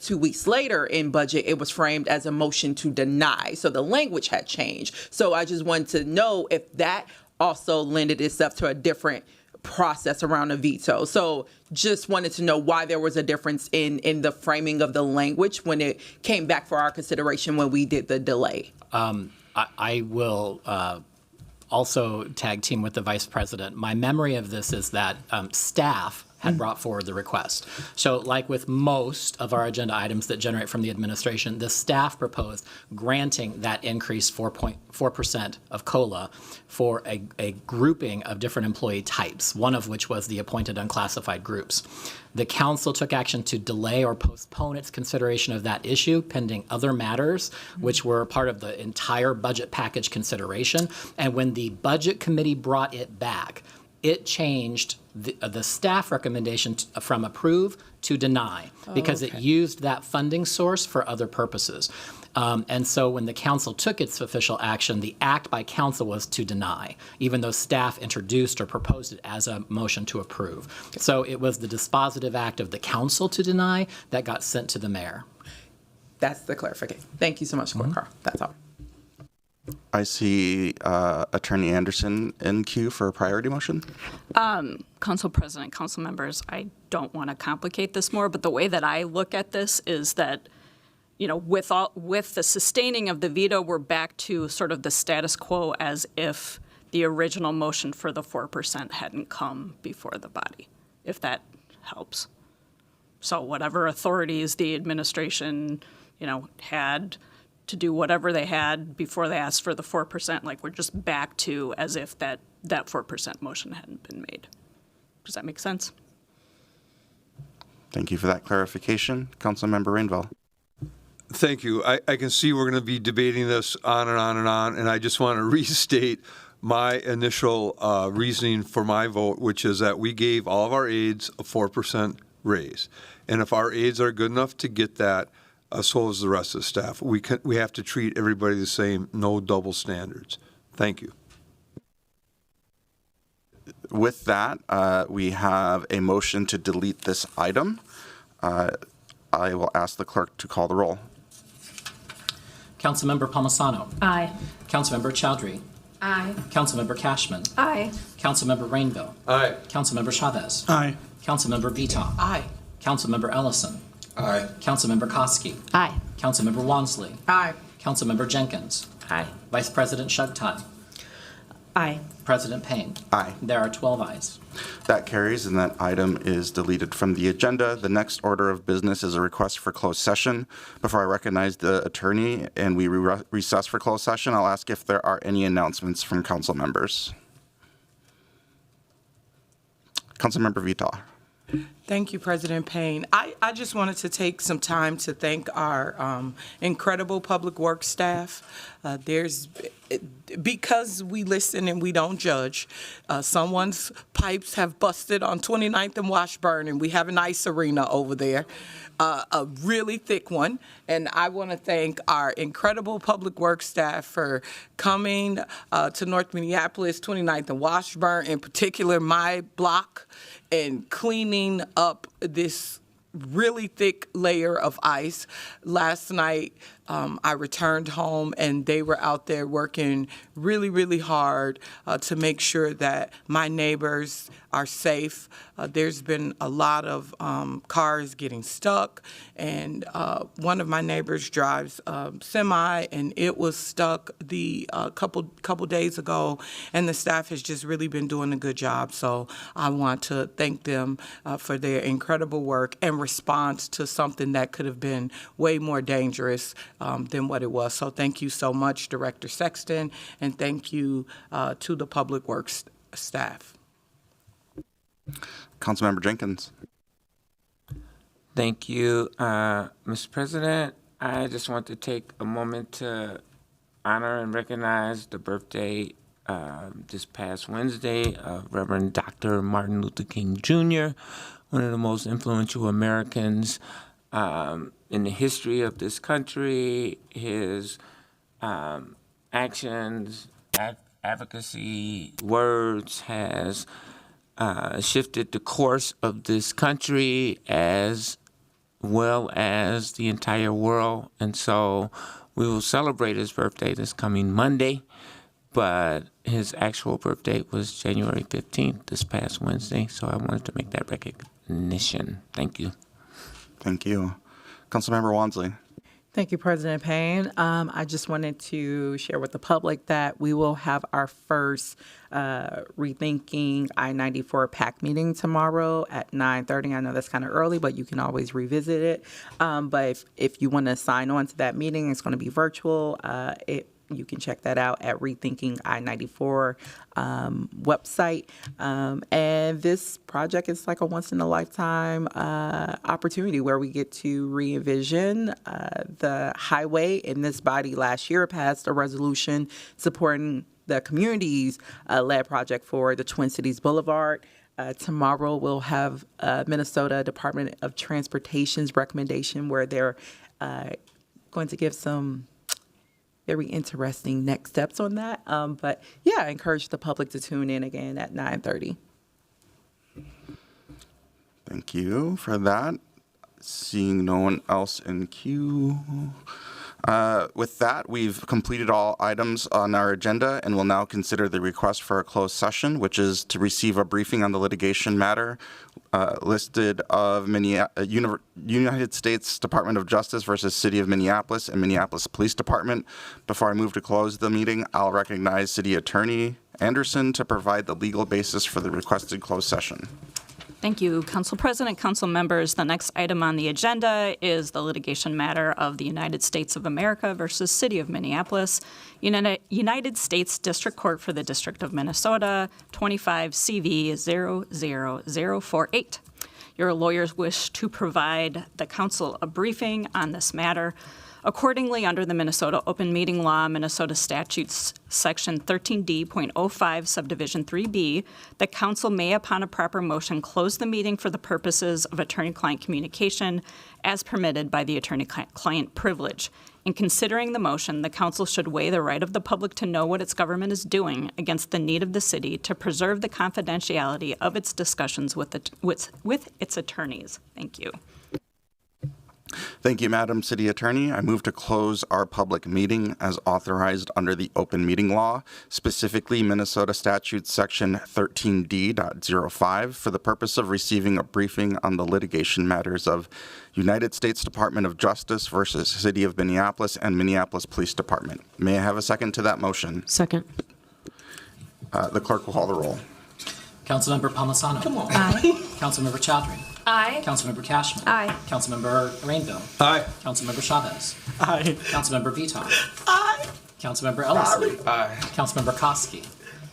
2 weeks later in budget, it was framed as a motion to deny. So the language had changed. So I just wanted to know if that also lended itself to a different process around a veto. So just wanted to know why there was a difference in the framing of the language when it came back for our consideration when we did the delay. I will also tag team with the vice president. My memory of this is that staff had brought forward the request. So like with most of our agenda items that generate from the administration, the staff proposed granting that increase 4% of COLA for a grouping of different employee types, one of which was the appointed unclassified groups. The council took action to delay or postpone its consideration of that issue pending other matters, which were part of the entire budget package consideration. And when the budget committee brought it back, it changed the staff recommendation from approve to deny because it used that funding source for other purposes. And so when the council took its official action, the act by council was to deny, even though staff introduced or proposed it as a motion to approve. So it was the dispositive act of the council to deny that got sent to the mayor. That's the clarification. Thank you so much, Clerk Carr. That's all. I see Attorney Anderson in queue for a priority motion. Council President, council members, I don't want to complicate this more, but the way that I look at this is that, you know, with the sustaining of the veto, we're back to sort of the status quo as if the original motion for the 4% hadn't come before the body, if that helps. So whatever authorities the administration, you know, had to do whatever they had before they asked for the 4%, like we're just back to as if that 4% motion hadn't been made. Does that make sense? Thank you for that clarification. Councilmember Rainville. Thank you. I can see we're going to be debating this on and on and on, and I just want to restate my initial reasoning for my vote, which is that we gave all of our aides a 4% raise. And if our aides are good enough to get that, so is the rest of the staff. We have to treat everybody the same, no double standards. Thank you. With that, we have a motion to delete this item. I will ask the clerk to call the roll. Councilmember Palmisano. Aye. Councilmember Chowdhury. Aye. Councilmember Cashman. Aye. Councilmember Rainville. Aye. Councilmember Chavez. Aye. Councilmember Vita. Aye. Councilmember Ellison. Aye. Councilmember Koski. Aye. Councilmember Wansley. Aye. Councilmember Jenkins. Aye. Vice President Shugtai. Aye. President Payne. Aye. There are 12 ayes. That carries, and that item is deleted from the agenda. The next order of business is a request for closed session. Before I recognize the attorney and we recess for closed session, I'll ask if there are any announcements from council members. Councilmember Vita. Thank you, President Payne. I just wanted to take some time to thank our incredible public works staff. Because we listen and we don't judge, someone's pipes have busted on 29th and Washburn, and we have an ice arena over there, a really thick one. And I want to thank our incredible public works staff for coming to North Minneapolis, 29th and Washburn, in particular my block, and cleaning up this really thick layer of ice. Last night, I returned home and they were out there working really, really hard to make sure that my neighbors are safe. There's been a lot of cars getting stuck, and one of my neighbors drives semi, and it was stuck the couple days ago, and the staff has just really been doing a good job. So I want to thank them for their incredible work and response to something that could have been way more dangerous than what it was. So thank you so much, Director Sexton, and thank you to the Public Works staff. Councilmember Jenkins. Thank you, Mr. President. I just want to take a moment to honor and recognize the birthday this past Wednesday of Reverend Dr. Martin Luther King Jr., one of the most influential Americans in the history of this country. His actions, advocacy, words has shifted the course of this country as well as the entire world. And so we will celebrate his birthday this coming Monday, but his actual birthday was January 15th, this past Wednesday. So I wanted to make that recognition. Thank you. Thank you. Councilmember Wansley. Thank you, President Payne. I just wanted to share with the public that we will have our first Rethinking I-94 PAC meeting tomorrow at 9:30. I know that's kind of early, but you can always revisit it. But if you want to sign on to that meeting, it's going to be virtual. You can check that out at Rethinking I-94 website. And this project is like a once-in-a-lifetime opportunity where we get to re-envision the highway. And this body last year passed a resolution supporting the community's led project for the Twin Cities Boulevard. Tomorrow we'll have Minnesota Department of Transportation's recommendation where they're going to give some very interesting next steps on that. But yeah, I encourage the public to tune in again at 9:30. Thank you for that. Seeing no one else in queue. With that, we've completed all items on our agenda and will now consider the request for a closed session, which is to receive a briefing on the litigation matter listed of United States Department of Justice versus City of Minneapolis and Minneapolis Police Department. Before I move to close the meeting, I'll recognize City Attorney Anderson to provide the legal basis for the requested closed session. Thank you, Council President, Council members. The next item on the agenda is the litigation matter of the United States of America versus City of Minneapolis, United States District Court for the District of Minnesota, 25 CV 00048. Your lawyers wish to provide the council a briefing on this matter. Accordingly, under the Minnesota Open Meeting Law, Minnesota Statutes Section 13D.05, Subdivision 3B, the council may, upon a proper motion, close the meeting for the purposes of attorney-client communication as permitted by the attorney-client privilege. In considering the motion, the council should weigh the right of the public to know what its government is doing against the need of the city to preserve the confidentiality of its discussions with its attorneys. Thank you. Thank you, Madam City Attorney. I move to close our public meeting as authorized under the open meeting law, specifically Minnesota Statute Section 13D.05, for the purpose of receiving a briefing on the litigation matters of United States Department of Justice versus City of Minneapolis and Minneapolis Police Department. May I have a second to that motion? Second. The clerk will call the roll. Councilmember Palmisano. Come on. Aye. Councilmember Chowdhury. Aye. Councilmember Cashman. Aye. Councilmember Rainville. Aye. Councilmember Chavez. Aye. Councilmember Vitar. Aye. Councilmember Ellison. Aye. Councilmember Koski.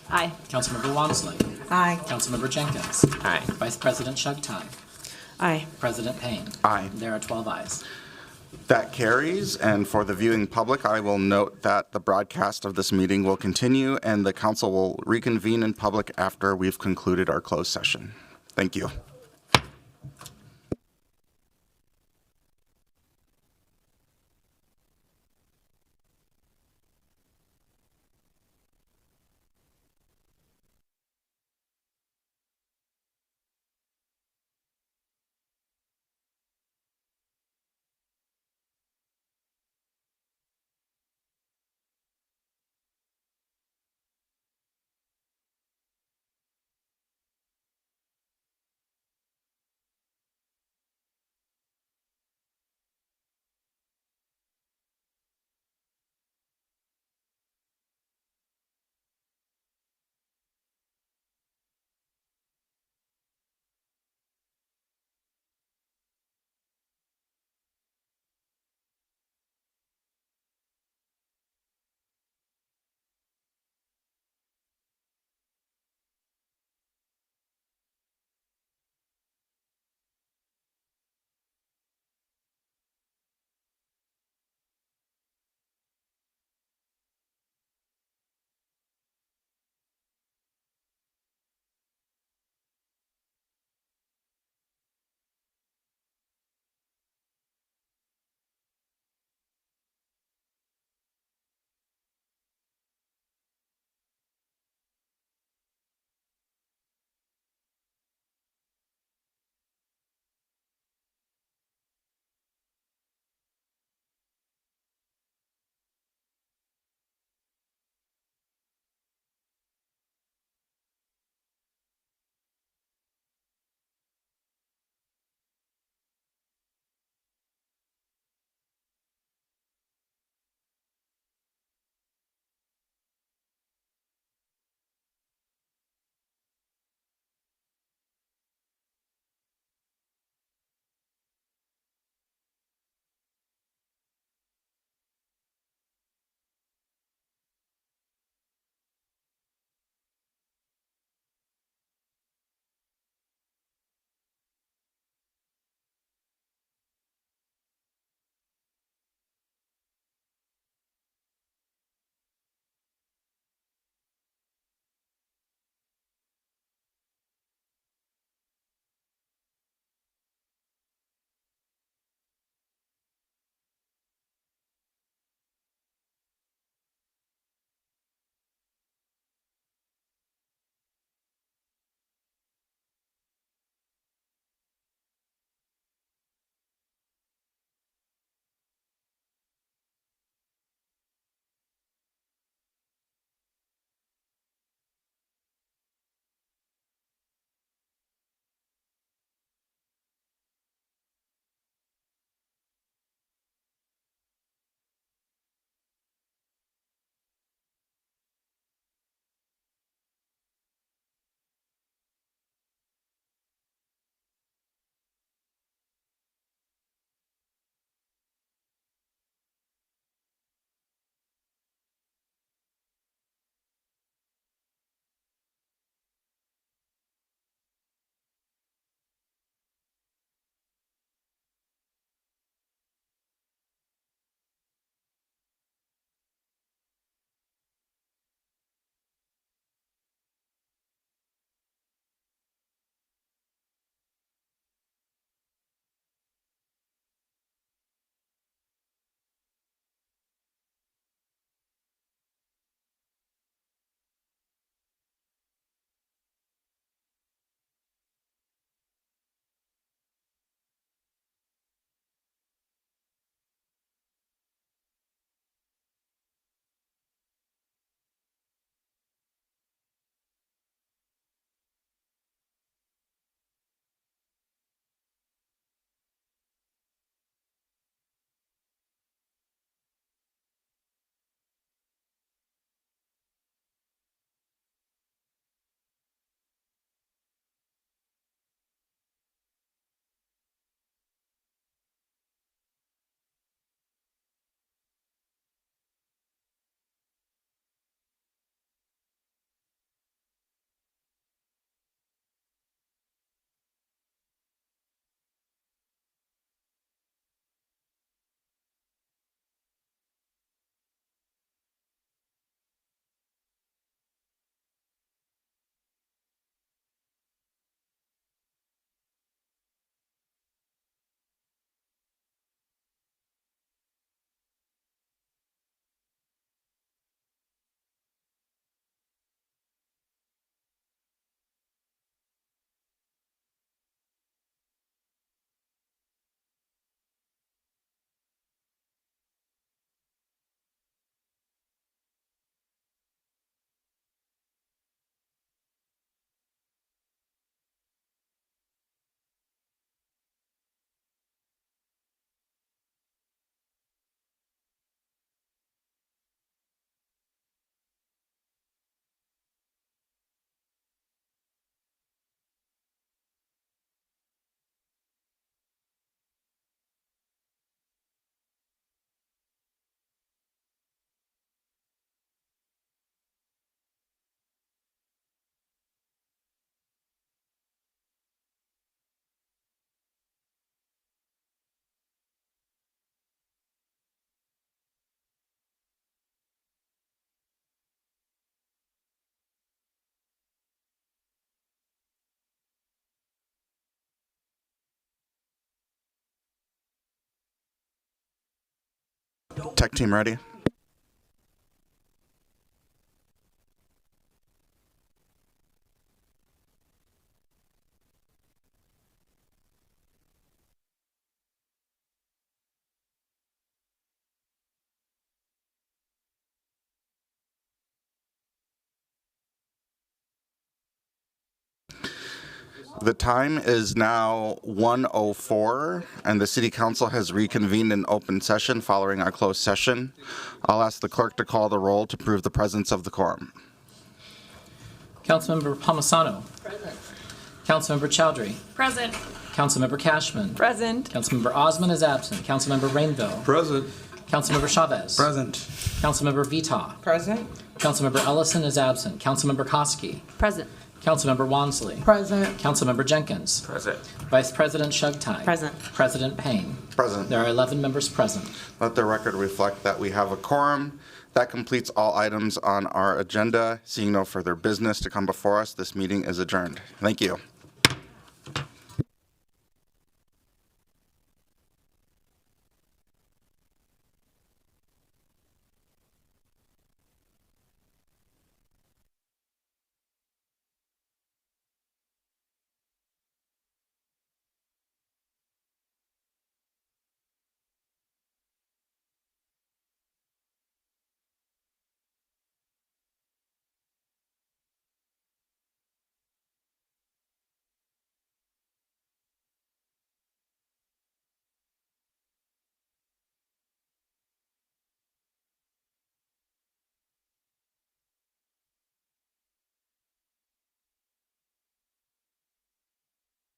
Aye. Councilmember Wansley. Aye. Councilmember Jenkins. Aye. Vice President Shugtai. Aye. President Payne. Aye. There are 12 ayes. That carries, and for the viewing public, I will note that the broadcast of this meeting will continue and the council will reconvene in public after we've concluded our closed session. Thank you. Tech team ready? The time is now 1:04, and the City Council has reconvened in open session following our closed session. I'll ask the clerk to call the roll to prove the presence of the quorum. Councilmember Palmisano. Present. Councilmember Chowdhury. Present. Councilmember Cashman. Present. Councilmember Osman is absent. Councilmember Rainville. Present. Councilmember Chavez. Present. Councilmember Vita. Present. Councilmember Ellison is absent. Councilmember Koski. Present. Councilmember Wansley. Present. Councilmember Jenkins. Present. Vice President Shugtai. Present. President Payne. Present. There are 11 members present. Let the record reflect that we have a quorum. That completes all items on our agenda. Seeing no further business to come before us, this meeting is adjourned. Thank you.